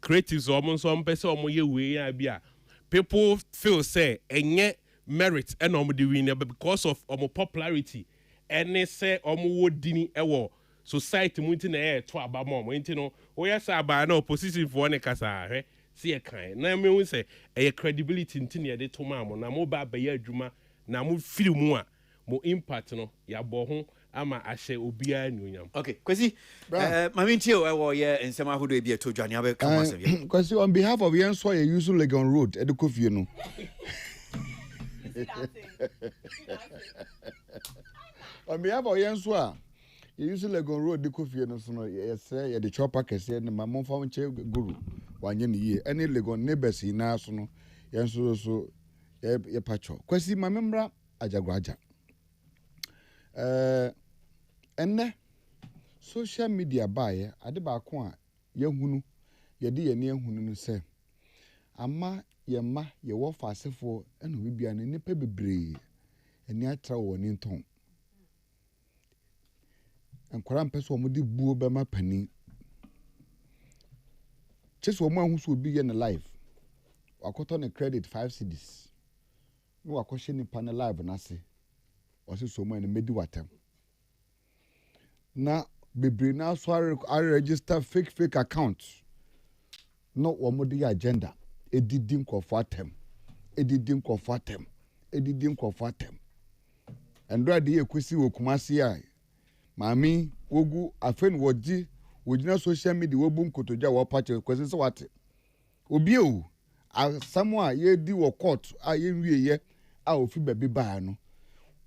creatives almost some person omoye we ya bia people feel say enye merit and omo the winner because of omo popularity and say omo wodini ewo society mu ntina to aba mom ntino wo yesa aba na opposition for ne kasa hwe see kan na me hu say credibility ntina de to ma mo na mo ba ya adwuma na mo firi mu a mo impact no ya bo ho ama ahye obia nyonyam okay kwesi mami ntio ewo ye ensema hodo e bi to dwane abe kama asem kwesi on behalf of Yenso ye use Legon Road e de kofie no on behalf of Yenso a you use Legon Road de kofie no so no yes ye de chopper kese ne ma momfa nche guru wanye ne ye any Legon neighbors na so no Yenso so ye pacho kwesi ma memra ajagwaja enne social media bae ade ba ko a yehunu ye de ye ne ehunu no se ama ye ma ye wo fasefo eno bibia ne nipa bebre eni atra wo ni nton enkwara mpeso mo de buo be ma pani cheso mo ahuso obi ye ne live wakoto ne credit 5 cedis no wakɔhye ni panel live na se ɔse so mo ne medi watam na bebre na so register fake account no wo mo de agenda edidi nkɔfo atem endra de ekosi wo kumase a mami wogu afen wogi wogina social media wobu nkotoja wo pache kwesi se wate obi o asamo a ye di wo court a ye nwie ye a ofi baby ba no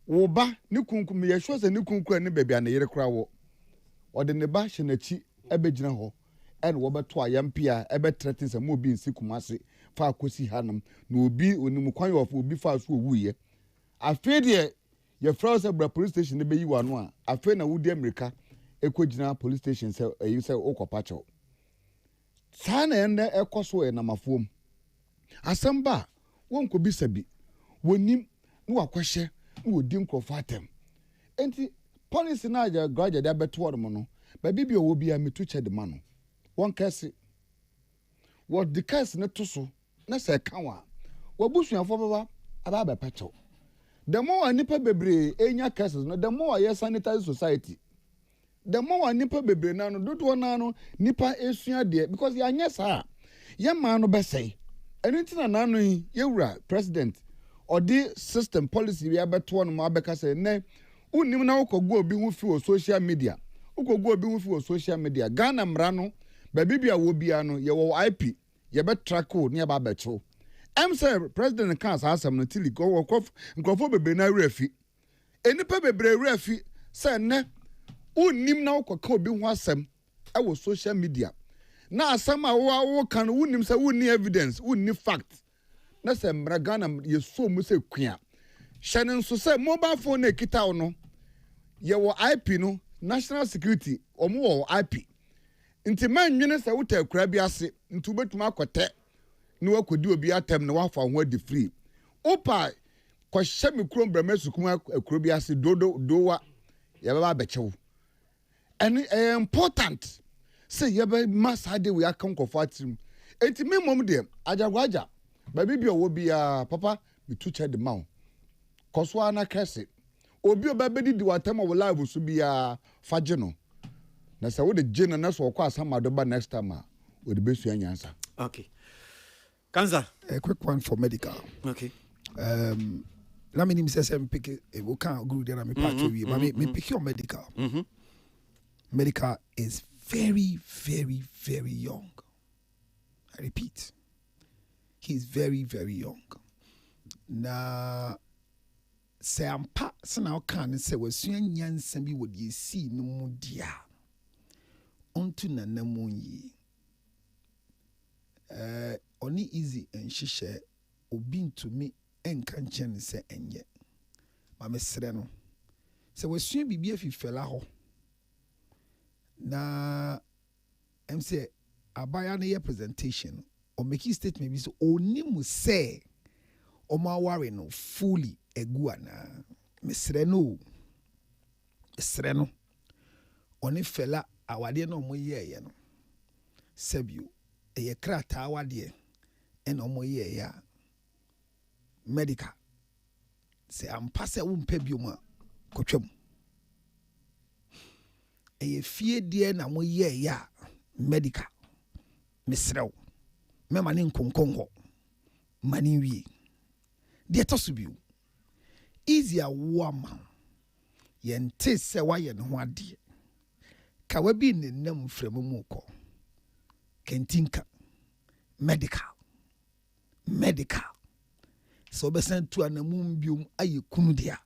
wo ba ni kunkum ye sure se ni kunkum ni baby an yere kra wo ɔde ne ba hyɛ n'akyi ɛbɛgyina hɔ ɛna wɔbɛto ayampi a ɛbɛtrɛte sɛ mo bi nsi kumase fa akosi hanom na obi onim kwan yɛ ɔfo obi fa so owuiɛ afei deɛ yɛfrɛ sɛ bra police station ne bɛyi wano a afei na wodi Amerika ɛkɔgyina police station sɛ ɛyi sɛ wokɔpa kyɛw saa na ɛnɛ ɛkɔ so namafoɔ asɛm ba wɔnkɔbisa bi wɔnim na wakɔhyɛ na wɔdi nkurɔfoɔ atɛm enti policy na agya graduate de abɛto ɔmo no baabi bi ɔwɔ bia metu kyɛ de ma no wɔn kɛse wɔde kɛse ne to so na sɛ ɛka wa wɔbusuafoɔ bɛba aba abɛpɛ kyɛw the more nipa bebree enya cases no the more yɛ sanitary society the more nipa bebree na no dodoɔ na no nipa esua deɛ because yɛanyɛ saa yɛ maa no bɛsɛe ɛno nti na naano yi yɛwura president ɔde system policy bi abɛtoɔ no ma abɛka sɛ nnɛ wonim na wokɔgu obi ho fi wɔ social media wokɔgu obi ho fi wɔ social media Ghana mmara no baabi bi a wɔ bia no yɛwɔ IP yɛbɛtrack wo ne yɛba abɛkyew sɛ president ka saa asɛm no tili nkurɔfoɔ bebree na awura fi enipa bebree awura fi sɛ nnɛ wonim na wokɔka obi ho asɛm ɛwɔ social media na asɛm a woka no wonim sɛ wonni evidence wonni fact na sɛ mmara Ghana yɛso mu sɛ kua hyɛ ne nso sɛ mobile phone na ekita wo no yɛwɔ IP no national security ɔmo wɔ IP nti manwene sɛ wota akura bi ase nti wobɛtumi akɔtɛ na wakɔdi obi atɛm na wafa ho adi free opa kɔhyɛ me kurom brɛma sukuma akura bi ase dowa yɛbɛba abɛkyɛw ɛne important sɛ yɛbɛma saa de we aka nkɔfo atirim enti me mom deɛ agyagwaagya baabi bi ɔwɔ bia papa metu kyɛ de ma wo kɔso ana kɛse obi obɛbɛdi di watam wɔ live so bia fagye no na sɛ wode gye no na so ɔkɔ asamado ba next time a wode bɛsua nyansa okay Kanza a quick one for medical okay let me say some pick we can't agree there me part we but me pick your medical medical is very very very young. I repeat, he's very very young. Na say ampa so now can say wasua nyansa bi wodi esi no mu dia onto nanamu yi oni easy nhyehyɛ obi ntumi enka nkyɛn ne sɛ enye ma mesrɛ no sɛ wasua bibia fifela hɔ na em say abaya na yɛ presentation or make statement bi so onimu sɛ ɔmo aware no fully egu ana mesrɛ no ɔne fela awade na ɔmo yɛɛyɛ no sɛbio ɛyɛ krataa awadeɛ ɛna ɔmo yɛɛyɛ a medical sɛ ampa sɛ wompɛ biom a kɔtwam ɛyɛ fie deɛ na mo yɛɛyɛ a medical mesrɛ wo mɛma ne nkonkon hɔ ma ne wie deɛ ɛtɔ so bio easy awo ama yɛnte sɛ wayɛ ne ho adeɛ ka wabi ne nam mframa mu kɔ kentinka medical sɛ wobɛsan tu anamu biom ayɛ kunu deɛ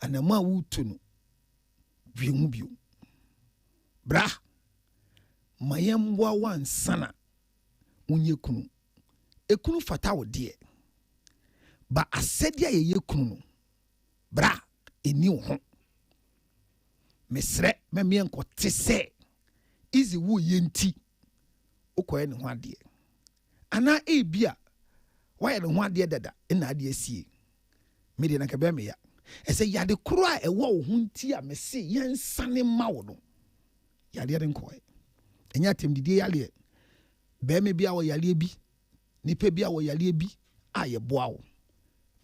anamu a wotu no wie mu bio bra ma yɛmboa wansana wonyɛ kunu ekunu fata wo deɛ ba asɛdeɛ a yɛyɛ kunu no bra eni wo ho mesrɛ mɛmeɛ nkɔte sɛ easy wo yɛnti wokɔyɛ ne ho adeɛ anaa ebia wayɛ ne ho adeɛ dada ɛna adeɛ sie medeɛ na kɛbɛ meya ɛsɛ yade koro a ɛwɔ wo ho nti a mese yɛnsane ma wo no yadeɛ de nkɔɛ ɛnyɛ atem didie yaleɛ bɛɛma bi a wɔ yaleɛ bi nipa bi a wɔ yaleɛ bi a yɛboa wo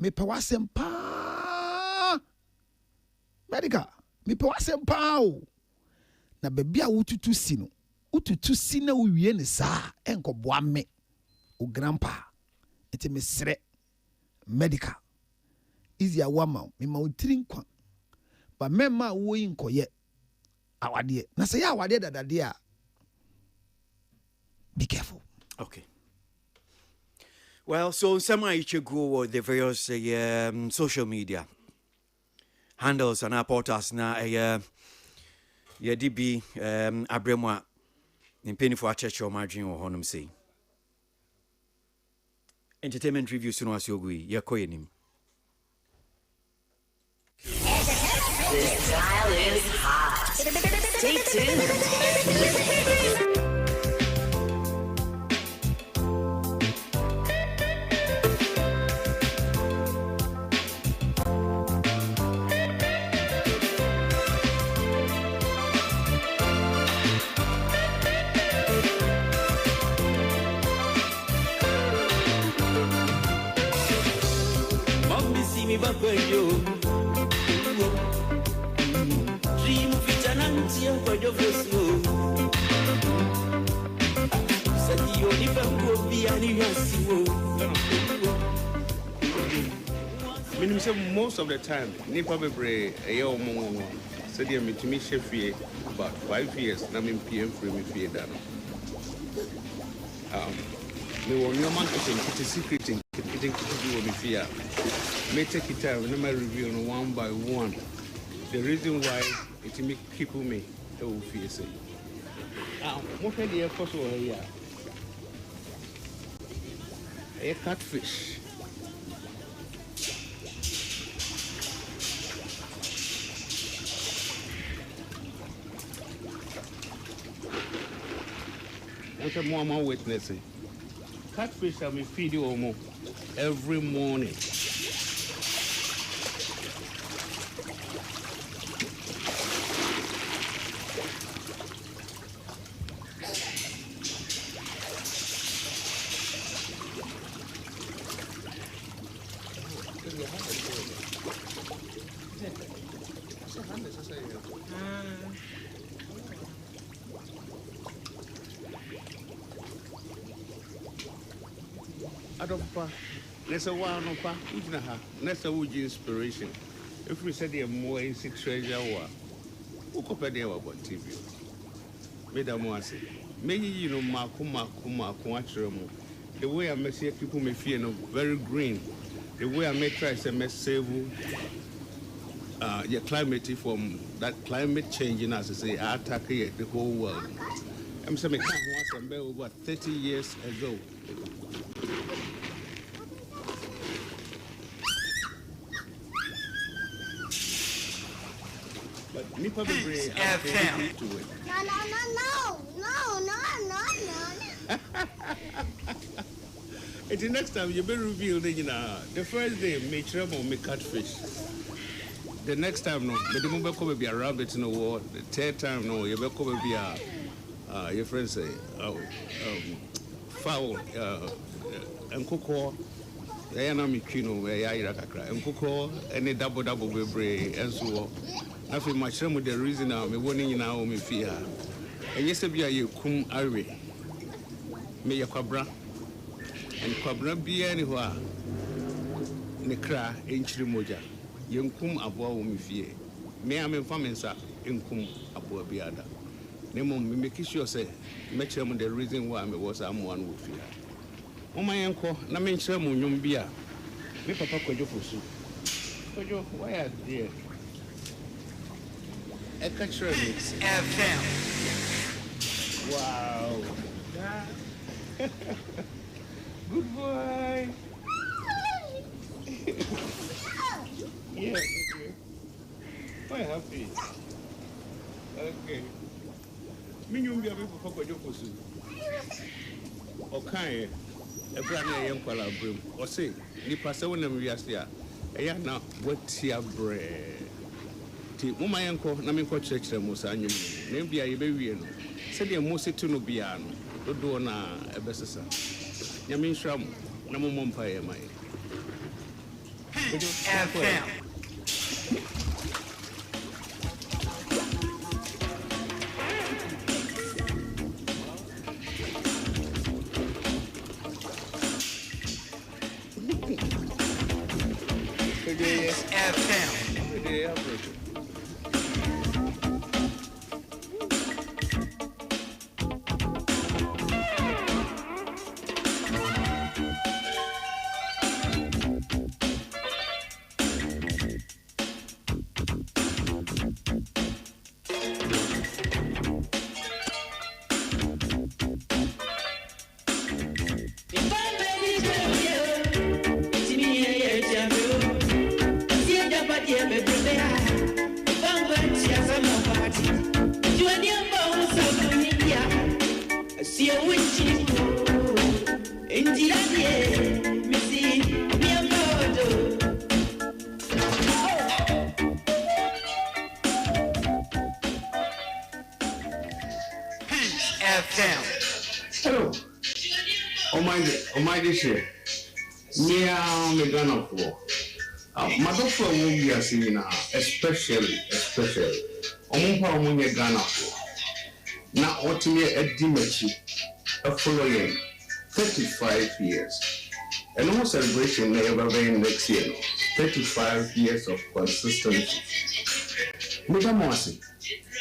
mepɛ w'asɛm paa medical mepɛ w'asɛm paa o na baabi a wotutu si no wotutu si na wowie ne saa ɛnkɔboa me o grandpa ɛti mesrɛ medical easy awama mema wo tiri nkwa ba mɛma a woyi nkɔyɛ awadeɛ na sɛ yɛ awadeɛ dadadeɛ a be careful. Okay. Well, so some I go the various social media handles and our portals now. yɛde bi abrɛ mu a mpanyinfoɔ akyerɛkyerɛ ɔmo adwene wɔ hɔnom sei. Entertainment review no asɛ ogu yi yɛkɔ yɛnim. This dial is hot. Stay tuned. Mommy see me back when you dream future nanti for your face. Sati yo ni fa ko bi ani yasiwo. Meaning say most of the time, nipa bebre eye omo said you me to me chef here about 5 years na me PM free me fie da no. Me won your man kitchen secret in kitchen do me fie. Me take it time na my review on one by one. The reason why it make people me e wo fie say. What had the first one here? A catfish. What's a more witnessing? Catfish have me feed you almost every morning. Adopa, let's a one of Ujnaha, let's a wood inspiration. If we said the more easy treasure, who compared about TV? Madam Wasi, maybe you know Makuma, the way I may see people may feel no very green, the way I may try to make save your climate from that climate changing, as I say, attack the whole world. I'm saying, once over 30 years ago. But Nipa Bebre FM. No. And the next time you be revealed, the first day, make trouble, make catfish. The next time, no, but the moment come be a rabbit in the water. The third time, no, you be come be a your friends say, fowl, and cocoa. I am a kino where I cry and cocoa, any double bebre, and so on. I feel much with the reason I'm warning now, me fear. And yesterday, you come away. Me ya kwabra and kwabra be anywhere. Nekra inchri moja. Yenkum abo wo me fie. Me am informing sir enkum abo biada. Nemo me make sure say me chere the reason why me was am one wo fie. Mama yenko na me chere mo nwum bia. Me papa Kojo fosu. Kojo why are there? Ekatronics FM. Wow. Good boy. Yeah. Okay. Quite happy. Okay. Minimum be able to go to Jokosu. Okay. A brand new young Palabrim. Or say, the pastor when we are here. I now what's your bread? Mama yanko na me nko church mu sa anyum na bia ye bewie no se de mo setu no bia no dodo na ebesesa nyame nhram na mo mompa ye mai FM. FM. Hello. Oh my this year. Yeah, me Ghana for. My doctor won't be a seminar, especially. Omunye Ghana for. Now, what me a Dimachi, a following 35 years. And no celebration never very next year. 35 years of consistency. Mutamasi.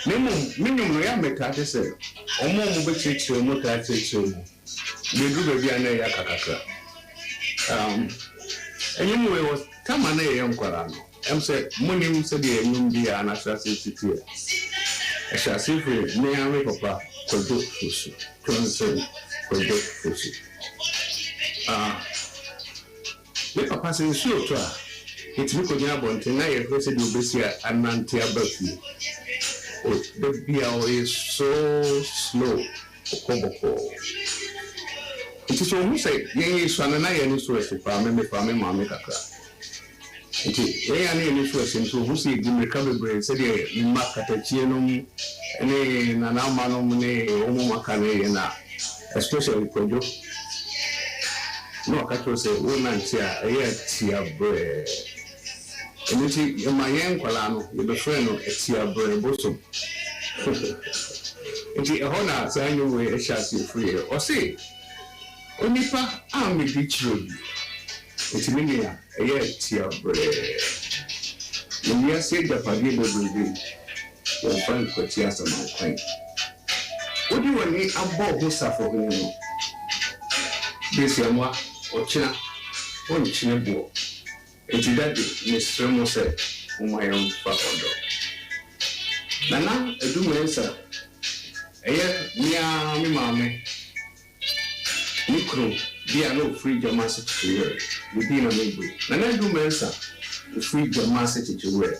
Minimum ya mekate se. Omo mbe chicho mo ta chicho. Bedu be bia na ya kakaka. Anyway was tama na ya nkwara no. Em se munim se de enum bia na trase titi. E sha sifre me ya me papa kodo fusu. Konse kodo fusu. Me papa se nsuo to a etimi ko nya bonte na ye ko se de obesia anante abafi. The BL is so slow. It is almost like ye swanana ye so as farm me mama kakra. It is ye ani so as so who see the recovery brain said ye makatachie no ene na na mano ne omo makane na especially kojo. No kakro say wona ntia ye tia bre. Enti my young Colano, your friend of Etia Bosom. Enti a honor, so I know where a chassis free or say, Onipa, I'm a beach road. It's Minia, a Etia Bre. When you say the Pagino will or find Cotias among kind. What do you want me about who suffer when you know? This Yama or China, one China boy. Enti that Miss Remo said, my own father. Nana, a do mensa. Mia, me mammy. Nikro, be a no free your message to wear. You be a neighbor. Nana do mensa, the free your message to wear.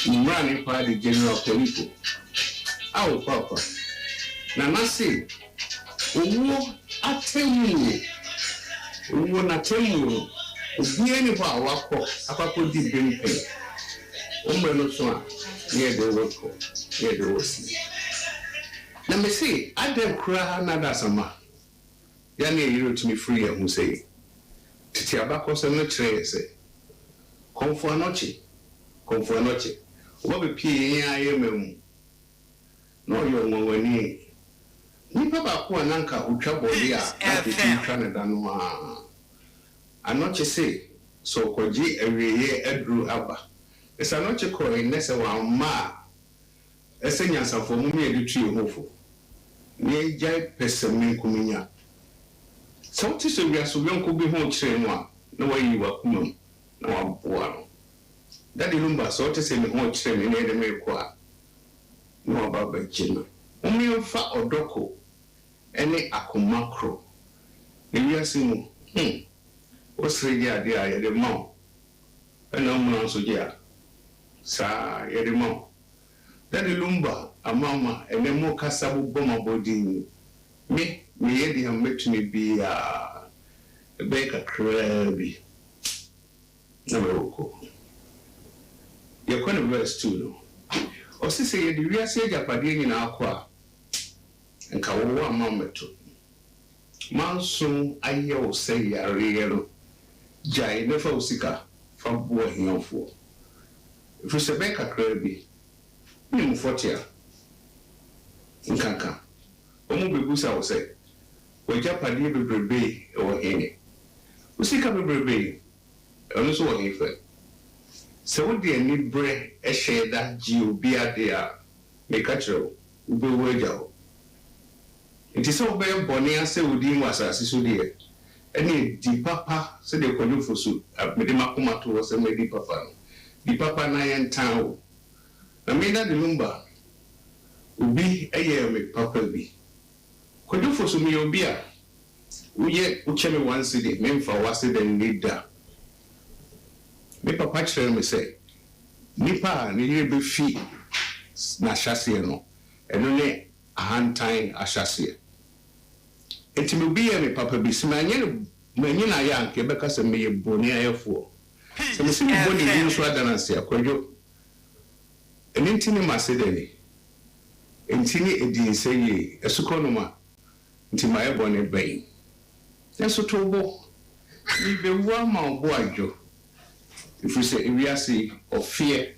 You run in party general Polico. Our papa. Nana say, oh, I tell you, oh, I tell you. Obi any for awako akako di bempe omre no so a ye de woko ye de wosi na me say adem kura na da sama ya na yiro to me free who say titi abako se no kire say konfo anochi wo be pie yan aye memu no yo nwani ni baba ko ananka utwa body a ati twa na da no a anoche say so koji ewiye edru aba esa anoche ko inese wa ma ese nyansafo mu me edutui hofo ni jai pesemi kuminya so ti so bia so bionko bi ho kire mu a na wayi wa kumam na wa boa no dadi lumba so ti se me ho kire me ne de me ko a na wa baba kina umi fa odoko ene akomakro ne wiase mu Osregia dia de mo. Ena mo so dia. Sa ye de mo. Dadi lumba amama ene mo kasabu boma bodi. Me ye di am metuni bi a beka krabi. Na meroko. Ye kone verse 2 no. Osise ye di wiase japade nyina akwa. Enka wo amama to. Manso aye o say yare Jai never usika from boy hinfo. If you say beka krabi, ni mfotia. Nkanka. Omo bebusa wo say, we japade bebrebe o hene. Usika bebrebe, ono so wo hinfe. Se wo de ani bre e sheda ji obi ade a me ka kiro, ube wo agya ho. Nti se wo be boni ase odi mu asase so de any di papa se de kwanu fosu mede makoma to se me di papa no di papa na yen tan na me na de lumba obi eye me papa bi kwanu fosu me obi a uye ucheme one city me mfa wase de leader me papa chere me say nipa ni ye be fi na hyase no eno ne ahantan ahyase enti me bi me papa bi simanye na ya nke beka se me ye boni ayefo se me simi boni bi so adanase akwadwo enti ni masedeni Ntini edin sey esukonoma nti maye bone bɛn nso to bo ni be wa ma bo adwo ifu se ewiase ofie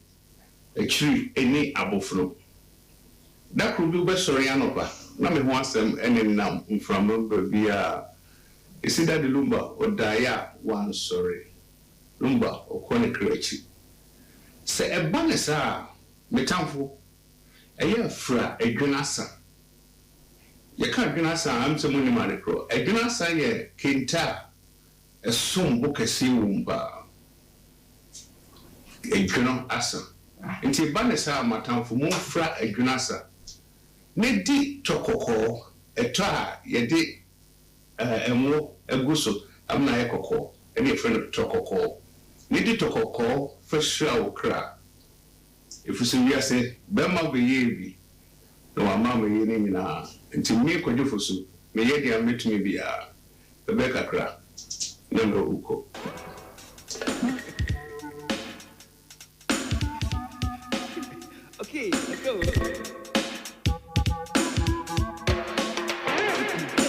ekiri eni abofro da kru bi be sori anopa na me ho asɛm enenam mframo ba bia esida de lumba odaya wan sorry lumba okone krechi se eba ne sa metamfo eye fra edwunasa ye ka edwunasa am se munni mane pro edwunasa ye kenta esom bokasi wumba edwuno asa nti eba ne sa matamfo mo fra edwunasa ne di tokoko eto a ye di emo eguso amna ye kokko ene friend tokoko ne di tokoko fashra okra ifu se wi ase be ma be ye bi no ama me ye ni na nti me kwadwo so me ye dia metumi bia be kakra na ndo uko Okay, let's go.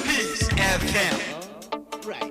Peace FM. Right.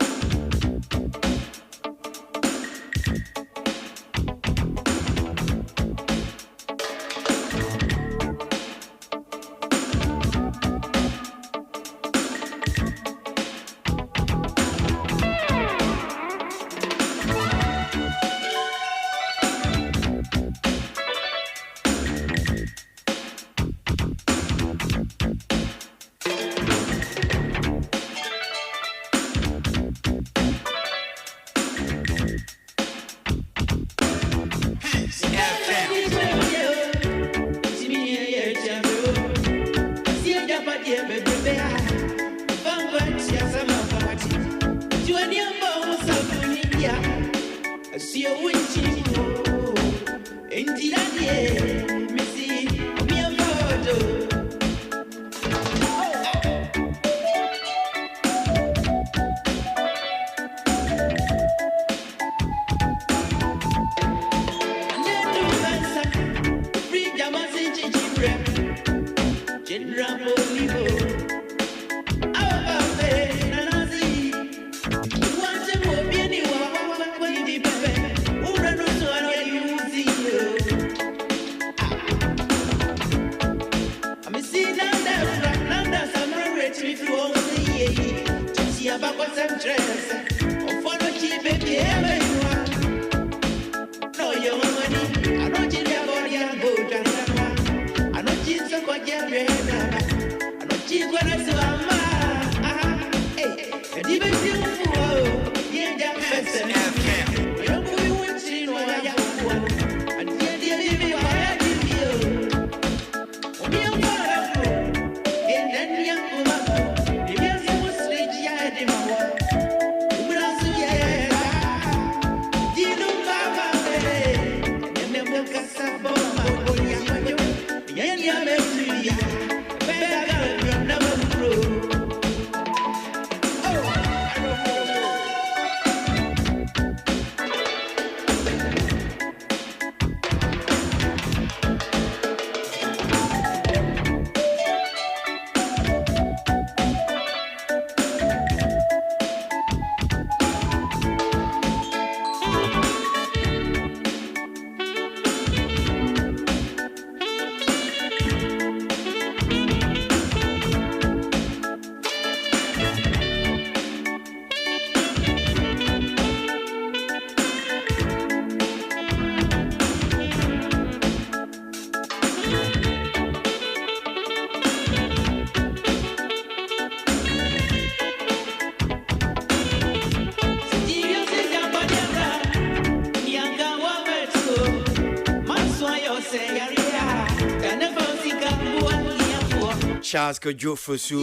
Charles Kojo Fosu.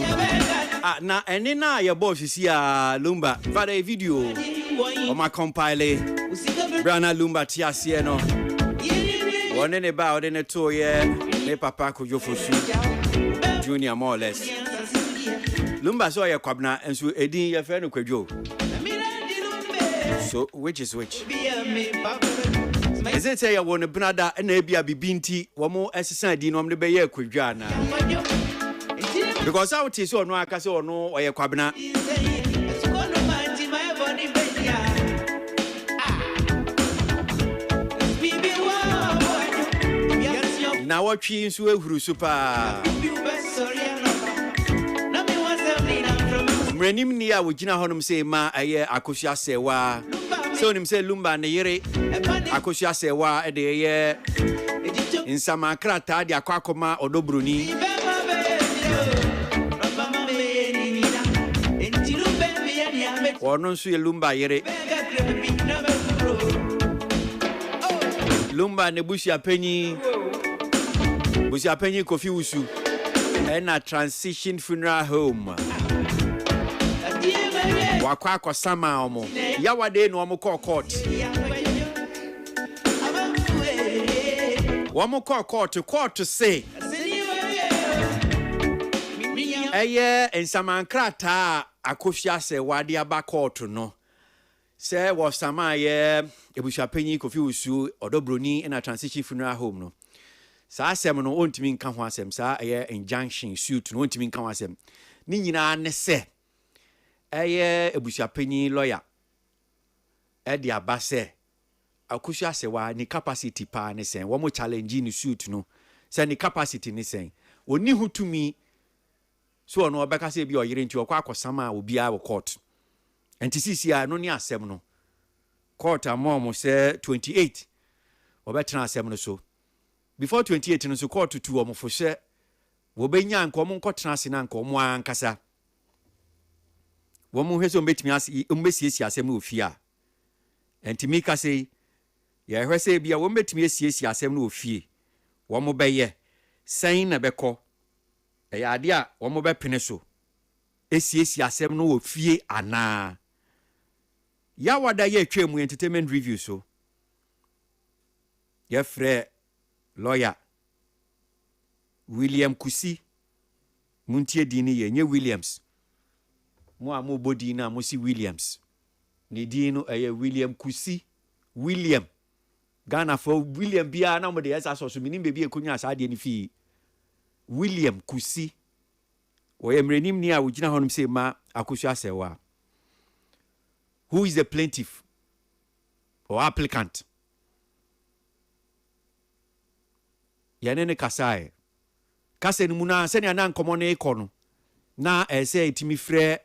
Na ene na your boss is here Lumba. Vada a video on my compile. Brana Lumba Tiasie no. One in about in a 2 year. Ne papa Kojo Fosu. Junior more or less. Lumba saw your kwabna and so Edin your friend Kojo. So which is which? Is it say you want a brother and a binti, one more exercise, no, the Bayer Kujana? Because out is or no, I can say or no, or a cabana. Now what she is with super. Mrenim ni a wogina honom say ma aye akosua sewa. So nim say lumba ne yere akosua sewa e de ye insama krata de akwakoma odobroni. Ono nso ye lumba yere. Lumba ne busia penyi Kofi Wusu and a transition funeral home. Wakwa sama omo. Yawade no omo court. Wamo court to say. Eye ensamankrata akofia se wade aba court no. Say was sama ye ebusuapanyi Kofi Wusu odobroni in a transition funeral home no. Sa asem no ontimi nka ho asem sa eye injunction suit no ontimi nka ho asem. Ni nyina ne se eye ebusuapanyi lawyer e de abase akusua sewa ni capacity pa ne sen wo mo challenge ni suit no se ni capacity ni sen oni hutumi so ono obeka se bi oyire nti okwa akosama obi a court enti sisi a no ni asem no court amom se 28 obetena asem no so before 28 no so court to omofo se wo benya nko mo nkotena ase na nko mo ankasa wo mo hweso mbetimi ase mbesiesi asem no ofia enti mika say ya hwese bia wo mbetimi esiesi asem no ofie wo mo beye sen na beko ya ade a wo mo bepene so esiesi asem no ofie ana ya wada ye twemu entertainment review so ya frɛ lawyer William Kusi muntie dini ye nye Williams mo amu body na mo si Williams ni dino William Kusi William Ghana for William bia na mo de esa so minim be bi ekunya asa de ni fi William Kusi wo emrenim ni a wogina honom say ma akosua sewa. Who is the plaintiff or applicant? Yanene kasae kase ni muna se ni na nkomo ne ikono na ese itimi frɛ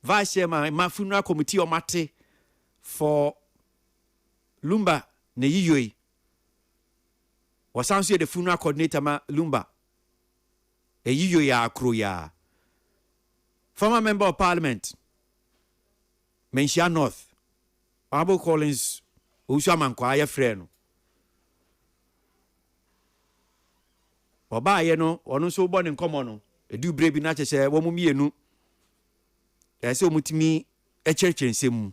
vice chairman ma funeral committee o mate for Lumba ne yiyoi wasanso the funeral coordinator ma Lumba e yiyoi ya akro ya former member of parliament Menchia North Honorable Collins Usamanko aye frɛ no Oba ye no ono so bo ne nkomo no edu bre bi na chese wo mu mienu ese omutimi echerchensem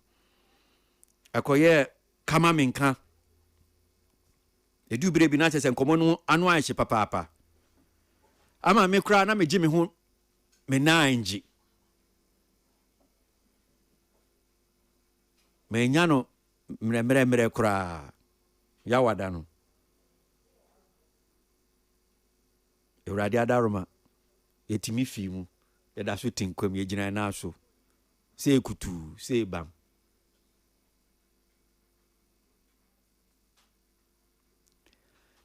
akoye kama menka edu bre bi na chese nkomo no anu ahye papa ama me kura na meji me ho me nanji me nya no mre kura ya wada no Euradi adaroma yetimi fi mu yeda so tinkwam yegina na so se kutu se bam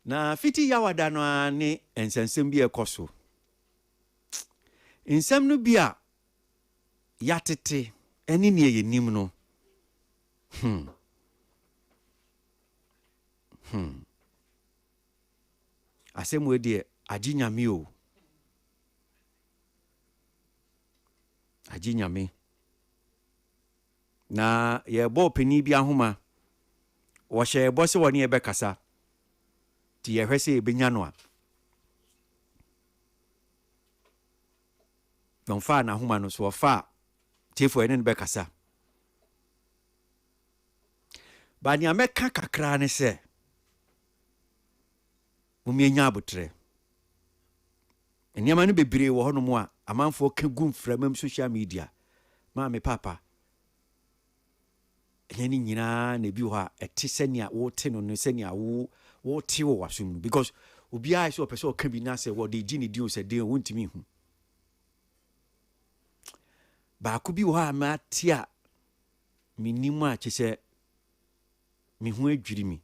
na fiti yawada no ani ensensem bi ekoso ensem no bia yatete eni ne yenim no asem we de ajinyame o ajinyame na ye bo peni bia homa wo hye bo se woni e be kasa ti ye hwese e benya no a don fa na homa no so fa tifo ene be kasa ba ni ameka kakra ne se mumienya abotre Enyama no bebre wo hono mo a amanfo ka gu mframam social media ma me papa any nyina na bi ho a ete senia wo te no senia wo te wo wasum no because obi a so person ka bi na say wo de gini di o say de wontimi hu ba ko bi wo ha ma te a minimu a che se mi hu adwiri mi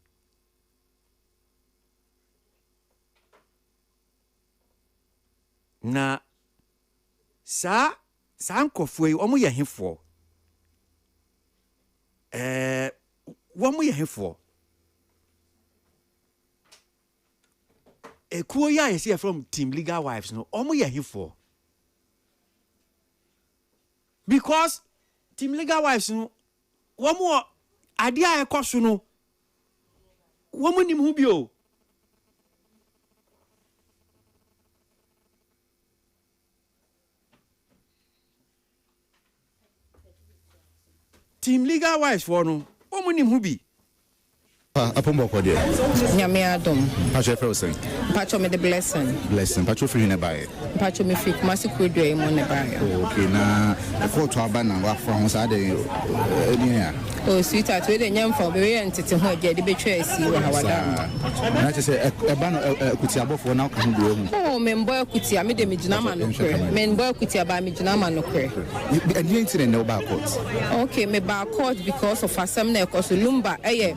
na sa nkofo yi omo ye hefo womo ye hefo ekuo ya yesi from Team Legal Wives no omo ye hefo because Team Legal Wives no womo ade a ekoso no womo nim hu bio Team Legal Wives for no womo nim hu bi Apombo kwa dia. Nyame adom. Pacho frozen. Pacho me the blessing. Pacho free na bae. Pacho me free kumasi kwedo e mo ne bae. Okay na for to aba na wa from sa de ni ya. Oh sweetheart we de nyam for be we ntete ho agye de betwa asi wa hawada. Na che se e ba no kuti abofo na ka hu bi ohun. Oh me mbo akuti me de me gina ma no kre. Me mbo akuti aba me gina ma no kre. E di ntine na ba court. Okay me ba court because of asem na ekoso lumba eye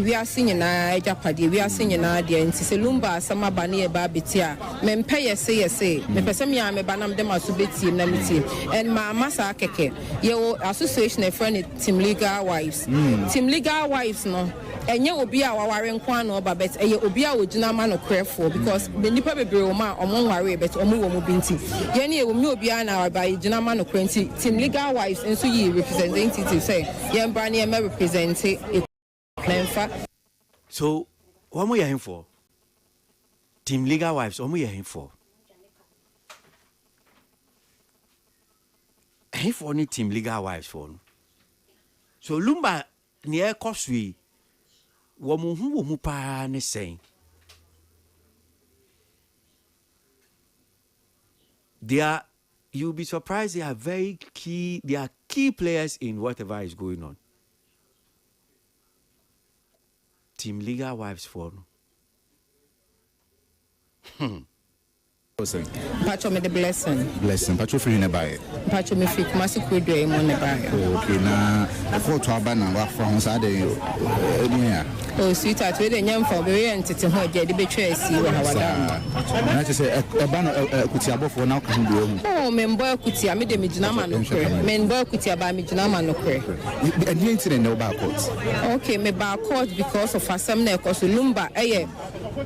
we are singing na ejapade we are singing na de nti se lumba asama ba na e ba betia me mpe yese me pese me am ba nam dem aso beti na meti and ma masa keke ye association e friend Team Legal Wives Team Legal Wives no enye obi a waware nkwa na oba bet eye obi a wogina ma no crefo because the nipa bebre o ma omo ware bet omo wo mu binti ye ne e wo mi obi a na ba gina ma no kwenti Team Legal Wives enso yi representative say ye mbra ne me represent so what mo here for Team Legal Wives what mo here for any Team Legal Wives for so lumba ne e kosui wo mu pa ne sen you'll be surprised they are key players in whatever is going on. Team Legal Wives for Pacho me the blessing. Pacho free na bae. Pacho me free kumasi kwedo e mo ne bae. Okay na for to aba na wa from sa de ni ya. Oh sweetheart we de nyam for be we ntete ho agye de betwa asi wa hawada. Na che se e ba no kuti abofo na ka hu bi ohun. Oh me mbo akuti me de me gina ma no kre. Me mbo akuti aba me gina ma no kre. E di ntine na ba court. Okay me ba court because of asem na ekoso lumba eye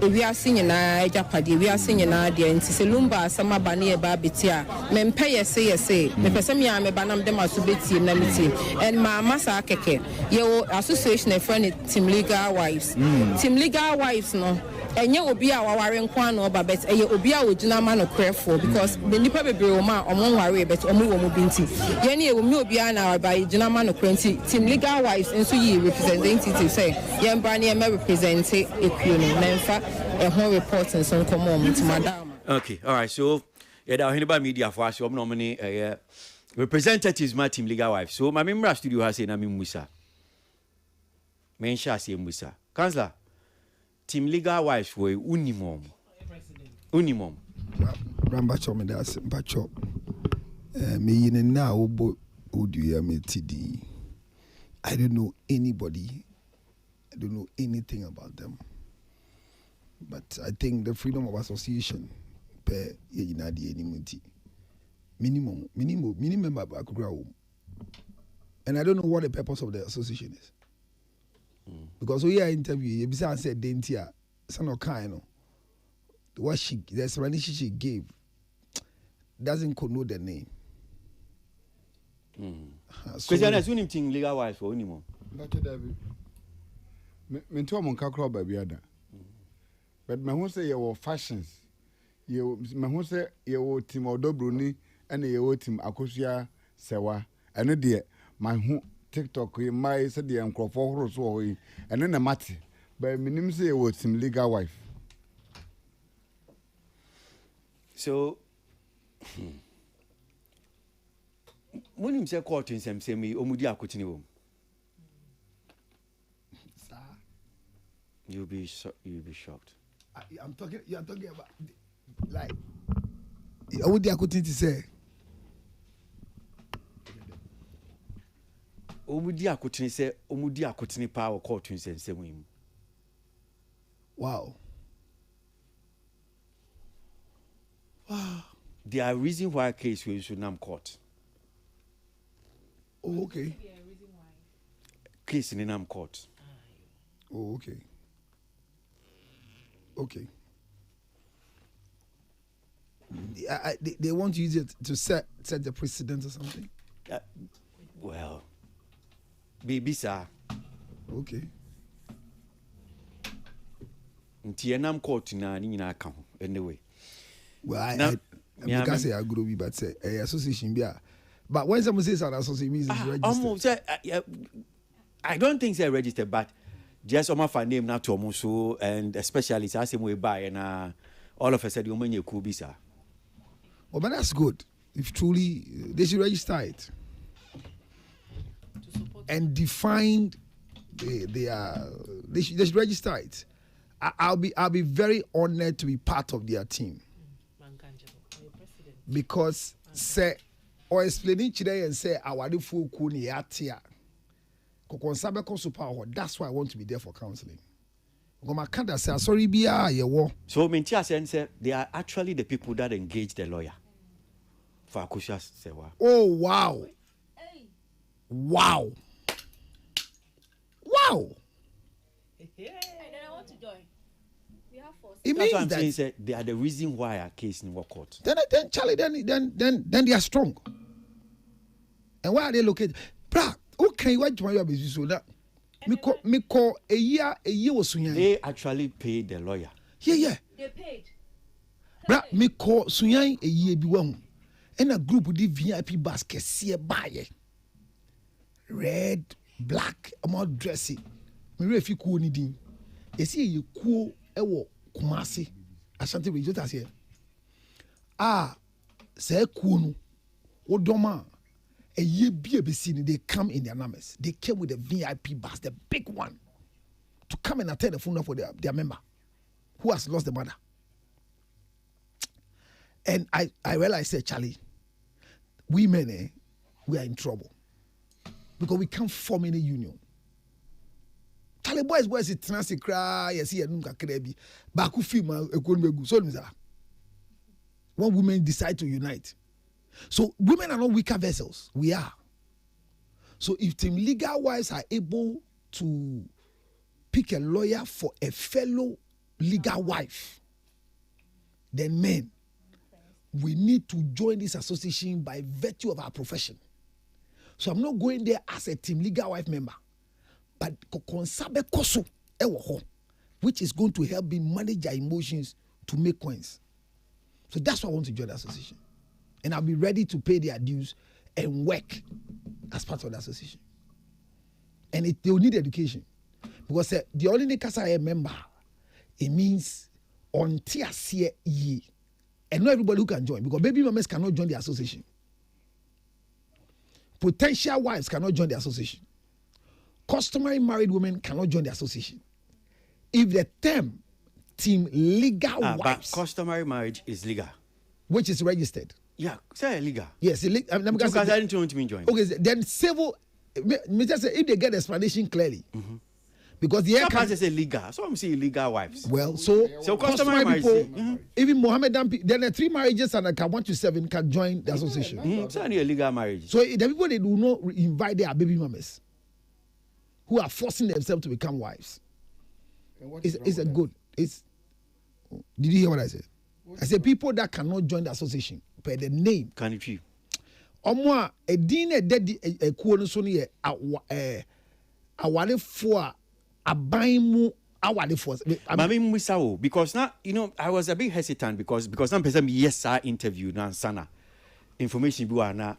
we are singing na ejapade we are singing na de nti se lumba asama ba na e ba betia me mpe yese me pese me am ba nam dem aso beti na meti and ma masa keke ye association e friend Team Legal Wives Team Legal Wives no enye obi a waware nkwa na oba bet eye obi a wogina ma no crefo because the nipa bebre o ma omo ware bet omo wo mu binti ye ne e wo mi obi a na ba gina ma no kwenti Team Legal Wives enso yi representative say ye mbra ne me represent ekuo no memfa e ho report nso nkomo mo madam. Okay, all right, so yeah, that Hiniba Media for us, nominee representatives my Team Legal Wives. So my member studio has say na mi Musa. Mensha say Musa. Councillor, Team Legal Wives for unimum. Ramba cho me da mpacho. Me yin na obo oduya me TD. I don't know anybody. I don't know anything about them. But I think the freedom of association per minimum member background. And I don't know what the purpose of the association is. Because we are interview, besides said Dentia, son of kind, what the explanation she gave doesn't connote the name. Because you're not Team Legal Wives for anymore. But me to mon kakro ba biada. But me who say your fashions. You me who say your Team Odobruni and your Team Akosia Sewa. And no dear my who TikTok my said the enkrofo so and then a mati. But me nim say your Team Legal Wife. So when him say court in some say me omudi akotini wo. You'll be shocked. I'm talking. You're talking about like. What do you continue to say? Omudi akotini say omudi akotini power court twin say same. Wow. Wow. There are reasons why case we should nam court. Oh, okay. Case in nam court. Oh, okay. Okay. They want to use it to set the precedent or something. Well, baby sir. Okay. Nti nam court na ni nyina aka ho anyway. Well, I can't say I agree, but say association be. But when someone says an association means it's registered. I don't think they're registered, but just on my name not to so and especially as we buy and all of a sudden you mean could be sir. Oh, but that's good. If truly they should register it and define they should register it. I'll be very honored to be part of their team because say or explaining today and say our full kuni atia. That's why I want to be there for counseling. So say they are actually the people that engage the lawyer for Akusha Sewa. Oh wow. Wow. Wow. I want to join. We have force. It means I'm that saying they are the reason why our case in court. Then Charlie, then they are strong. And where are they located? Bruh, okay, what you want to so that me call a year was Sunyang. They actually paid the lawyer. Yeah. They paid. Bruh, me call Sunyang a year be one. And a group with the VIP basket see buy red, black, amount dressy. Me refi cool ni din. You see you cool ewo Kumasi. Ashanti we just here. Say cool no. Odoma. A year be they come in their numbers. They came with a VIP bus, the big one, to come and attend the funeral for their member who has lost the mother. And I realized, Charlie, women, we are in trouble because we can't form any union. Charlie boys it transit cry, yes, he nunca krebi. Baku film so when women decide to unite. So women are not weaker vessels. We are. So if Team Legal Wives are able to pick a lawyer for a fellow legal wife, then men, we need to join this association by virtue of our profession. So I'm not going there as a Team Legal Wife member, but which is going to help me manage their emotions to make coins. So that's why I want to join the association. And I'll be ready to pay their dues and work as part of the association. And they will need education. Because the only case I member, it means on TSC ye. And not everybody who can join. Because baby mamas cannot join the association. Potential wives cannot join the association. Customary married women cannot join the association. If the term Team Legal Wives. But customary marriage is legal. Which is registered. Yeah, say legal. Yes, illegal. Because I didn't want to join. Okay, then civil. Me just say if they get the explanation clearly, because the air can say legal. So I'm saying legal wives. Well, so customary people, even Mohammedan people, then the 3 marriages and like 1 to 7 can join the association. So only a legal marriage. So the people they do not invite their baby mamas, who are forcing themselves to become wives. It's a good. It's. Did you hear what I said? I said people that cannot join the association per the name. Can you feel? Omo a din a dedi a kuo so ne awale fo aban awale fo. Mami Musawo, because now I was a bit hesitant because some person yes I interview na sana information bi na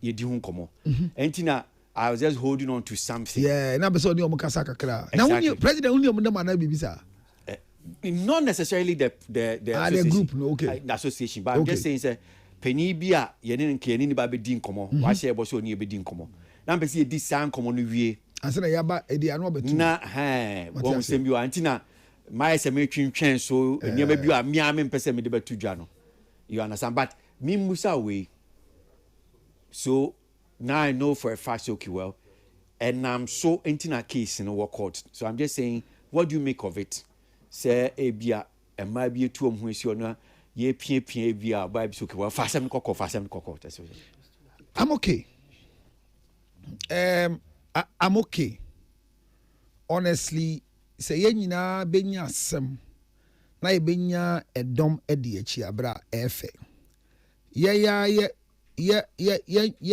ye di hu komo. Entina I was just holding on to something. Yeah, na be so ni omo kasa kakra. Na when president only omo na bibisa. Not necessarily the group, no, okay. The association, but I'm just saying, say, penny bia, ye didn't care any baby din komo, why say about so near bedin komo. Now, be see this sound komo no way, Answer yaba edi anu obetu. Na won sem bi antina my se me twintwen so niam bi a me am pese me de betu dwa no. You understand? But me musa we. So now I know for a fact okay well, and I'm so into a case in our court. So I'm just saying, what do you make of it? Say ebia e ma bi etu omhu esi ono ye pie bia ba bi okay well fasem kokko. I'm okay. I'm okay. Honestly, say ye nyina benya asem na ye benya edom edi echi abra efe. Ye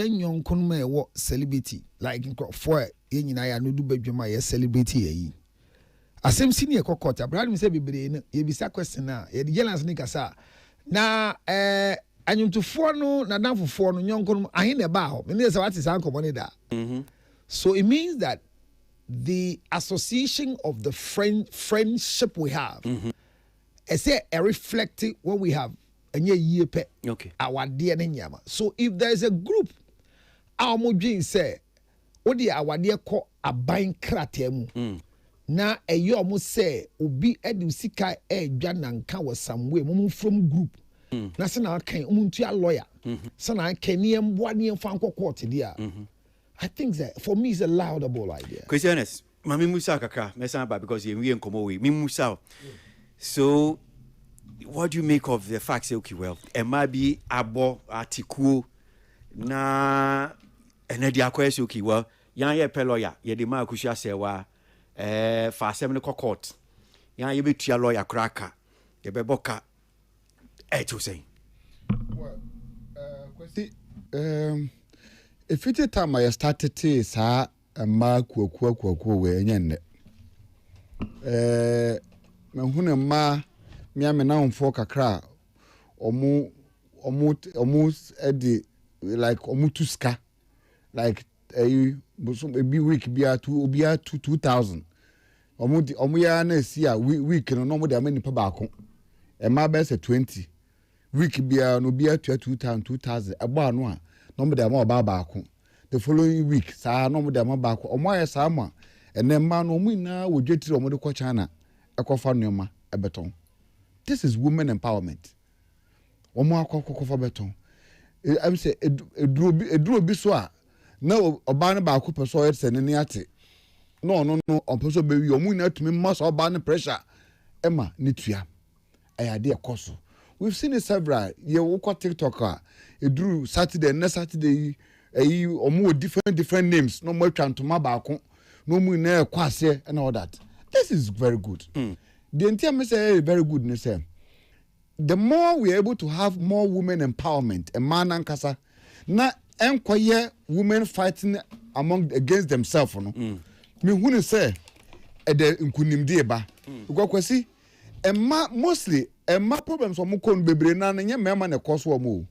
nyonkon ma ewo celebrity like for ye nyina ya no du badwuma ye celebrity yi. Asem senior kokot abra me say bebre no ye bisa question na ye jealous ni kasa na anyumtufo no na danfofo no nyonkon ahe na ba ho me say what is ankomo da. So it means that the association of the friendship we have is a reflecting what we have. Okay. Our dear Nyama. So if there is a group, our mujin say, what the our dear call a buying kratemu. Na a you almost say, Ubi edusika janan can was some way from group. Na sana can umuntia lawyer. Sana can name 1 year fanko quarter dear. I think that for me is a laudable idea. Christianes, Mami Musa Kaka, Mesamba, because you're in Komowe, Mimusa. So, what do you make of the fact that, okay, well, it might be abo article na energy question, okay, well, yan ye peloya, ye de ma kusha sewa, fa semne court, yan ye be tia lawyer cracker, ye be boka, to say. Well, if it time I started to say a mark we nyenne me hunu ma me am na onfo kakra omu edi like omu tuska like be week be 2000 omu ya na si a week no mo de amani pa ba ko e ma be say 20 week be no be 2000 ebo anu a no mo de ma ba ko the following week sa no mo de ma ba ko omo ya sa ma ene ma no mu na wodwetire omo de ko China ekofa nneoma ebeton. This is women empowerment. Omo akoko beton. I say eduro bi so a na oba ne ba ko peso o yetse ne ate. No on peso be wi omo na tumi mass oba ne pressure ema ne tua. Ayade ekoso. We've seen it several. Ye wo ko TikTok a eduro Saturday next Saturday omo different names no mo twantoma ba ko no mu na kwase and all that. This is very good. The entire message is very good. The more we are able to have more women empowerment, a man and kasa, na enquire women fighting against themselves. No, me who say the nkunimdi eba. Because kwesi, mostly problems omo kon bebre na nye mema na koso omo.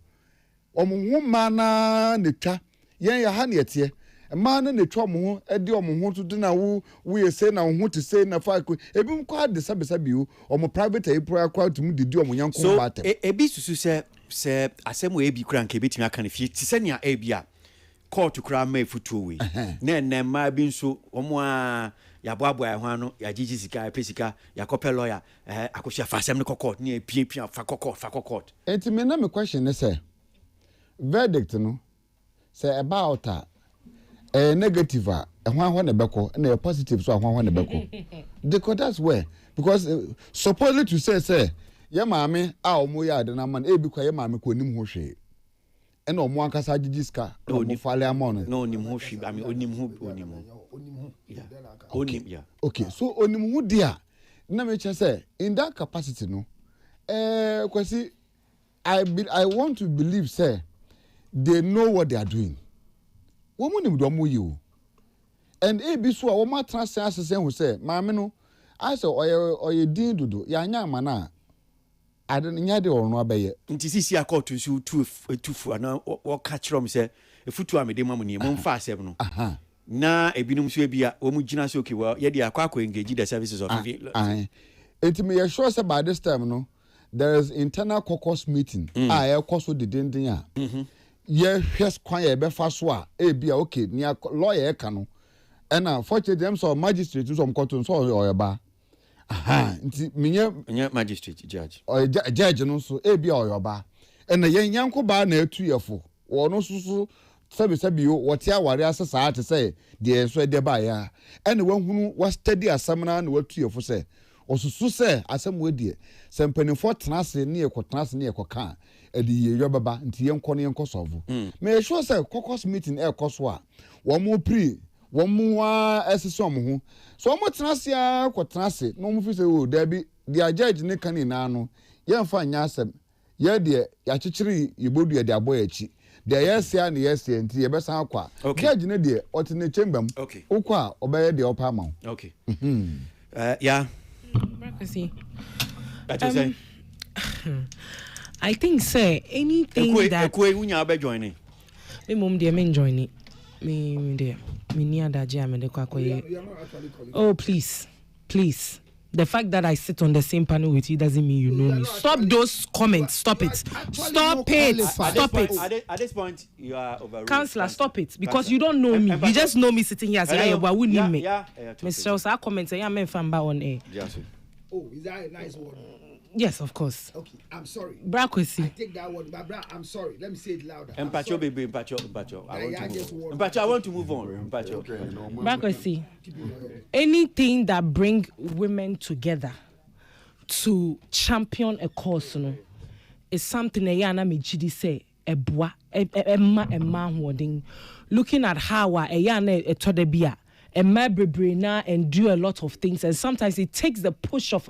Omo mana ne twa yen ya ha ne etie. Man na twa mo e de omo ho to na wo say na ho to say na fa ko ebi mko de sabe o omo private e pro akwa to mu didi omo yanko ba tem. So ebi susu se asem we ebi kura nka betimi aka ne fie ti se nia ebia court kura ma efutuo we na ma bi nso omo a ya boabo ya ho ano ya gigi sika pesika ya kopel lawyer akosia fa asem ne court ne pie fa court. Enti me na me question say verdict no say about negative na beko na positive so na beko because that's where because supposedly to say ye maame a omo ya de na man e bi kwa ye maame ko nim ho hwe e na omo ankasa gigiska omo fale amon no nim ho hwe ami onim okay so onim ho dia na me che say in that capacity no kwesi I want to believe say they know what they are doing. Woman do mo you and ebi so a wo ma transfer asese hu say maame no I say oye din dudu ya nya mana ade nya de orno abaye nti sisi akọtu nso tufu na wo ka kirom say efutu amede mamu ni mo mfa asem no na ebinum so ebia wo mu gina so okay well ye de akwa engage the services of it me sure say by this time no there is internal caucus meeting e koso de denden a ye hwes kwan ye be fa so a e bia okay ni lawyer e ka no ɛna fortunately them so magistrate so mkoto so oyeba aha nti menye magistrate judge judge no so e bia oyeba ɛna yen yanko ba na atu yefo wo no susu sabi o wote aware asesa ate say de so de ba ya ɛna wahunu wa study asamna na watu yefo say osusu say asam wedie sempanifo tenase ne ekotenase ne ekoka edi ye yobaba nti yenko ne yenko solve me sure say caucus meeting e koso a wo mo pri wo mo wa esese omo ho so wo mo tenase a kotenase no mo fi say o da bi dia judge ne kan ina no yemfa nya asem ye de ya chichiri yebodu de aboy achi de yesia ne yesia nti ye besa akwa judge ne de otene chamber ukwa obeye de opa ma okay yeah I think say anything that unya be joining me mom dey me join it me there me near that jam de kwakoye oh please the fact that I sit on the same panel with you doesn't mean you know me. Stop those comments. Stop it. Stop it. Stop it. At this point, you are overruled. Councillor, stop it. Because you don't know me. You just know me sitting here saying, "But we need me." Mr. Osa, comment say, "I'm fan ba on air." Oh, is that a nice word? Yes, of course. Okay, I'm sorry. Brakwesi. I take that word, but I'm sorry. Let me say it louder. Empacho, baby, empacho. I want to move on. Empacho. Brakwesi. Anything that bring women together to champion a cause, no, is something that Yana Mijidi say Emma holding. Looking at how Yana Todebia. And my brain and do a lot of things, and sometimes it takes the push of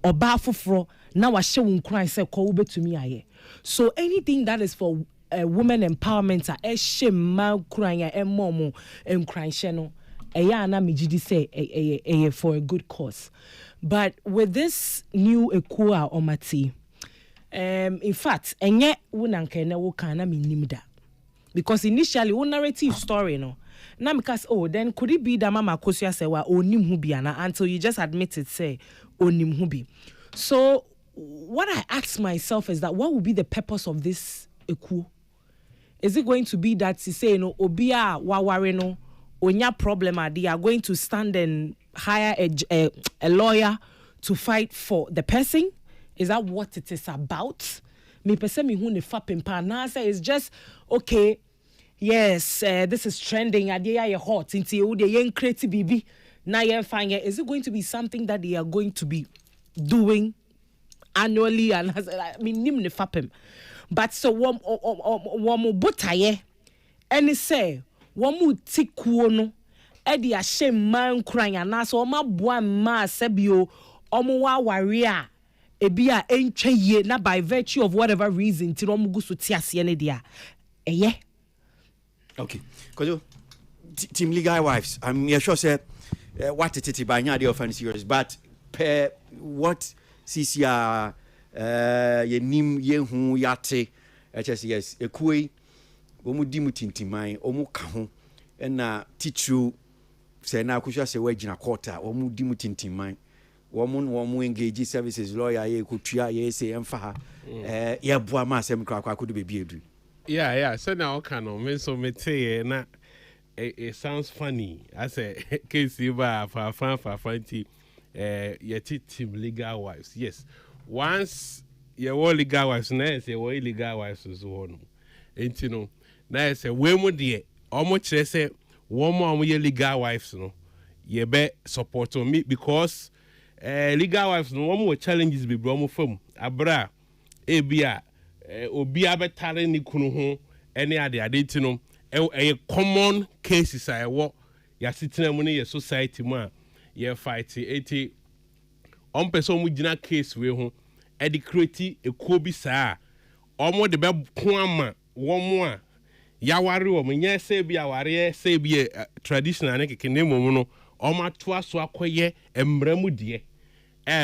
Obafufro. Now I show cry say call to me aye. So anything that is for women empowerment, shema crying and momo and crying channel, na mijidi say for a good cause. But with this new ekua omati, in fact, enye unanke na wukana minimda, because initially one narrative story no. Now because then could it be that Mama Kosia say wa onim hu bi ana until you just admit it say onim hu bi. So what I ask myself is that what would be the purpose of this eku? Is it going to be that to say no obia waware no onya problem they are going to stand and hire a lawyer to fight for the person? Is that what it is about? Me person me hu ne fa pempa na say it's just okay. Yes, this is trending. Adia hot. Inti ude yen creative bibi. Na yen fine. Is it going to be something that they are going to be doing annually? And I mean, nimne fapem. But so wamu butaye. Any say wamu tikuono. Edi a shame man crying and so ma bua ma sebio omu wa waria. Ebia enche ye na by virtue of whatever reason ti omu gusu tiasi ene dia. Eye. Okay, because Team Legal Wives, I'm sure say what it by any of serious, but per what CCR ye nim ye hu yate HSS ekui omu dimu tintimai omu kaho na teach you say na kusha say we gina quarter omu dimu tintimai womu engage services lawyer ye kutua ye say emfa ye boa ma asem kwa kudu bebi edu. Yeah. So now can on so me say na it sounds funny. I say case for fanti Team Legal Wives. Yes. Once your legal wives na say your illegal wives so on. Ain't you know. Na say we mo de omo kire say one more your legal wives no. Ye be support on me because legal wives no one more challenges be bro fam. Abra ebia obi abetare ni kunu ho ene ade tino common cases I wo ya sitina mu ne ye society mu a ye fight eti on person mu gina case we ho e de create ekuo bi saa omo de be ko ama wo mu a ya ware wo nya se bi aware se bi traditional ne keke ne mu no omo ato aso akoye emramu de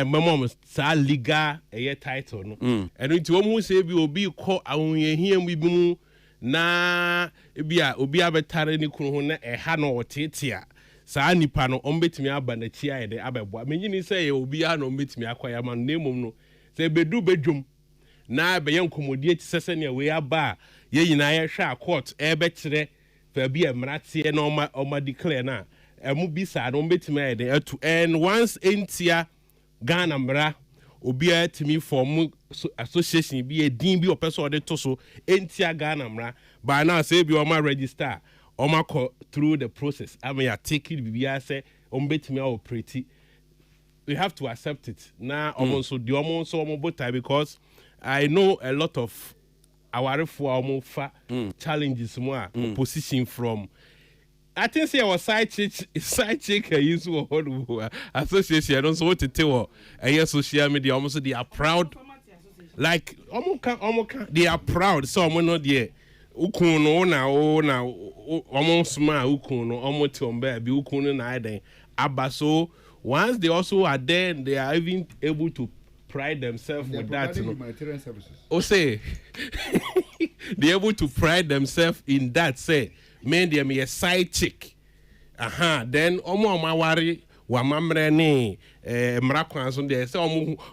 memo sa liga title no eno nti wo mu se bi obi ko awonyehiam bi mu na bia obi abetare ni kunu ho na ha no otetea saa nipa no ombetimi aba na chia ye de abeboa menyini se ye obi ha no ombetimi akwaya ma no nemom no se bedu bedwum na be ye nkomodie ti sese ne we aba ye yina ye hwa court e be kire fa bi emrate na oma declare na emu bisa no betimi ayede to and once entia Ghana mra obia timi form association bi e din bi opeso de to so entia Ghana mra by now say bi o ma register o ma through the process I mean take it bibia say betimi operate. We have to accept it now. Almost so the almost so because I know a lot of our challenges more opposition from. I think say our side chick use association. I don't know what to tell. Social media almost they are proud. Like they are proud. So I'm not there. Ukuno na almost ma ukuno almost tombe bi ukuno na iden abaso. Once they also are there, they are even able to pride themselves with that. Humanitarian services. Oh, say they're able to pride themselves in that. Say, man, they are a side chick. Then omo mawari wa mamre ni mrakwanso de say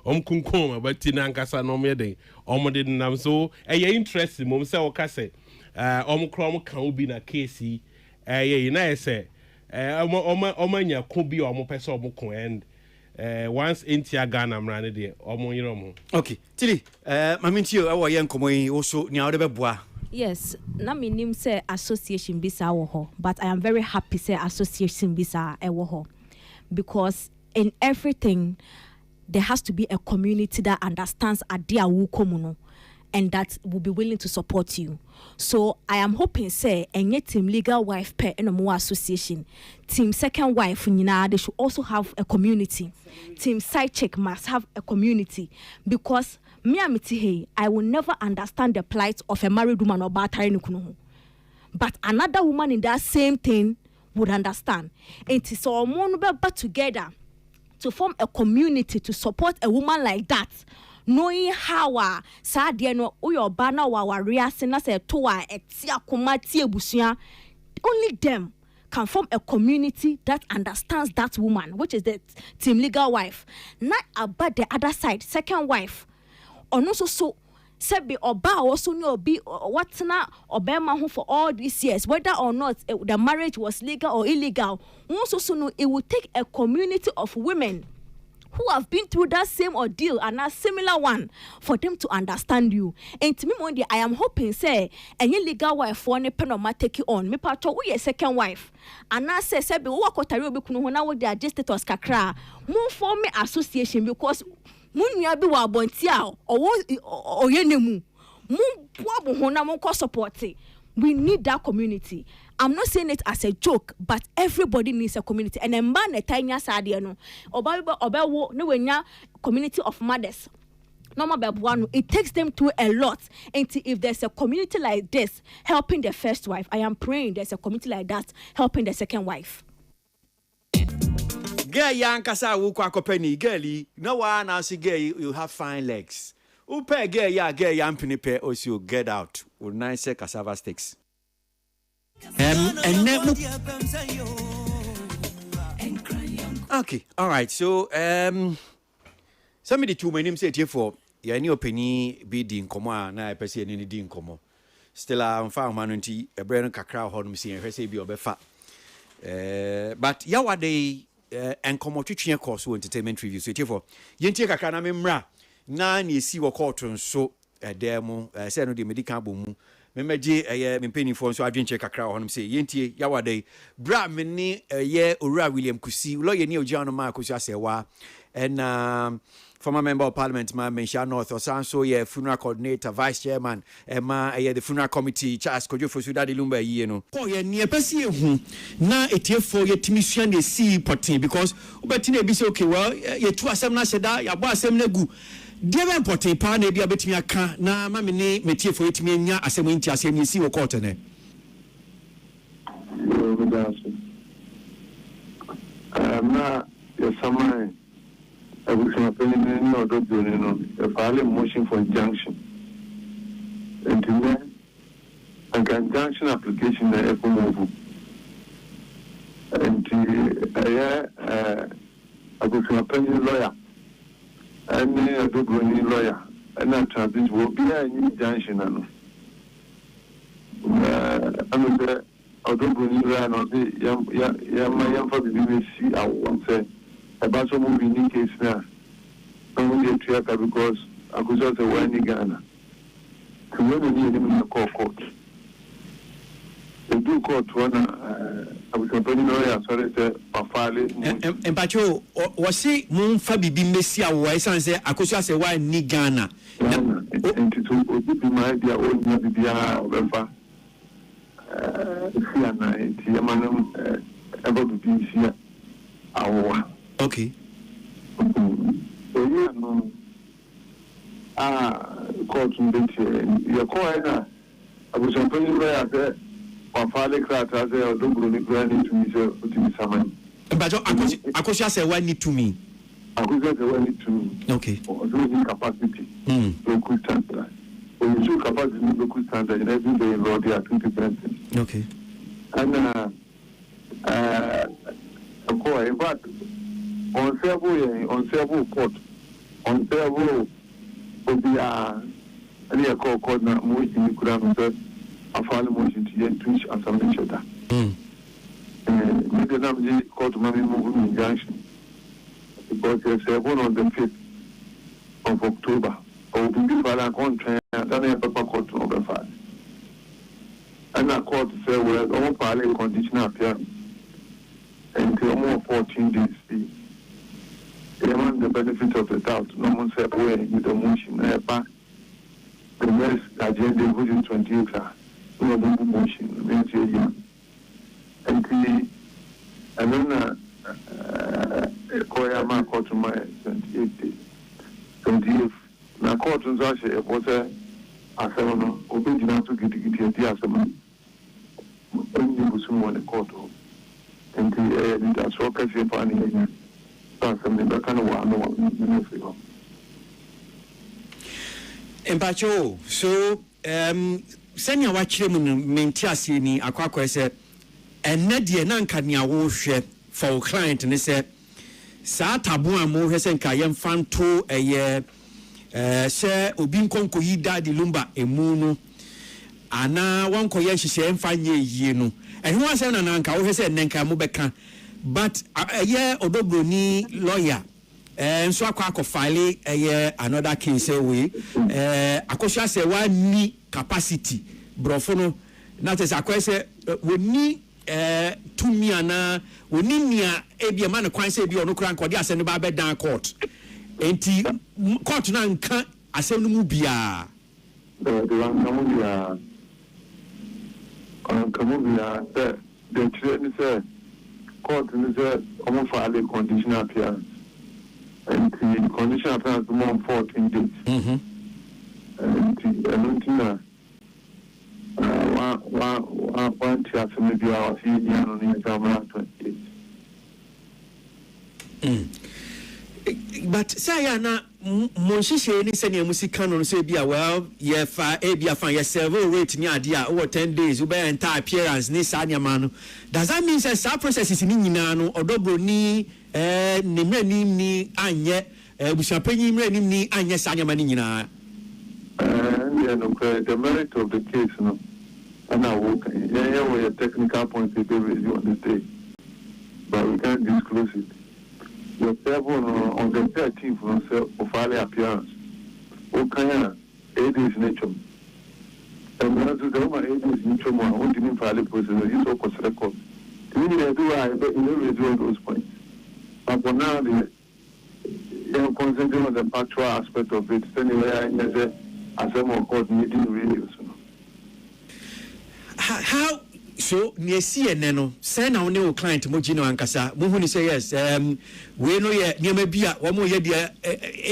kunkoma but tinankasa no me den omo de nam so e interest mom say o ka say omo krom kan obi na case na say omanya ko bi omo pese omo ko and once entia Ghana mrane de omo yiro mo. Okay, Tili, mamintio awo ye nkomo yi wo so nya wo de beboa. Yes, na minim say association bisa wo ho, but I am very happy say association bisa e wo ho because in everything there has to be a community that understands adia wo komuno and that will be willing to support you. So I am hoping say enye team legal wife pair and more association, team second wife they should also have a community. Team side chick must have a community because I will never understand the plight of a married woman or batari. But another woman in that same thing would understand. It is all but together to form a community to support a woman like that. Knowing how sadie no uyo bana wa reason na se to a etia komati ebusia, only them can form a community that understands that woman, which is the team legal wife. Not about the other side, second wife. Or no so sebi oba also no be what's na obema who for all these years, whether or not the marriage was legal or illegal. Also no, it will take a community of women who have been through that same ordeal and a similar one for them to understand you. And to me, Monday, I am hoping, say, any legal wife for any penoma take you on. Me pato we a second wife. And I say, Sebi, what kotari obi kunu hona wo de adjust to kakra. Move for me association because mun ya bi wa bontia o yenemu. Mun bo hona mon ko support. We need that community. I'm not saying it as a joke, but everybody needs a community. And a man a tiny sadia no. Oba no wenya community of mothers. It takes them to a lot. And if there's a community like this helping the first wife, I am praying there's a community like that helping the second wife. Girl yankasa wu kwa kopeni girlie. No one else girl you have fine legs. Upe girl yampini pe osio get out with nice cassava sticks. Okay, all right. So somebody to my name said here for your new penny be din komo na pese any din komo. Still I'm found manunti a brand kakra honum see and say be obefa. But yawade and komo twetwe course entertainment review so here for yentie kakra na memra na na esi wo court so demo say no de medical bomu memeje mempeni fo so adwenche kakra ho nom say yentie yawade bra me ni Owura William Kusi lawyer ni ojiano ma Kusi asewa and former member of parliament ma Mensha North Osanso funeral coordinator vice chairman ma the funeral committee Charles Kojo Fosu Dade Lumba yi no oh ni epesi ehu na etiefo yetimi sua na si potin because ubeti na bi say okay well yetu asem na sheda ya bo asem na gu Dear important pa na bia betimi aka na ma me ne metiefo yetimi anya asem nti asem ni si wo court ne na yesamai everything happening no do no file motion for injunction and then an injunction application na move and I go to a penny lawyer and a good lawyer and I transit will be an injunction I'm Odobuni ran on the Yam for the BBC. I won't say about some movie case now. Don't get triaka because I could just say, when in Ghana. To when we need him in the court. They do court one, I was complaining lawyer, sorry, a filing. And Pacho, was he Moon Fabi be Messia, why some say, I could just say, why in Ghana? And to be my dear old Nabia, Vefa. Okay. Court your coin. I was complaining where my father cried as a don't granny to me, to me, someone. But I could just say, why need to me? I could just say, why need to me. Okay. Or doing capacity. Local standard. When you show capacity local standard, in every day in law, they are 20%. Okay. And but on several court, on several of the any court now motion you could have a final motion to get twitch and some each other. Maybe the court may be moving injunction because there's a one on the 5th of October. Or to be for a contract, and then a paper court number 5. And a court say, well, all parallel conditional appearance until more 14 days. They want the benefit of the doubt. No one said, well, with the motion, the next agenda, which is 28 hours, no motion, means a year. And then, Koyama court to my 28 days. 28. Na court nso ahye ebote asem no obedina to gidigidi edi asem onye busum won the court enti leader so ka se pa ni nya asem ne beka no wa no no figo Empacho so senya wa kire mu menti ase ni akwakwa se enne de na nka ne awo hwe for client ne se sa tabu amu hwe se nka yem fanto eye se obi nkonko yi dadi lumba emu no ana wanko ye hihye mfa nye yie no ehun ase na nanka wo hwese nenka mo beka but ye odobroni lawyer nso akwa file another case we akosha se wa ni capacity brofo no na te akwese woni tumi ana woni nia ebia ma ne kwan se ebia ono kura nkode ase no ba be dan court enti court na nka asem no mu bia the train say court is almost for a conditional appearance and the conditional appearance more 14 days and one chance maybe our senior on the exam 28. But say na monhihye ni sene musika no so bia well ye fa bia fa ye serve rate ni ade a over 10 days we be enter appearance ni sa nyama no does that mean say sa processes ni nyina no odobro ni ni mrani ni anye busapanyi mrani ni anye sa nyama ni nyina the merit of the case no and I work we a technical point to be review on the day but we can't disclose it. The seven on the 13th of early appearance. Okay, it is nature. And when I do the woman, it is nature. I want to for early process. You so close record. To me, I do. I bet you never do those points. But for now, the concentrating on the factual aspect of it. Anyway, I say, as I'm on court meeting radio. How? So near CNN no say na one client mo gino ankasa mo hu ni say yes we no ye niam bia wo mo ye dia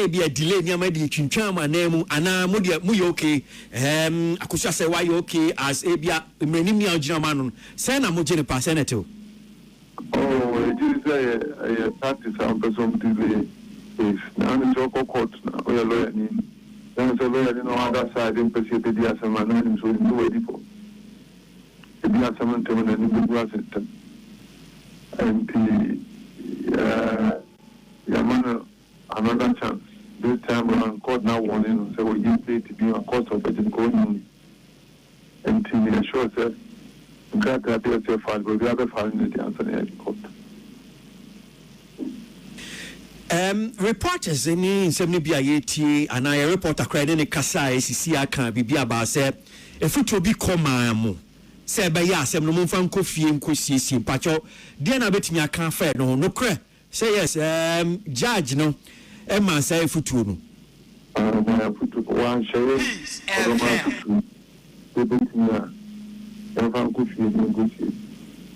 bia delay niam di twintwan ma na mu ana mo dia mo ye okay akosia say why okay as bia mrani mi agina ma no say na mo gine pa senate oh it is a practice am person delay is na me to court na o ye lawyer ni then so lawyer ni no other side in person be dia sama na ni so do we before to be at someone to an individual system. And the another chance. This time around, court now warning and say, well, you play to be a court of it going on. And to me, assure that Got that the file, but the other file in the answer court. Reporters in 70 and I report a credit in Kasa SCC can be about say if it will be common. Say by yes, I'm no fan coffee and coffee, Pacho. Then I bet me I can't fair no cre. Say yes, judge no. Emma say futu. One show.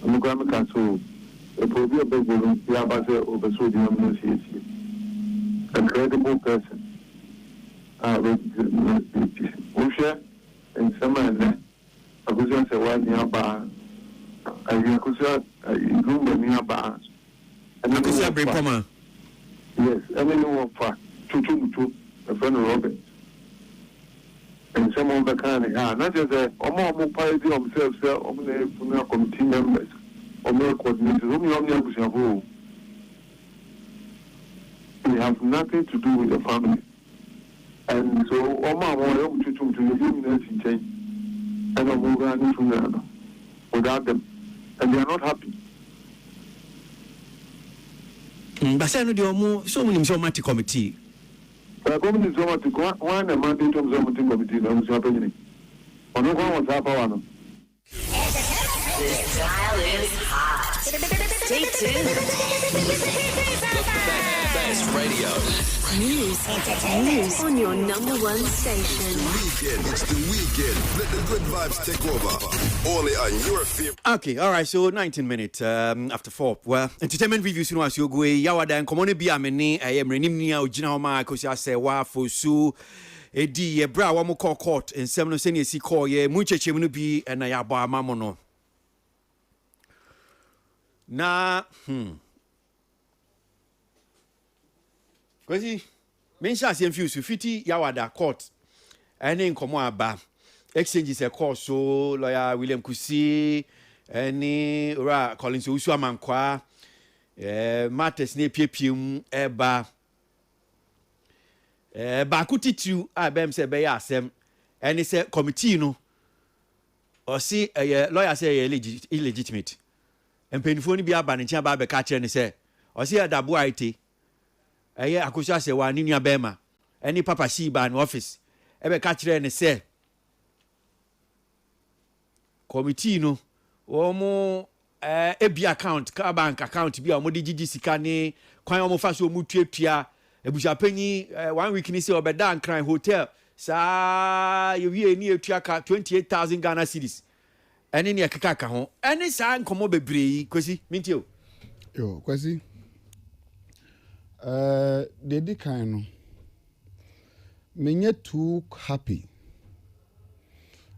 I'm going to cancel. A probably a big woman, the Abbas over Sodium, a credible person. Usha and Samana, I was once a 1 year bar. I Yakusa, a room near bar. And I was bring Poma. Yes, I mean, no for two, a friend of Robert. And some of the kind of, not just a more piety themselves, or the committee members. We have nothing to do with the family. And so, Oma wanted to eliminate change. And I'm going to without them. And they are not happy. But I know so many Zomati committee. The committee Zomati, one a mandate of Zomati committee, no one's happening. Or no one was happening. This dial is hot. Stay tuned. Best radio. News on your #1 station. It's the weekend. Let the good vibes take over. Only on your favorite. Okay, all right. So 19 minutes after 4. Well, entertainment reviews. You know, as you go, Yawada and Komone bi amene. I am renimnia ojina homa kosi ase wa fosu. Edi ye bra wa mo court in 7 no senior si call ye muncheche mu bi na ya ba amamo no. Na Kwesi mensha se mfiu su fiti Yawada court ene nkomo aba exchanges e call so lawyer William Kusi ene ora Collins Usu Amankwa matters ne piepiem eba ba kutitu abem se be ya asem ene se committee no o si lawyer say illegitimate empenifo ni bi aba ne ntia ba be ka kire ne se o si adabo aite akosia se wa ni nua bema eni papa shi ba no office ebe ka kire ne se committee no wo mo ebi account ka bank account bi o mo di gigi sika ni kwan o mo fa so mo tuatua ebusia panyi 1 week ni se obeda ankran hotel sa yewie ni etua ka 28,000 Ghana cedis eni ne kaka ho eni sa nkomo bebree kwesi mintio yo kwesi they kind of me too happy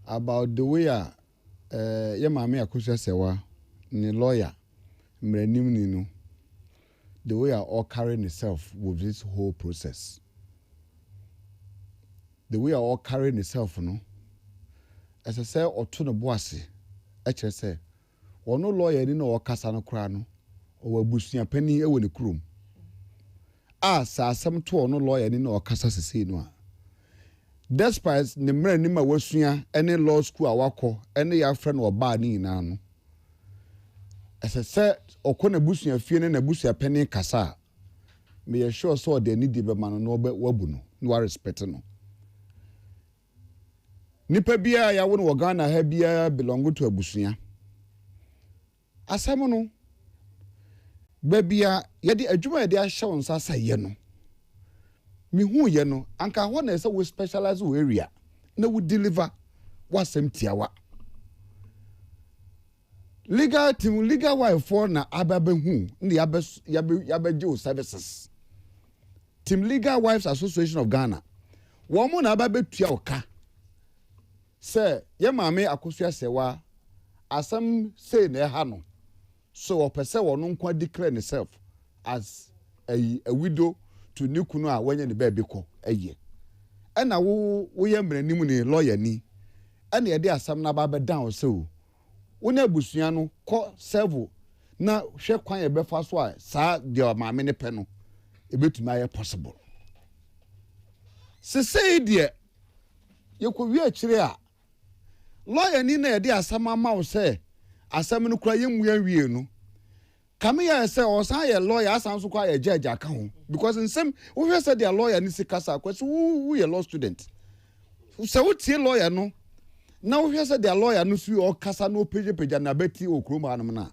about the way your mama akusa sewa ni lawyer mrenim ni no the way all carrying itself with this whole process the way all carrying itself no as I say oto no boase e kire say ono lawyer ni no okasa no kra no o abusua pani e woni krom asasem to no lawyer ni no okasa sese no a despite ne mra ni ma wasua ene law school awakọ ene ya friend oba ni na no ese okona busua fie ne na busua pani kasa me ye sure so de ni di be ma no wabu no wa respect no nipa bia ya wo no Ghana ha bia belong to abusua asem no babia yedi adwuma yedi ahye won sasa ye no mi hu ye no anka ho na se we specialize we area na we deliver wasem tiawa legal team legal wife for na ababe hu ndi yabe services team Legal Wives Association of Ghana wo mo na ababe tua oka se ye maame akosua sewa asem say na ha no so opese wono nkwa declare himself as a widow to nikunu a wanya ne baby ko eye ena wo ye mranim ni lawyer ni ena ye de asam na ba down so wona abusua no ko serve na hwe kwan ye befa so a sa de maame ne pe no ebetumi aye possible se say de ye ko wi akire a lawyer ni na ye de asam ama wo say asɛm no kura yɛmu awie no kame ya sɛ ɔsan yɛ lawyer asan so kwa yɛ judge aka ho because nsɛm wo hwɛ sɛ dia lawyer ni sikasa kwase wo yɛ law student sɛ wo tie lawyer no na wo hwɛ sɛ dia lawyer no su o kasa no page na beti okroma anum na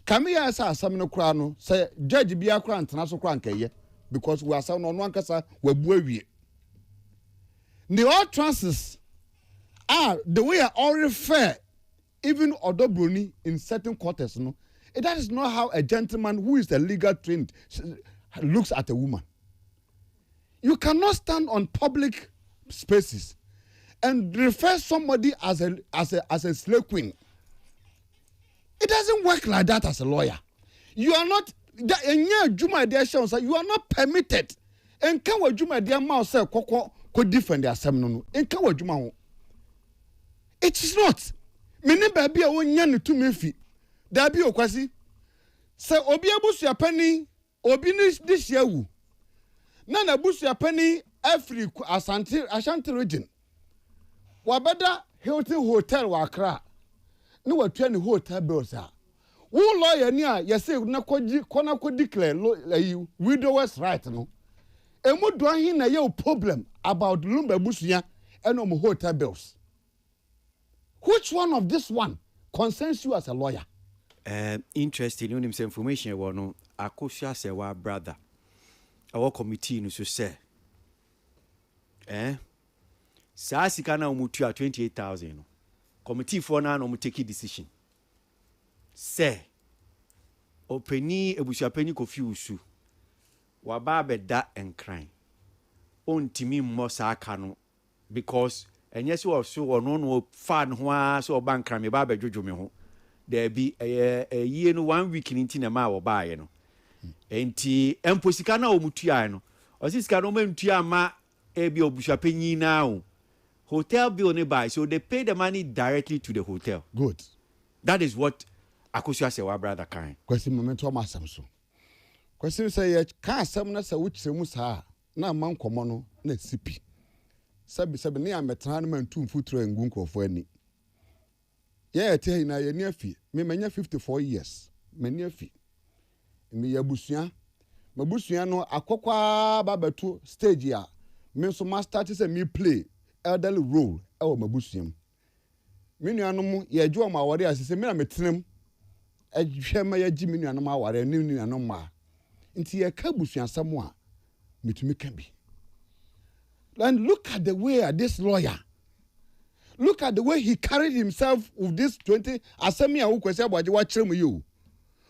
kame ya sɛ asɛm no kura no sɛ judge bia kura ntena so kura nkɛyɛ because we asɛm no ankasa wabu awie the all trances are the way I already fair even odobroni in certain quarters no that is not how a gentleman who is a legal trained looks at a woman. You cannot stand on public spaces and refer somebody as a slave queen. It doesn't work like that as a lawyer. You are not you are not permitted. And can we juma dear mouse say could defend their seminal? And can we juma? It is not. Many baby are one to me feet. There be a quasi. Say, Obi Abusia penny, Obi this year. Nana Busia penny, every Ashanti region. Wabada Hilton Hotel Wakra. No, what 20 hotel bills are. Who lawyer near, yes, Kona could declare you widowers right no. And what do I hear your problem about Lumba Busia and hotel bills? Which one of this one concerns you as a lawyer? Interesting in some information no Akosua say wa brother our committee no so say sa sika na omutu 28,000 no committee for na no take decision say openi ebusuapeni Kofi Usu wa ba beda enkran ontimi mmo sa aka no because enye se wo so ono no fan ho a so bankran me ba bedwodwo me ho there be a year no 1 week in ma wo baaye no enti emposika na omutua no osisika no mantua ma e bi obusuapanyi na o hotel bill ne buy so they pay the money directly to the hotel. Good. That is what Akosua say wa brother kan question moment o masam so question say ye ka asam na say wukyeremu saa na man komo no na sipi sabi ne ametra na mantu mfuturo ngu nkofo ani yeah tell na ye neafi me manya 54 years me neafi me yabusua mabusua no akokwa babatu stage ya me so ma start say me play elderly role e wo mabusua me nuanom ye adwo ma wore asese me na metenem ahwema ya gi me nuanom aware ne nuanom ma nti ye ka busua samo a metumi ka bi. And look at the way this lawyer, look at the way he carried himself with this 20 asemi a ukwese abaje wa kyerem you.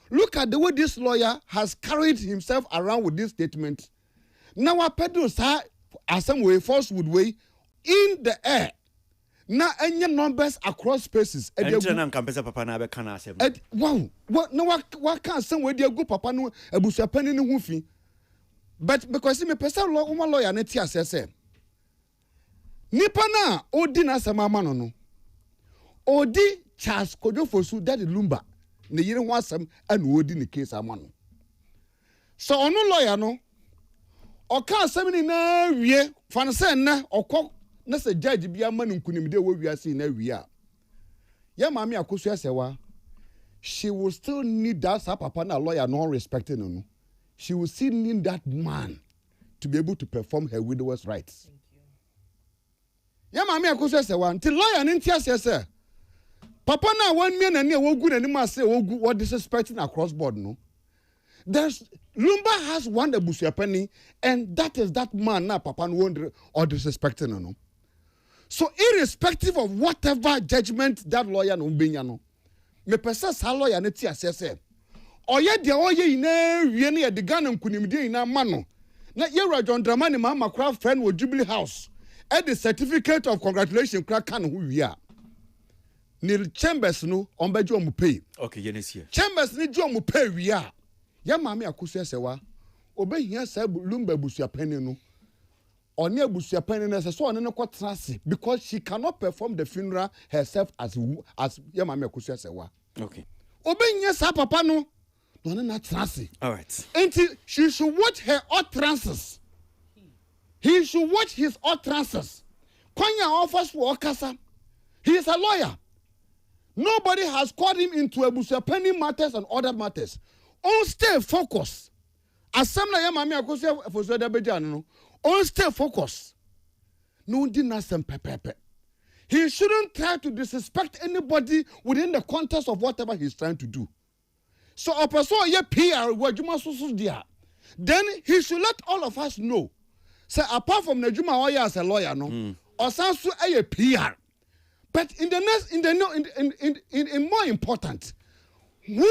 Look at the way this lawyer has carried himself around with this statement. Now what pedal sa asem way falsehood way in the air. Na any numbers across spaces. Enter na nkampesa papa na be kana asem. Wow, what no what can some way dey go papa no abusuapani ne hu fi. But because me person lawyer na ti asese. Nipa na odi na asama no odi Charles Kojofosu Daddy Lumba ne yire ho asam ana odi ne case amano so ono lawyer no oka asam ni na wie fan se na okọ na se judge bia ma ne nkunimde wo wiase na wie ya mama Akosua sewa she will still need that papa na lawyer no respecting no she will still need that man to be able to perform her widow's rights. Ya mama Akosua sewa until lawyer nti asese papa na 1 million na ne wogu na nim ase wogu what disrespecting across board no there's Lumba has one abusuapani and that is that man na papa no wonder or disrespecting no so irrespective of whatever judgment that lawyer no benya no me pesa sa lawyer na ti asese oye de oye ina wie na de Ghana nkunimde ina ma no na Yewra John Dramani mama kra friend wo Jubilee House and the certificate of congratulations kra kan hu wi Nil Chambers no on bejo mu pay. Okay, yenesia. Chambers ni jo mu pay wi a. Ya mama Akosua sewa. Obehia sa Lumba busuapani no. Oni abusuapani na se so oni ne kwatra se because she cannot perform the funeral herself as ya mama Akosua sewa. Okay. Obehia sa papa no. No na trance. All right. Until she should watch her utterances. He should watch his utterances. Kwanya offers for okasa. He is a lawyer. Nobody has called him into pending matters and other matters. On stay focused. As some like Mammy Akosia for Soda Bejano, on stay focused. No dinner some pepe. He shouldn't try to disrespect anybody within the context of whatever he's trying to do. So, a person PR, then he should let all of us know. So, apart from Najuma Oya as a lawyer, no, or Sansu a PR. But in more important, who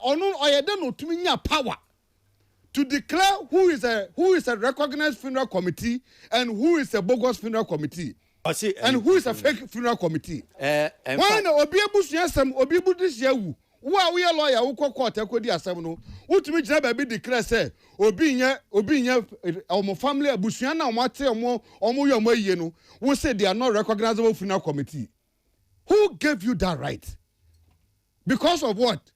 or no or don't to me power to declare who is a recognized funeral committee and who is a bogus funeral committee. And who is a fake funeral committee? When Obiabu Yasam, Obibu this year, who are we a lawyer who call court a codi assemno? Who to me be declare say, Obinya, our family, Busiana, Mate, or Moyo Yeno, who said they are not recognizable funeral committee. Who gave you that right? Because of what?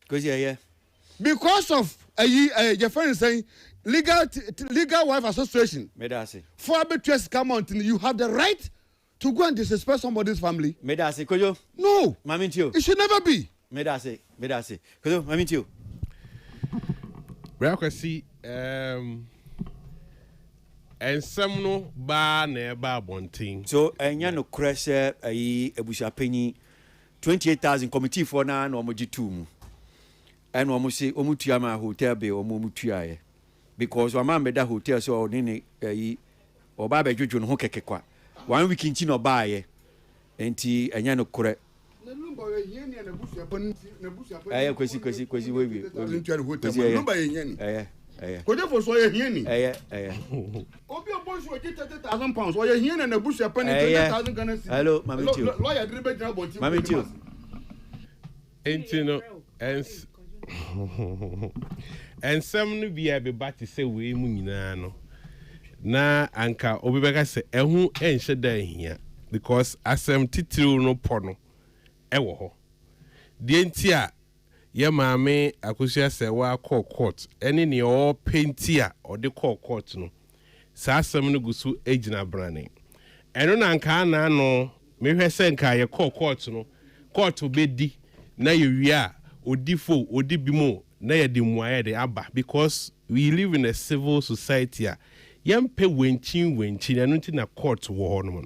Because of your friend is saying legal wife association. For arbitration come on, you have the right to go and disrespect somebody's family. No. It should never be. And some no ba never bonting. So, no crash a busha penny 28,000 committee for now, no mojitum. And almost say Omutiama hotel be or Momutia. Because one man made that hotel so nini or Baba Jujon Hokekwa. 1 week in Chino buy and tea and no correct. Hello, Mammy Tio. And some no be back to say we munano. Na anka obibeka say ehu enhye da hia because asem titiri no pono ewo ho. De ntia ye maame akosia se wa court ene ne o pentia o de court no. Sa asem no gusu ejina brane. Eno na anka na no mehwe se nka ye court no court obedi na ye wia odifo odibimo na ye de muaye de aba because we live in a civil society a yampe wenchin eno nti na court wo ho no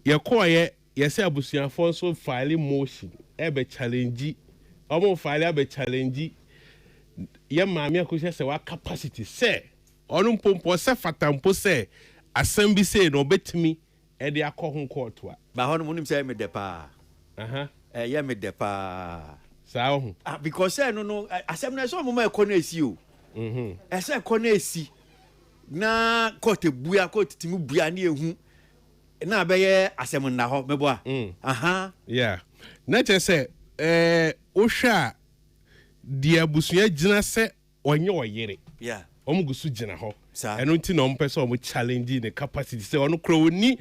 ye koye ye se abusuafo so file motion ebe challenge omo file ebe challenge ye maame akohye se wa capacity se onu mpompo se fatampo se assemble se no betimi e de akohon court wa ba ho no munim se me de pa ye me de pa sa ho because no assembly so mo ma ekọ na esi o ese ekọ na esi na court buya court timi buya na ehu na abeye asem na ho mebo a yeah na che se ohwa dia busuya gina se onye oyere yeah omugusu gina ho eno nti na ompese omo challenge the capacity se ono kro oni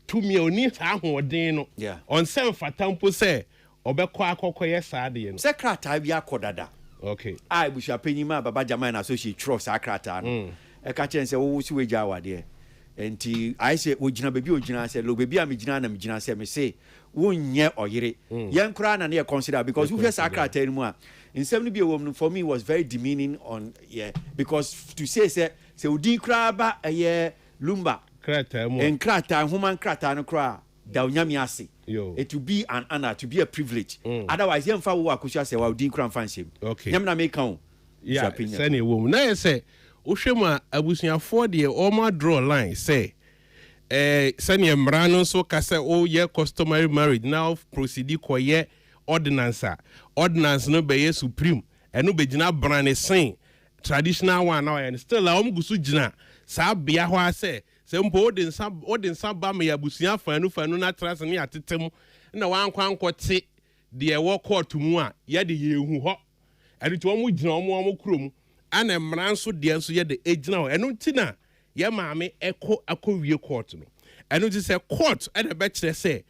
tumi oni sa ahoden no on sem fatampo se obekọ akọkọ ye sa de no se krata bi akodada okay ai busha penyima baba jama na associate trust akrata no e ka chen se wo si weja awade enti ai se ogina bebi ogina se lo bebi amegina na megina se me se wonye oyere yen kura na na consider because we say akrata ni mu a nsem no bi ewom for me was very demeaning on because to say odi kura ba lumba krata mu en krata human krata no kura da onyame ase it will be an honor to be a privilege otherwise yen fa wo akosia se wa odi kura fansem nyam na make kan yeah send e wo na ye say ohwema abusuafo de o ma draw line say sani mrano so kase o ye customary marriage now proceed ko ye ordinance no be ye supreme eno be gina brane sen traditional one now and still la gusu gina sa bia ho ase se mpo odin ba me abusua fanu na trase ne atetem na wankwankote de wo court mu a ye de ye hu ho eno to omu gina omu kurom ana mranso de nso ye de egina ho eno ntina ye maame akọwie court no eno ti se court e de be kire se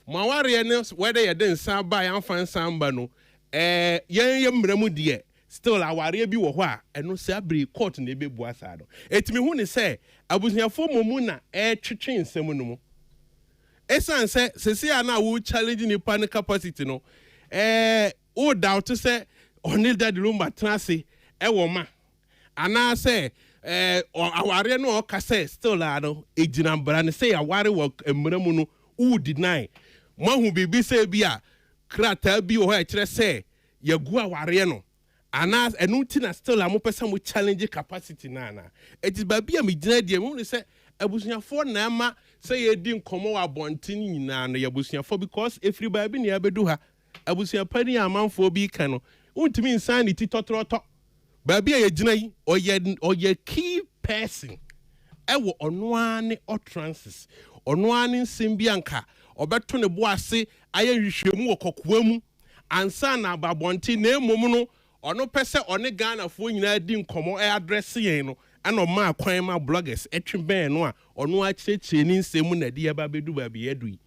maware ne whether ye de nsa ba ya fan samba no ye mramu de still aware bi wo ho a eno se abri court na be bu asado etimi hu ne se abusuafo momu na twetwe nsem no mu esan se ana wo challenge ni pan capacity no o doubt say only that Lumba transi wo ma ana say aware no ka say still no ejina mbra ne say aware wo emramu no u deny mahu bibi say bia krata bi o ha kire say yagu aware no ana enu tina still am pesa mo challenge capacity na it ba bia me gina die mo say abusuafo na ma say ye di nkomo wa bontin nyina na yabusuafo because every baby ne abedu ha abusuapa ni amanfo bi ka no untimi insan ni ti totroto baby ye gina yi oye key person ewo ono ane utterances ono ane nsem bi anka obeto ne bo ase aye hwehwemu okokoa mu ansa na babontin na emom no ono pese one Ghana fo nyina di nkomo address yen no ana ma kwan ma bloggers etwe ben no a ono a kyekye ni nsem na de aba bedu ba be yadui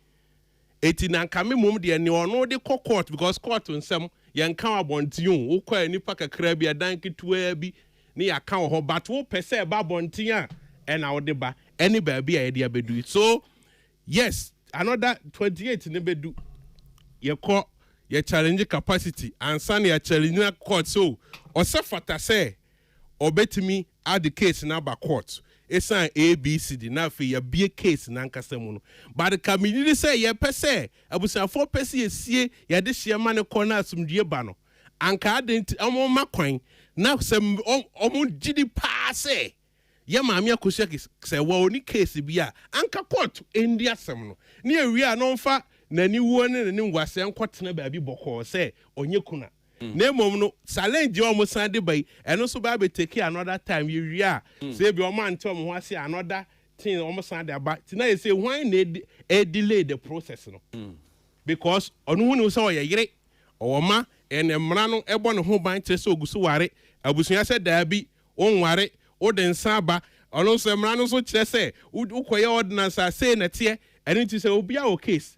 eti na nka me mom de ne ono de court because court nsem yen kan abontin wo kwa nipa kakra bi adan ketua bi ne ya kan ho but wo pese ba bontin a ena wo de ba any ba bi a de abedu so yes another 28 ne bedu ye ko ye challenge capacity and san ye challenge court so osafata say obetimi add the case na ba court esan ABCD na fe ye be case na nkasa mu no but the community say ye pese abusafo pese ye sie ye de hye ma ne corner asumdue ba no anka adent omo makwan na se omo gidi pa say ye maame akosia say wa oni case bi a anka court endi asem no ne awia no mfa nani wo ne ne ngwase nkotena ba bi boko say onye kuna na mom no challenge o mo san de bai eno so ba be take another time you wia say bi o man to mo ho ase another thing o mo san de aba tina you say why na delay the process no because onu hu ni so o ye yire o ma enemra no ebo ne ho ban tese ogusu ware abusua se da bi o nware o de nsa ba ono so emra no so kire se ukoye ordinance say na tie eni ti say obi a o case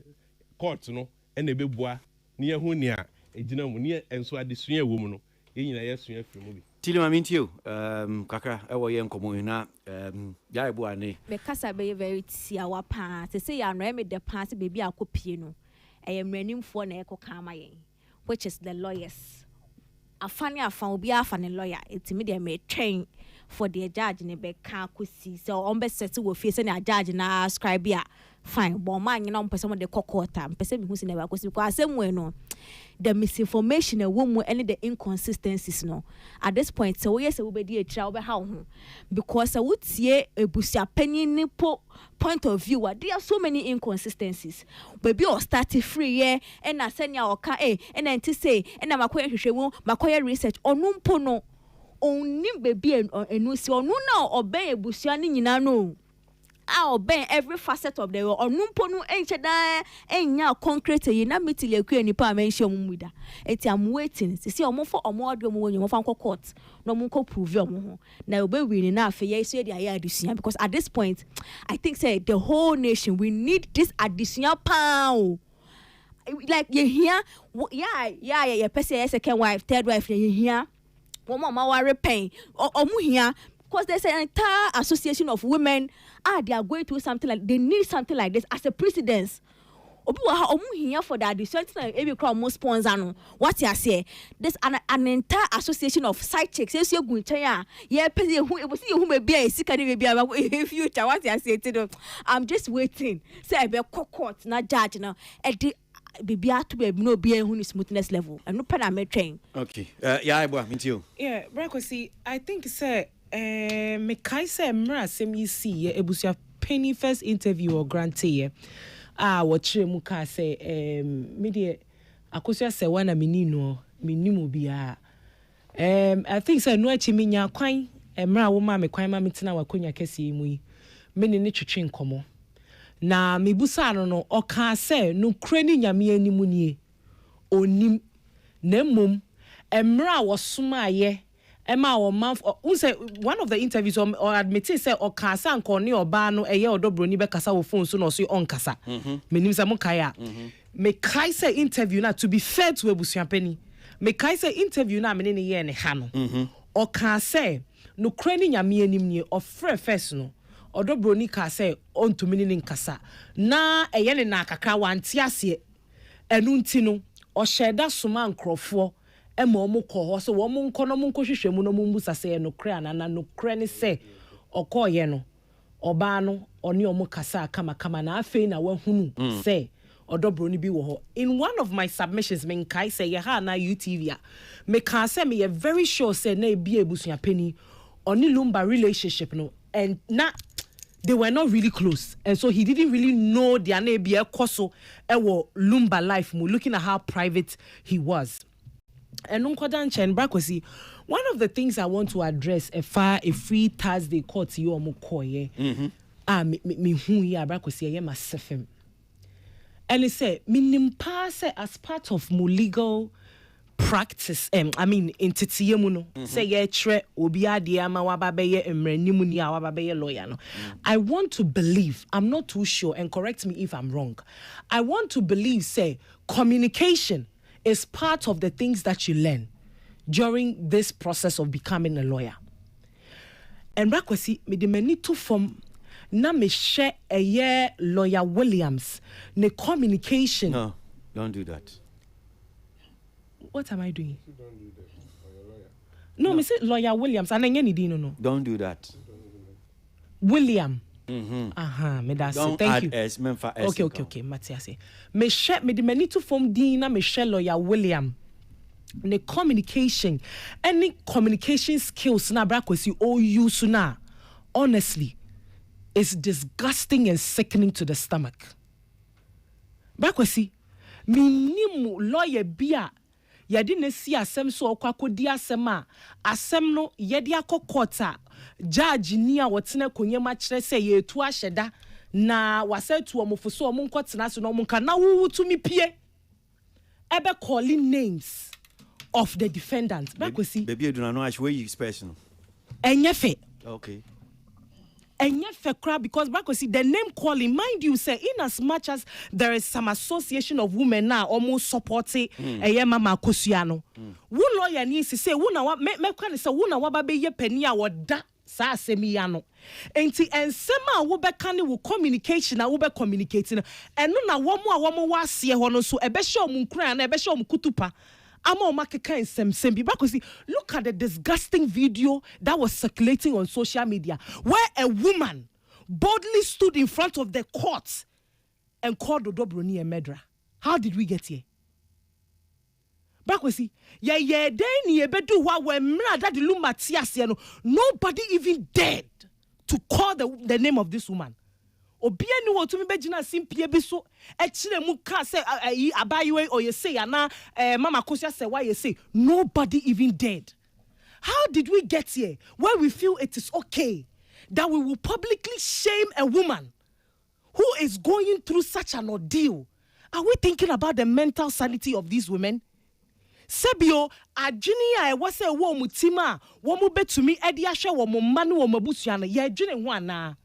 court no ene bebua ne ye hu ni a ejina mu ne enso adesua wo mu no yenyina yesua firi mu bi tili ma mintio kaka ewo ye nkomo na ya ebu ane be kasa be very tia wa pa se say ya no me de pa se bebi akopie no mranimfo na ekokama yen which is the lawyers afani afan obi afani lawyer etimi de me train for the judge ne be ka kosi so on be set wo fie se na judge na scribe ya fine but man you know person de kokota person me hu se na ba kosi because asem no the misinformation a woman and the inconsistencies no at this point so yes we be dey try we how ho because we tie ebusia panin ni point of view there are so many inconsistencies baby or start free here and na senya oka and enti say and na makoye hwehwemu makoye research onumpo no onni baby enu si onu na oben ebusia ni nyina no obey every facet of the onumpo no encheda enya concrete yi na meeting lekua nipa mention mumuda eti am waiting see omo for omo odwo mo wonyo mo fa court no mo ko prove omo ho na obe win na afa ye so dey aya addition because at this point I think say the whole nation we need this additional pound like you hear yeah person second wife third wife you hear woman ma worry pain omo here because there's an entire association of women they are going through something like they need something like this as a precedence. Obi wa omu here for that this something like every crowd most sponsor no what you say there's an entire association of side chicks say you go ya person who e see who may be a sika dey be a future what you say I'm just waiting say I be court na judge na e bibia to be no be who smoothness level and no pen am train okay yeah ebo mintio yeah Brakosi I think say me kai say mra sem yi see ebusia penny first interview or grantee what mu ka say me de akosia say wana menino menimu bia I think say no achi menya kwan mra wo ma me kwan ma metina wakonya kese mu yi me ne twetwe nkomo na mebusa no o ka say no krani nyame animu nie onim na mom mra wo somaye Emma or month or say one of the interviews or admitted say or kasa nko ne oba no eye odobro ni be kasa wo phone so no so on kasa menim say mokaya me kai say interview na to be fair to ebusuapani me kai say interview na me ne ye ne ha no o ka say no krani nyame anim nie of frɛ first no Odobroni ka say on to meaning nkasa na eyene na kakra wanti ase enu nti no o sheda soma nkrofo ema omo kɔ so wo mo nkɔ no mo nkɔhwehwɛ mu no mo mbusa say no kra na no kra ne say ɔkɔɔyɛ no ɔbaa no ɔne ɔmo kasa kama na afei na wahunu say Odobroni bi wo hɔ. In one of my submissions men kai say ye ha na UTV me can say me very sure say na bi ebusua pani oni Lumba relationship no and na they were not really close and so he didn't really know their na bi ekoso ewo Lumba life mu looking at how private he was. And unkodan chen brakwasi one of the things I want to address a free Thursday court you omo koye me hu ya brakwasi ye masefem. And he said, minimpa say as part of my legal practice, I mean, in titiyemuno, say ye tre obia diama wababeye emrenimunia wababeye lawyer. No, I want to believe, I'm not too sure, and correct me if I'm wrong. I want to believe, say, communication is part of the things that you learn during this process of becoming a lawyer. And Rakwasi, me de many to form. Na me share a year lawyer Williams ne communication. No, don't do that. What am I doing? Don't do that. No, me say lawyer Williams. And any dino no. Don't do that. William. Mm-hmm. Me that's don't thank add you. S, S Okay. Matia say. Me share me de many to form Dina me share lawyer William. Ne communication. Any communication skills na bra kwesi all use na. Honestly. It's disgusting and sickening to the stomach. Bakwasi, minimu lawyer bia yadi ne si asem so okakodi asem a asem no yadi akokota judge ni a wotene konyema kire se ye tu ahyeda na wasetu omofo so omonkotena so no omonka na wutu mi pie ebe calling names of the defendant. Bakwasi, baby eduna no ashwe you person. Enyefe. Okay. And yet fekra because Bakwasi the name calling, mind you, say in as much as there is some association of women now almost supporting a mama Kosiano. Who lawyer needs to say wuna wa me can say wuna wa babe ye penny or da sa semiano. Enti and sema wo be can wo communication wo be communicating and no na wo mo wa se ho no so e be show mu nkran na e be show mu kutupa. Ama makeka in sem because look at the disgusting video that was circulating on social media where a woman boldly stood in front of the court and called Odobroni a murderer. How did we get here? Bakwasi, nobody even dared to call the name of this woman. Obiani wo tumi begina simpie bi so echire mu ka say abayiwe or you say ana mama Kosia say why you say nobody even dared. How did we get here where we feel it is okay that we will publicly shame a woman who is going through such an ordeal? Are we thinking about the mental sanity of these women? Sebio adwini a we say wo mutima wo mu betumi edi ahwe wo mo mma ne wo mabusua no ye adwini ho ana.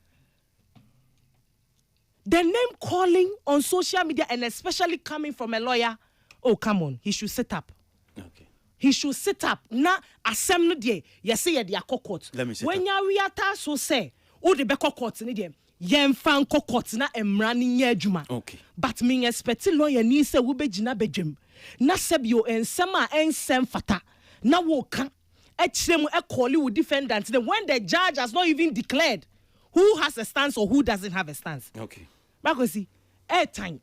The name calling on social media and especially coming from a lawyer, oh come on, he should sit up. Okay. He should sit up. Na asem no de, ye say ye court. Let me sit when up. ya reata so say, oh the beko court ni de, yen fan court na emra ni nye adwuma. Okay. But me expect lawyer ni say wo begina bedwem. Na sebio ensem a ensem fata. Na wo kan e kire mu e call you defendant. Then when the judge has not even declared who has a stance or who doesn't have a stance. Okay. Because airtime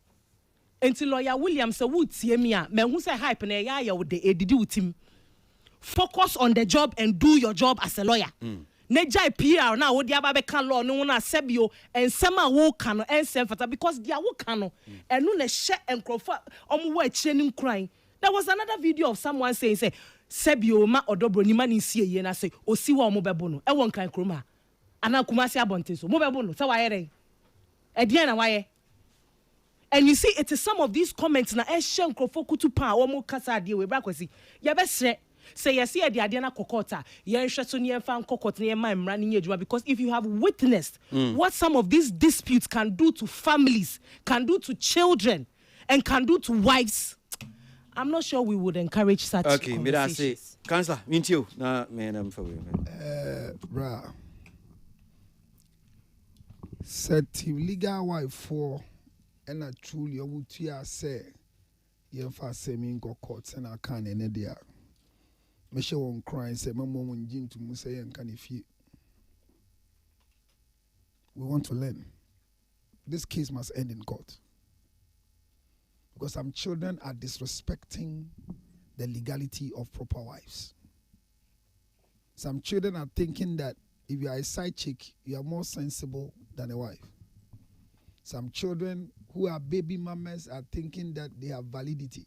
until lawyer Williams say would see me me who say hype na ya with the edidi with him. Focus on the job and do your job as a lawyer. Ne jai PR na wo dia ba be kan law no na sebio ensema wo kan no ensem fata because dia wo kan no enu na hye enkrofo omo wa akire ni nkran. There was another video of someone saying say sebio ma Odobroni ma ni sie ye na say osi wa omo bebo no e won kan kroma ana kumasi abonte so mo bebo no say wa yere Ediana waye. And you see, it is some of these comments na eshen krofoku to pa omo kasa ade we brakwasi. Ya be say yes here the adiana kokota. Ye nhwe so ne fan kokota ne ma mra ne adwuma because if you have witnessed what some of these disputes can do to families, can do to children and can do to wives, I'm not sure we would encourage such okay, me that say conversations. Councillor, meet you. Nah, man, I'm for Bra. Said Team Legal wife for and a truly a would say, Yenfa semi go courts and I can't any there. Michelle won't cry and say, my mom won't gin to Musay and can if you. We want to learn. This case must end in court. Because some children are disrespecting the legality of proper wives. Some children are thinking that if you are a side chick, you are more sensible than a wife. Some children who are baby mamas are thinking that they have validity.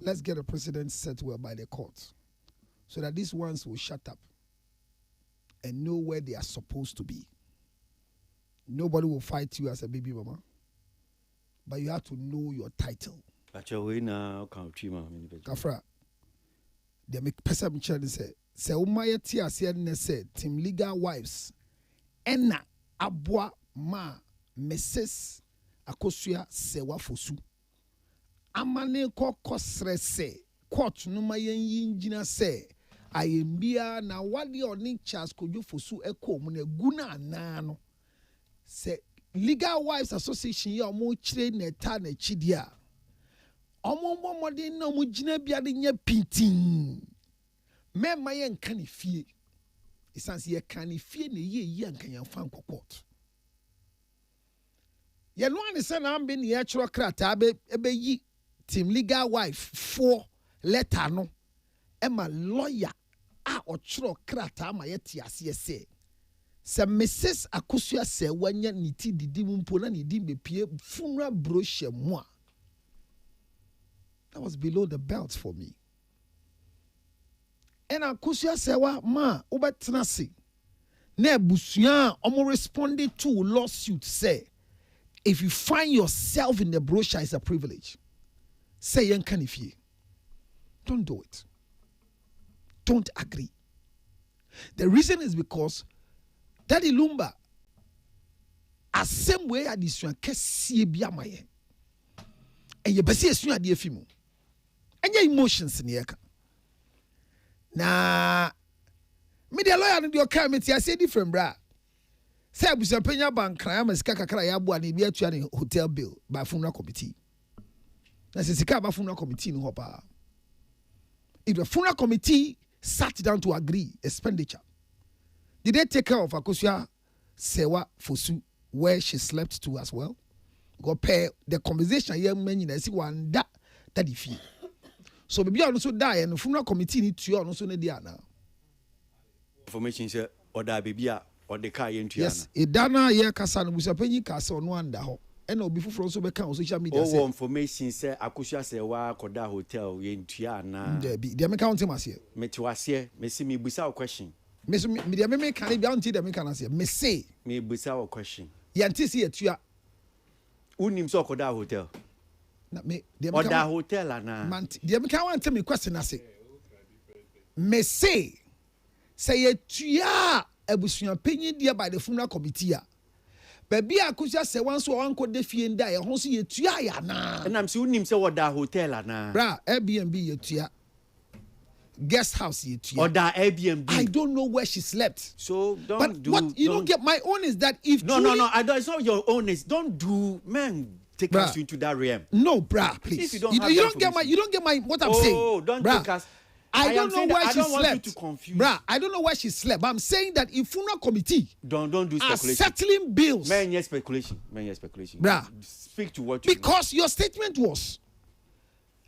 Let's get a precedent set well by the court so that these ones will shut up and know where they are supposed to be. Nobody will fight you as a baby mama, but you have to know your title. Kafra, they make person children say umaya tia say Team Legal wives ena abwa ma Mrs. Akosua sewa fosu amane kokosre se court numa yen jina se ayembia na wadi oni Charles Kojo fosu eko mu na guna anano se Legal Wives Association ya omo chire na ta na chidia omo momode na omo jina bia de nya pintin mema ye nka ne fie isanse ye kan ne fie na ye anka yan fan court ye no ane se na ambe ne ye chiro krata ebe yi Team Legal wife for letter no ema lawyer a ochiro krata ma ye tiase se Mrs. Akosua se wanya niti didi mumpo na ni di bepie funeral brochure moi. That was below the belt for me. And Akosua se wa ma obetena se na busua omo responding to lawsuit say if you find yourself in the brochure is a privilege. Say yen kanifie. Don't do it. Don't agree. The reason is because Daddy Lumba, as same way as this one, kesi biamaye, and you basi esu adi efimu, and your emotions ni eka. Na, me the lawyer no di oka me ti ase different bra. Say abusa penya bank kran ma sika kakra ya bo ani bi atua ni hotel bill by funeral committee. Na se sika ba funeral committee no hopa. If the funeral committee sat down to agree expenditure, did they take care of Akosua Sewa Fosu where she slept to as well? Go pay the conversation young men in see one that if you. So maybe I also die and the funeral committee need to also need now. Information say or that baby or the car into yes, it dana ye kasa no busa penyi kasa no anda ho. And no before also be can on social media say information say Akosua Sewa koda hotel ye ntua na. They me count him as here. Me to ase me see me busa question. Me can be anti the me can say me say me busa a question ya anti see etua unim so koda hotel na me the me oda hotel ana man the me can want me question ase me say etua abusua penyi dia by the funeral committee a baby Akosua se wan so wan ko de fie nda ye ho so etua ya na na me say unim se oda hotel ana bra Airbnb etua guest house or that Airbnb. I don't know where she slept. So don't but do. What you don't get my own is that if no, I don't. It's not your own. It's don't do. Man, take us into that realm. No, brah, please. If you don't get my what I'm saying. Oh, don't take us. I don't know where she slept. Want you to confuse. Bruh, I don't know where she slept. But I'm saying that if funeral committee don't do speculation. Are settling bills. Man, yes, speculation. Bruh, speak to what you because your statement was.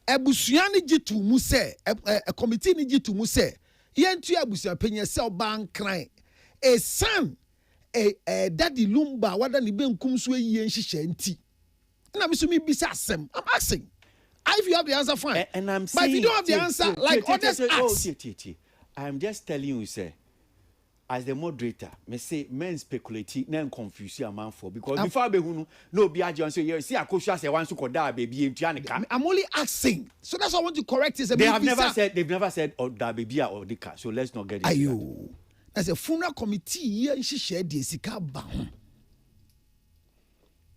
Abusua ni jitu mu se a committee ni jitu mu se yentu abusua penye se oban kran a son Daddy Lumba wada ni benkum so yie nhihye nti na me so me bisa asem. I'm asking if you have the answer fine and I'm but if you don't have the answer like others ask. I'm just telling you say as the moderator, me say men speculate na confuse a man for because before be hunu no be ajo say you see Akosua se wan so koda baby entua ne ka. I'm only asking. So that's what I want to correct is they've never said or that baby or the car. So let's not get it. Ayo. As a funeral committee here she share the sika ba ho.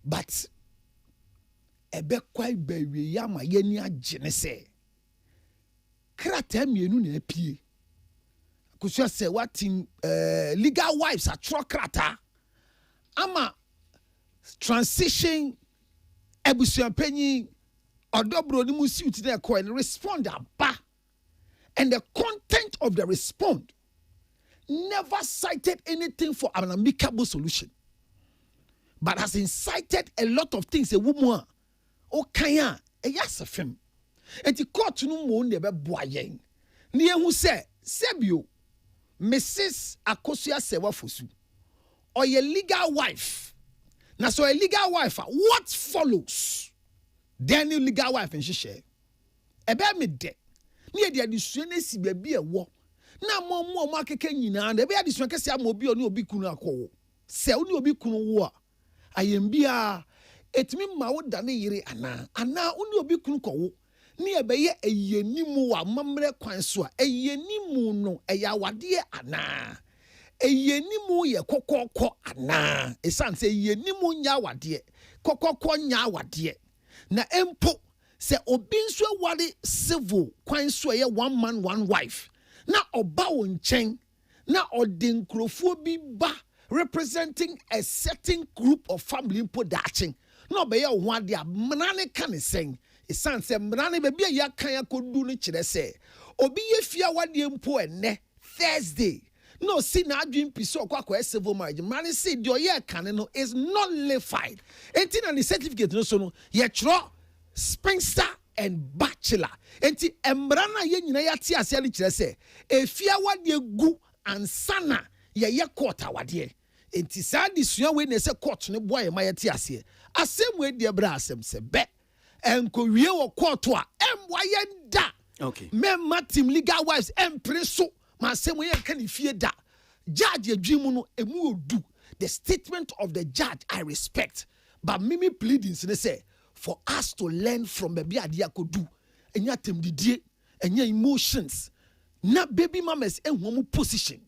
But ebe kwai bewe ya ma ye ni agene se. Krata mienu na apie. kusua say what in legal wives are trokrata ama transition ebusuan panyin odobro ni mu suit na ko and respond aba, and the content of the respond never cited anything for an amicable solution, but has incited a lot of things. A woman, kaya, a yasafim. And the court no more never boyen. Near who say, Sebio, Mrs. Akosia Sewa Fosu, or your legal wife. Now, so a legal wife, what follows? Then your legal wife and she share. About me de. Near the addition be a war. Na mo akeke nyina na be adisua kese amobi oni obi kunu akwo se oni obi kunu wo a ayembia etimi ma wo da ne yire ana oni obi kunu kwo ne e be ye eyenimu wa mamre kwan so a eyenimu no eyawade ana eyenimu ye kokoko ana esan se eyenimu nya wade kokoko nya wade na empo se obi nso ware civil kwan so ye one man one wife na oba wo nchen na odinkrofo bi ba representing a certain group of family mpo daaching na obeye ho ade amnane ka ne sen esan se mnane be bia ya kan akodu no kire se obi ye fia wade mpo enne Thursday no see na adwin piso kwakwa civil marriage mnane say de oye kan no is not nullified enti na the certificate no so no ye tro spinster and bachelor enti embrana ye nyina ya ti ase ali kire se efia wade gu ansana ye court awade enti sa disua we ne se court ne boy ma ye ti ase asem we de bra asem se be enko wie wo court a emwa ye da okay memma team legal wives empreso ma asem we kan fie da judge adwimu no emu odu the statement of the judge I respect but mimi pleadings ne say for us to learn from baby adia kodu enya temdidie enya emotions na baby mamas enwo position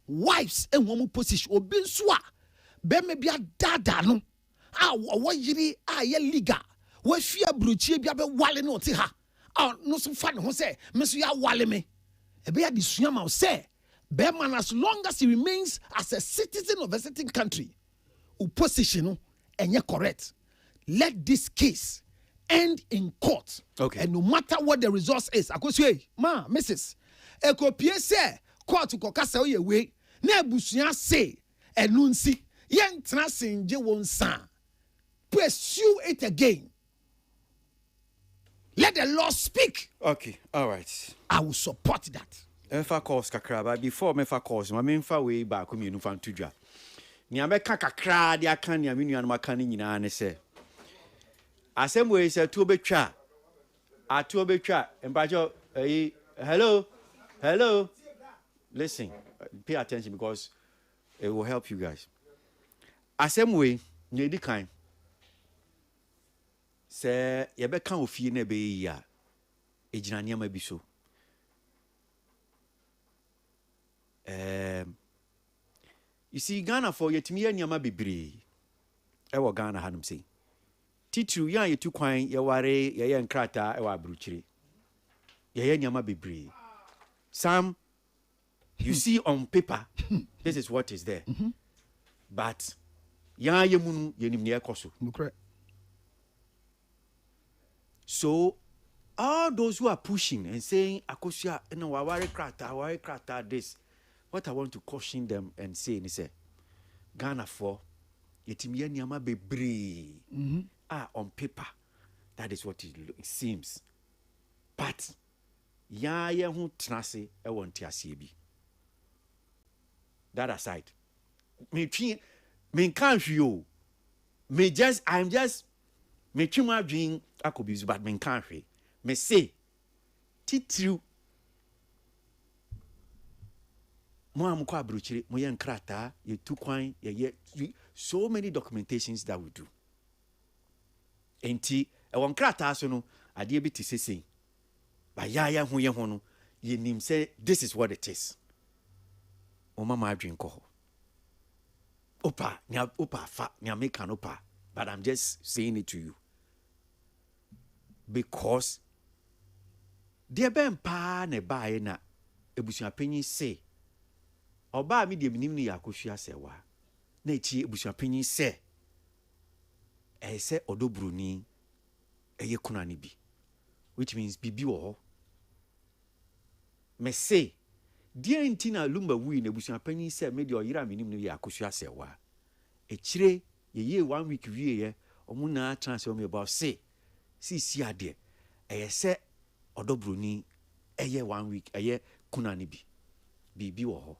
wives enwo position obi nso a be me bia dada no a wo yiri a ye liga wo fia brochie bia be wale no te ha no so fa ne ho say me so ya wale me e be adisua ma say be man as long as he remains as a citizen of a certain country position no enye correct. Let this case end in court. Okay. And no matter what the result is, I go say, ma, Mrs. Ekopie say, court ko kasa ye we, na busua say, enunsi, yen trasinje won san. Pursue it again. Let the law speak. Okay, all right. I will support that. Mefa calls kakraba before mefa calls, ma mefa way back me nu fan tudwa. Ni ameka kakra dia kan ni aminu anu aka ni nyina ne se. Asem we say to betwa. Atu betwa. Empacho hello. Listen, pay attention because it will help you guys. Asem we ni di kan. Se ye be kan ofie na be yi a ejina niam bi so. You see, Ghana for yet me and Yama Bibri. Ewa Ghana Hanum say. Titu yan ye tu kwan ye ware ye nkrata ewa bruchiri. Ye Yama Bibri. Sam, you see on paper, this is what is there. But yan ye munu ye nim ne ekoso. So all those who are pushing and saying akosia no ware krata this. What I want to caution them and say is Ghana for yetimiye nyama bebre on paper. That is what it seems. But ya hu trase e won ti asiebi. That aside. Me can't you. I'm just me twima dream akobizu but me can't me say titru mo amko abrochire mo ye nkrata ye tukwan ye so many documentations that we do enti e won nkrata so no ade bi ti sese ba ya hu ye ho no ye nim say this is what it is o mama adwen ko opa fa nya make an opa but I'm just saying it to you because there ben pa ne bae na ebusuapanyi say Oba mi de minim ni yakosua sewa. Na echi ebusuapanyin se. Se odobroni eye kuna ni bi. Which means bibi wo ho. Me say dia ntina lumba wi na ebusuapanyin se me de oyira minim ni yakosua sewa. Echire ye 1 week wie ye omuna transfer me about say si ade se odobroni eye 1 week eye kuna ni bibi wo ho.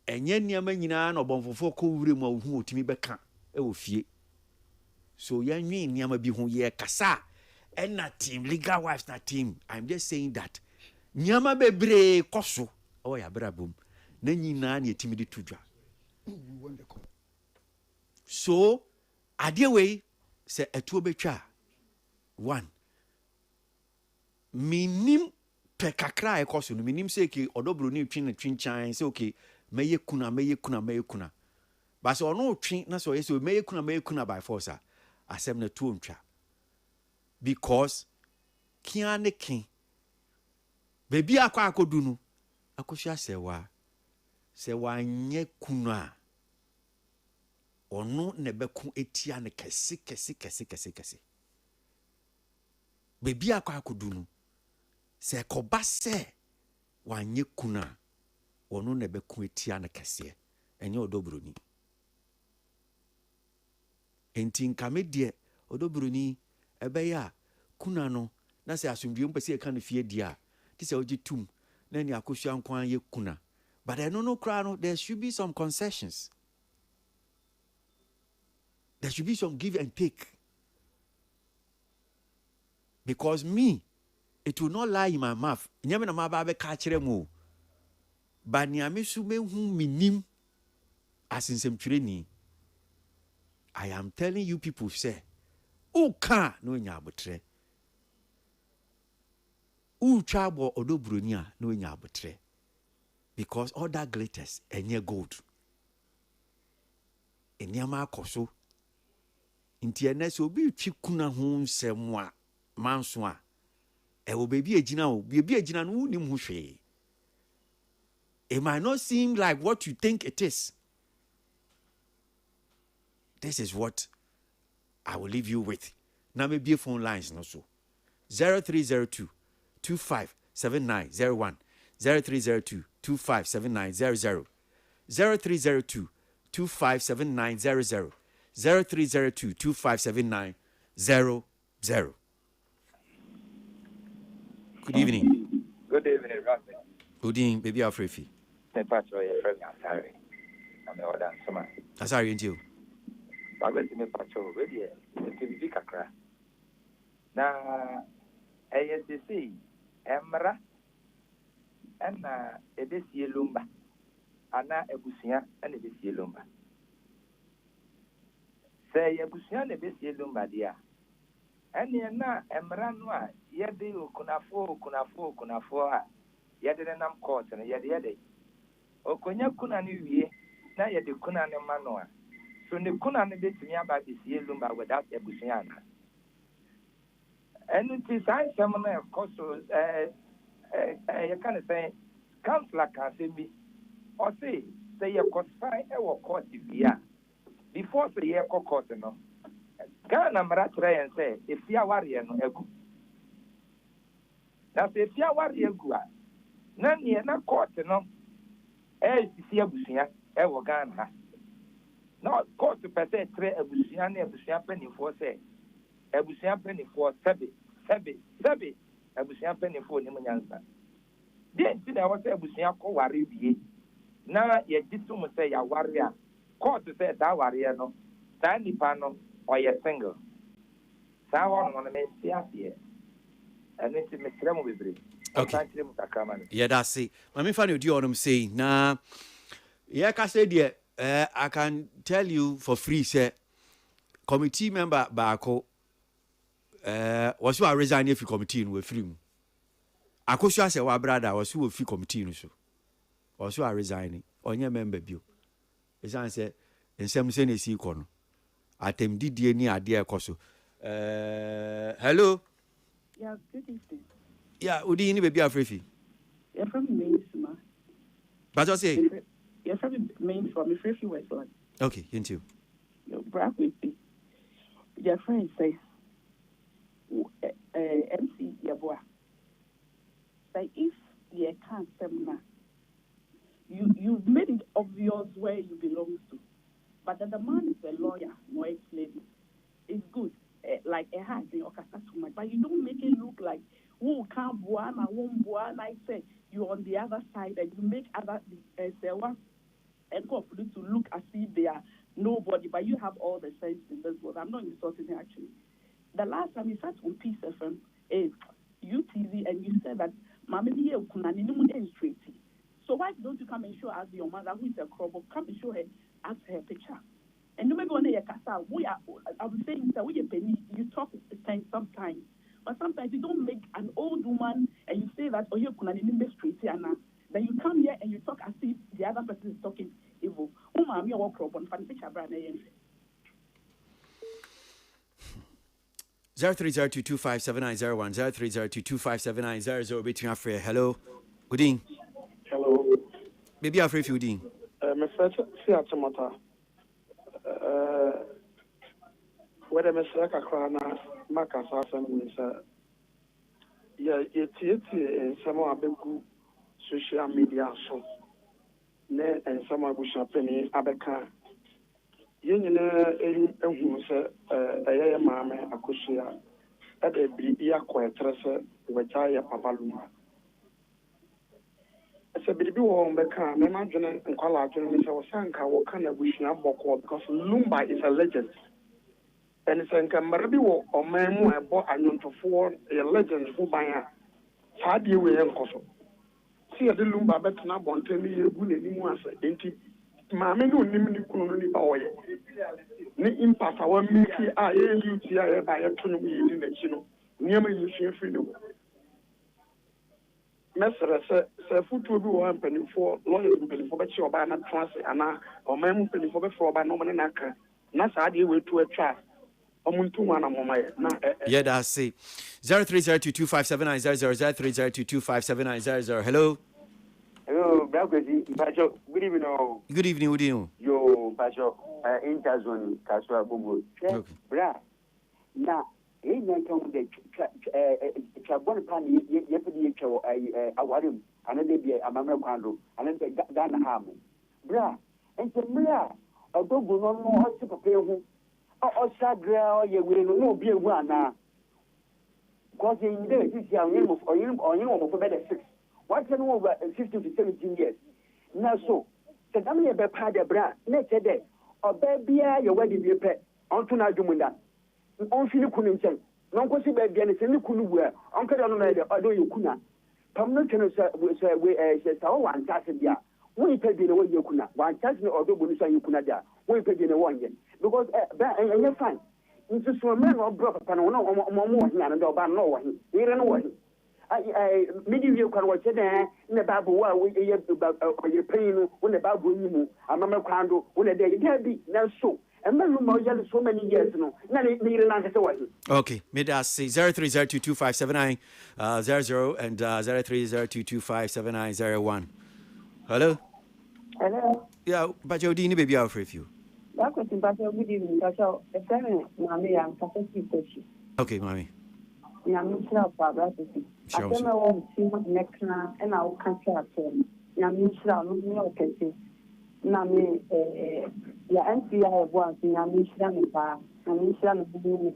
Enye niama nyina na obonfofo ko wure mu awu otimi beka e wo fie. So ya nwi niama bi ho ye kasa na team legal wives na team. I'm just saying that niama bebre koso o ya brabom na nyina na etimi de tudwa. So ade we se etuo betwa 1 minim pekakra e koso no minim se ke odobroni twinchan se okay meye kuna ba se ono twi na so yeso meye kuna by force asem na tuo ntwa because kiane kin baby akodu no akohia sewa nye kuna ono ne beku etia ne kese baby akodu no se koba se wanye kuna ono ne beku etia ne kese enye odobroni enti nkame de odobroni ebeya kuna no na se asomdwe mpese e kan fie dia ti se ogitum na ni akosua nkwan ye kuna but I no cry no there should be some concessions, there should be some give and take, because me it will not lie in my mouth nyame na maba be ka kire mu ba niame su me hu minim asinsem twireni. I am telling you people say uka no nya abotre uchabo odobroni a no nya abotre because all that glitters enye gold eniama akoso nti enese obi twi kuna ho nsem a manso a e wo bebi agina o bebi agina no nim ho hwe. It might not seem like what you think it is. This is what I will leave you with. Now maybe phone lines no so 0302 257901 0302 257900 0302 257900 0302 257900. Good evening. Good evening, Rafi. Good evening, baby Alfrefi. I'm sorry. I'm order summer. Sorry, ain't you? I'm going to make patrol with you. It's a kakra. Na ASC, Emra, and a desi lumba. Ana ebusia and a desi lumba. Say ebusia and a desi lumba, dear. And ye na Emra noa, yedi kunafo. Yede nam court and yede. Okonya kuna ni wie na yede kuna ne manoa. So ne kuna ne betumi aba bisi lumba without ebusiana. And it is I some of course you can say counselor can say me or say you could find our court via before the year court no. Ghana try and say if you are warrior no egu. Now if you are warrior egu na nie na court no si abusia wo Ghana no court per se tre abusia na abusia penifo se abusia penifo sebe abusia penifo ni munyansa de nti na wo se abusia ko ware wie na ye jitum se ya ware a court se da ware no da nipa no o ye single sa ho no me siasie and it me tremo bebre. Okay. Yeah, that's it. Mami fani odi onum say na yeah ka say there I can tell you for free say committee member baako was you resign if committee no free mu. Akosua say wa brother was you free committee no so. Was you resign onye member bio. Esan say ensem say na si ko no. Atem didie ni ade ekoso. Hello. Yeah, good evening. Yeah, Udi ni baby Afrefi. You're from Minsuma. But I say. You're from main from Free Westland. Okay, you too. Your brother with me. Your friend say, MC Yabua. Say if you can't seminar, you've made it obvious where you belong to. But the man is a lawyer, no explaining. It's good. Like a hand in Okasa too much. But you don't make it look like who can't buana, won't buana. I say you're on the other side and you make other one and go for you to look as if they are nobody, but you have all the sense in this world. I'm not insulting him actually. The last time you sat on Peace FM, UTV, and you said that Mammy Kunani straight. So why don't you come and show us your mother who is a crop? Come and show her us her picture. And you may go on your casa. I was saying that we a penny, you talk sometimes. But sometimes you don't make an old woman and you say that you Kunani straight and then you come here and you talk as if the other person is talking evil. Mommy or crop on fan picture brand. 0302257901 0302257900 between Afre. Hello. Good evening. Hello. Maybe Afre Fudin. My first theatre whether Mr. Kakrana Macas is in some of the social media so and some of the penny Abeka. Union who said a mamma Akushia at a Bibia Quatressa, which I a Papaluma. As a baby on the car, my imagine and call out to Mr. Sanka, what kind of wishing up because Lumba is a legend. And it's a Camarabi or man who bought a young to four a legend who by a Sadi way and Cosso. See a Lumba better not want to me a good anymore, ain't it? Mamma no nimini kununi bawe. Ni impact our milky IAUTI by a tunumi in the chino. Near me, you see freedom. Messer said, food to be one penny for lawyers and penny for bet your banner transit and or man penny for before by no man in Aka. Nasa idea way to a trap. Yeah, that's it. 0302257900 0302257900. Hello. Hello, Bajo. Good evening. Good evening, good evening. Yo, Bajo, Interzone, Kaswa Bubu. Bra, now, he went on the Chabon Pan, Yepidi, Awarim, another day, a Mamma Quando, another Ghana Ham. Bra, and the Bra, a dog will not know how to prepare who. Oh, Sagra, you will not be a one now. Because in there, this young name of or you know for better 6. What's an over 15 to 17 years? Now, so, the Damia Bepada Bra, next day, or Babia, your wedding be a pet, Uncle Najumunda. On Philippian, non possible again, it's a new Kunu, Uncle Donald, or do you Kuna? Permanent was a way as our one Tassia. We paid in a way you Kuna, one Tassia or do Bunusa you Kunada. We paid in a 1 year. Because you're fine. It's just a man or brother, and more than about no one. You don't know what. Medieval can watch it there in the Babu, you're paying when the Babu, a Mamma Crando, when a day can be now so. And then so many years, no, not even answer. Okay, mid us say 0302257900 and 0302257901. Hello? Hello? Yeah, but you're doing baby out for you. That was in Bajo, good evening, Bajo, a family, Mammy, and Catholic question. Okay, Mammy. Yamisha Babrati. I don't know what to see what next now, and I'll cancel at home. Yamisha, no, okay. Nami, your NCI was in Yamisha and Bar, Yamisha and Bubu.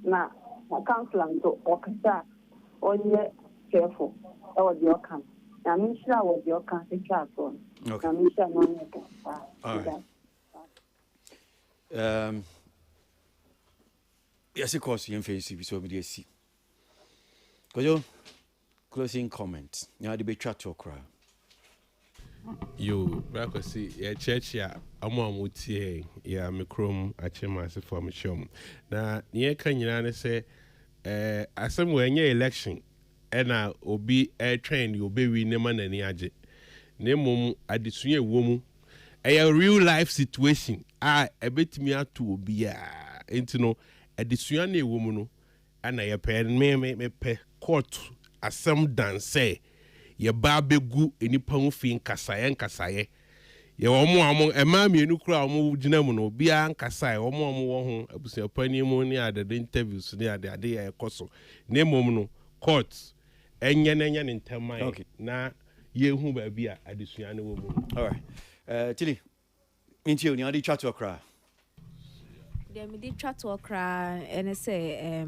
Now, a counselor to Okasa, or yet careful, or the Okan. Yamisha was your country platform. Yamisha, no, yes, of course, you face it. So, we see. Go closing comments. Now, the big chat to cry. Yo, Brako see, yeah, church, yeah, I'm on Mutie, yeah, me chrome, I change myself for me show. Now, near Kanyana say, as somewhere in your election, and I will be a train, you'll be with Neman and Yaji. Nemo, I dissuade woman. A real life situation. I bet me out to be into no a dissuane woman, and I pay me pay court as some dance say. ye ba begu enipa ho fi nkasaye ye omo ema mienu kura omo gina mu no bia nkasaye omo wo ho abusuapani mu ni adade interviews ni ade ye koso na mom no court enye ne ntaman na ye hu ba bia adesua ne wo mu. All right. Tilly, into you adi chat to okra. Dem dey chat to okra and say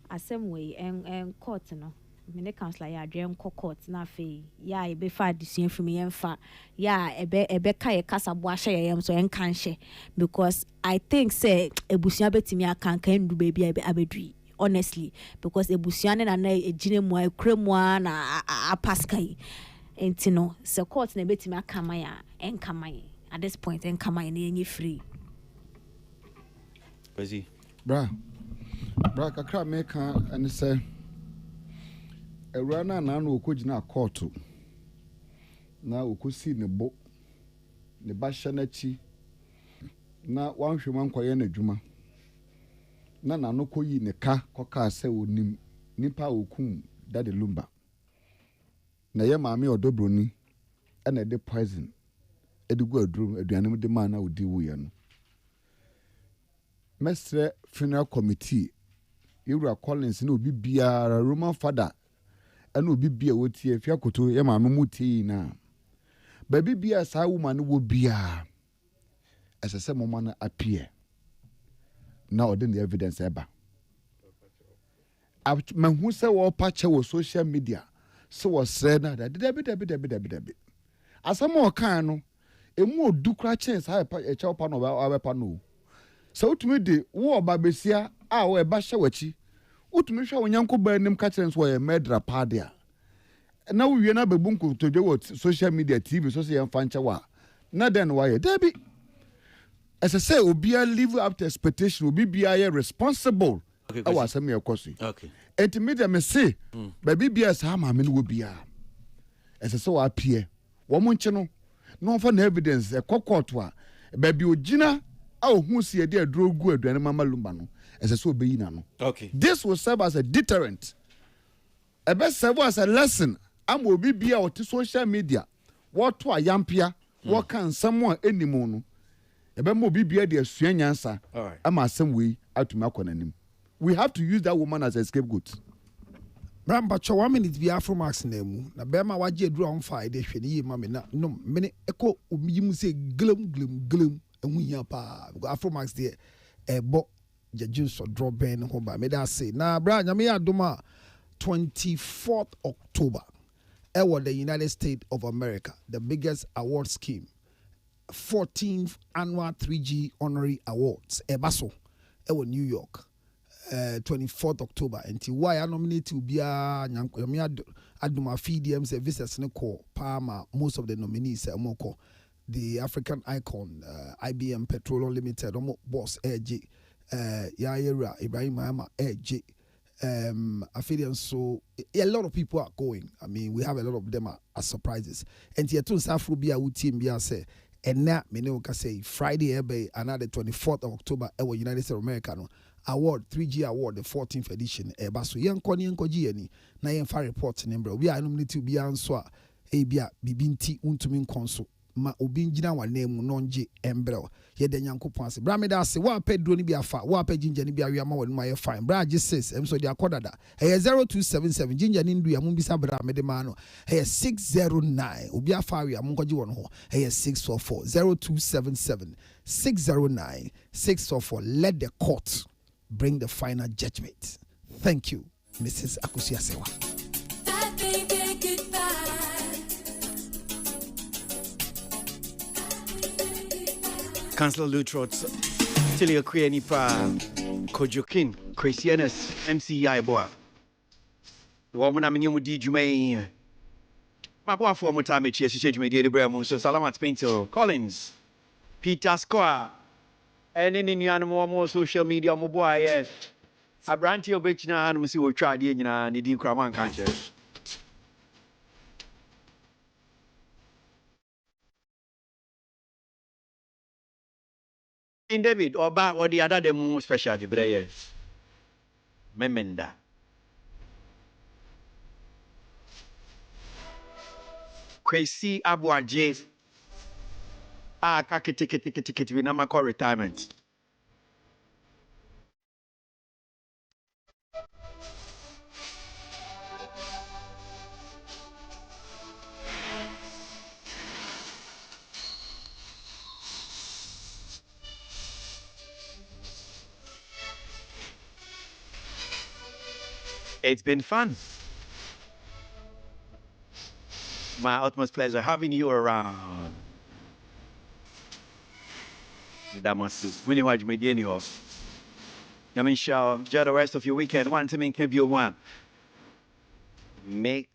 asem way and court no. Me counselor ya adwen court na fe ya e be fa adesua from ye mfa ya ebe ka ye kasa bo ahye ye so en kan hye because I think say ebusua betimi akanka ndu baby abedui honestly because ebusua ne na ejine mu akremu na apaskai entino se court na betimi akama ya en kama ye at this point en kama ye na yenye free Busy bra kakra meka and say Rana na okojina court na okosi ne bo ne ba hye na chi na wanhwema nkoye na dwuma na no koyi ne ka koka se onim nipa okum Daddy Lumba na ye maame odobroni na de poison edigu aduru aduanem de ma na odi wuye no mestre funeral committee Yura Collins na obi biara Roman father and obi bia wotie fia koto ye maame muti na baby bia sa woman wo bia asese mama na appear na odin the evidence eba mahu se wo pache wo social media so wo sre na debi asama o kan no emu odukra chance ha e cha opa no abepa no so utumi de wo oba besia a wo eba hye wachi utumi hwa wonyanko ba nim ka chance wo e medra padia na wo wie na bebunku todwe wo social media TV so se yan fanche wa na den why debi as I say obia live up to expectation obi bia ye responsible awa asem ye kosi okay entimedia me say baby bia sa ma me no bia as I say wa pie wo mo nche no no for na evidence e kokoto a baby ogina a ohun si e de aduro gu aduane mama Lumba no as I say obeyi na no okay this will serve as a deterrent e be serve as a lesson am obi bia o social media what to ayampia what can someone anymore no ebe mo bibia de asua nyansa ama asem we atumi akonanim we have to use that woman as a scapegoat Bramba cho 1 minute bi Afro Max na mu na be ma waje duru on fa de hwe ni ma me na no me eko omiyimu se glum ehu ya pa Afro Max de ebo jejun so draw ben ho ba me da say na bra nyame ya doma 24th October ewo the United States of America the biggest award scheme 14th annual 3G honorary awards ebaso ewo New York 24th October and why I nominate to be a aduma FDM services ne call Palma most of the nominees moko the African icon IBM Petroleum Limited boss AJ Yayera Ibrahim Mahama AJ affiliates so a lot of people are going. I mean we have a lot of them as surprises and yet to Safru be a team be say and now me no can say Friday ebe another 24th of October ever United States of America no award 3G award the 14th edition eba so yen koji ani na yen fa report number we are nominated be anso a e bia bibinti untumi nkonso ma obi ngina wa name no nje embrel ye de nyankopon ase bra me da ase wa pedro ni bia fa wa pa ginger ni bia wi ama wa ma ye fine bra je 6 em so de akodada e 0277 ginger ni ndu ya mu bisa bra me de ma no e 609 obi afa wi am nkoji won ho e 644 0277 609 644 let the court bring the final judgment. Thank you, Mrs. Akusiasewa. Councillor Lutrots, Tilia Krieni Pa, Kojokin, Christianes, MCI Boa. The woman I mean, you did you may. My boy for more time, she said you may dear the Bremo, so Salamat Pinto, Collins, Peter Square, and in the animal more social media, my boy, yes. A brand to your bitch now, and we see what tried in and the deep Kraman conscious. In David or back or the other demo special the prayers. Memenda. Kwesi Abuaje. Kaki we nama call retirement. It's been fun. My utmost pleasure having you around. That must be. When you watch me, Daniel. I mean, enjoy the rest of your weekend. One to me, give you one. Make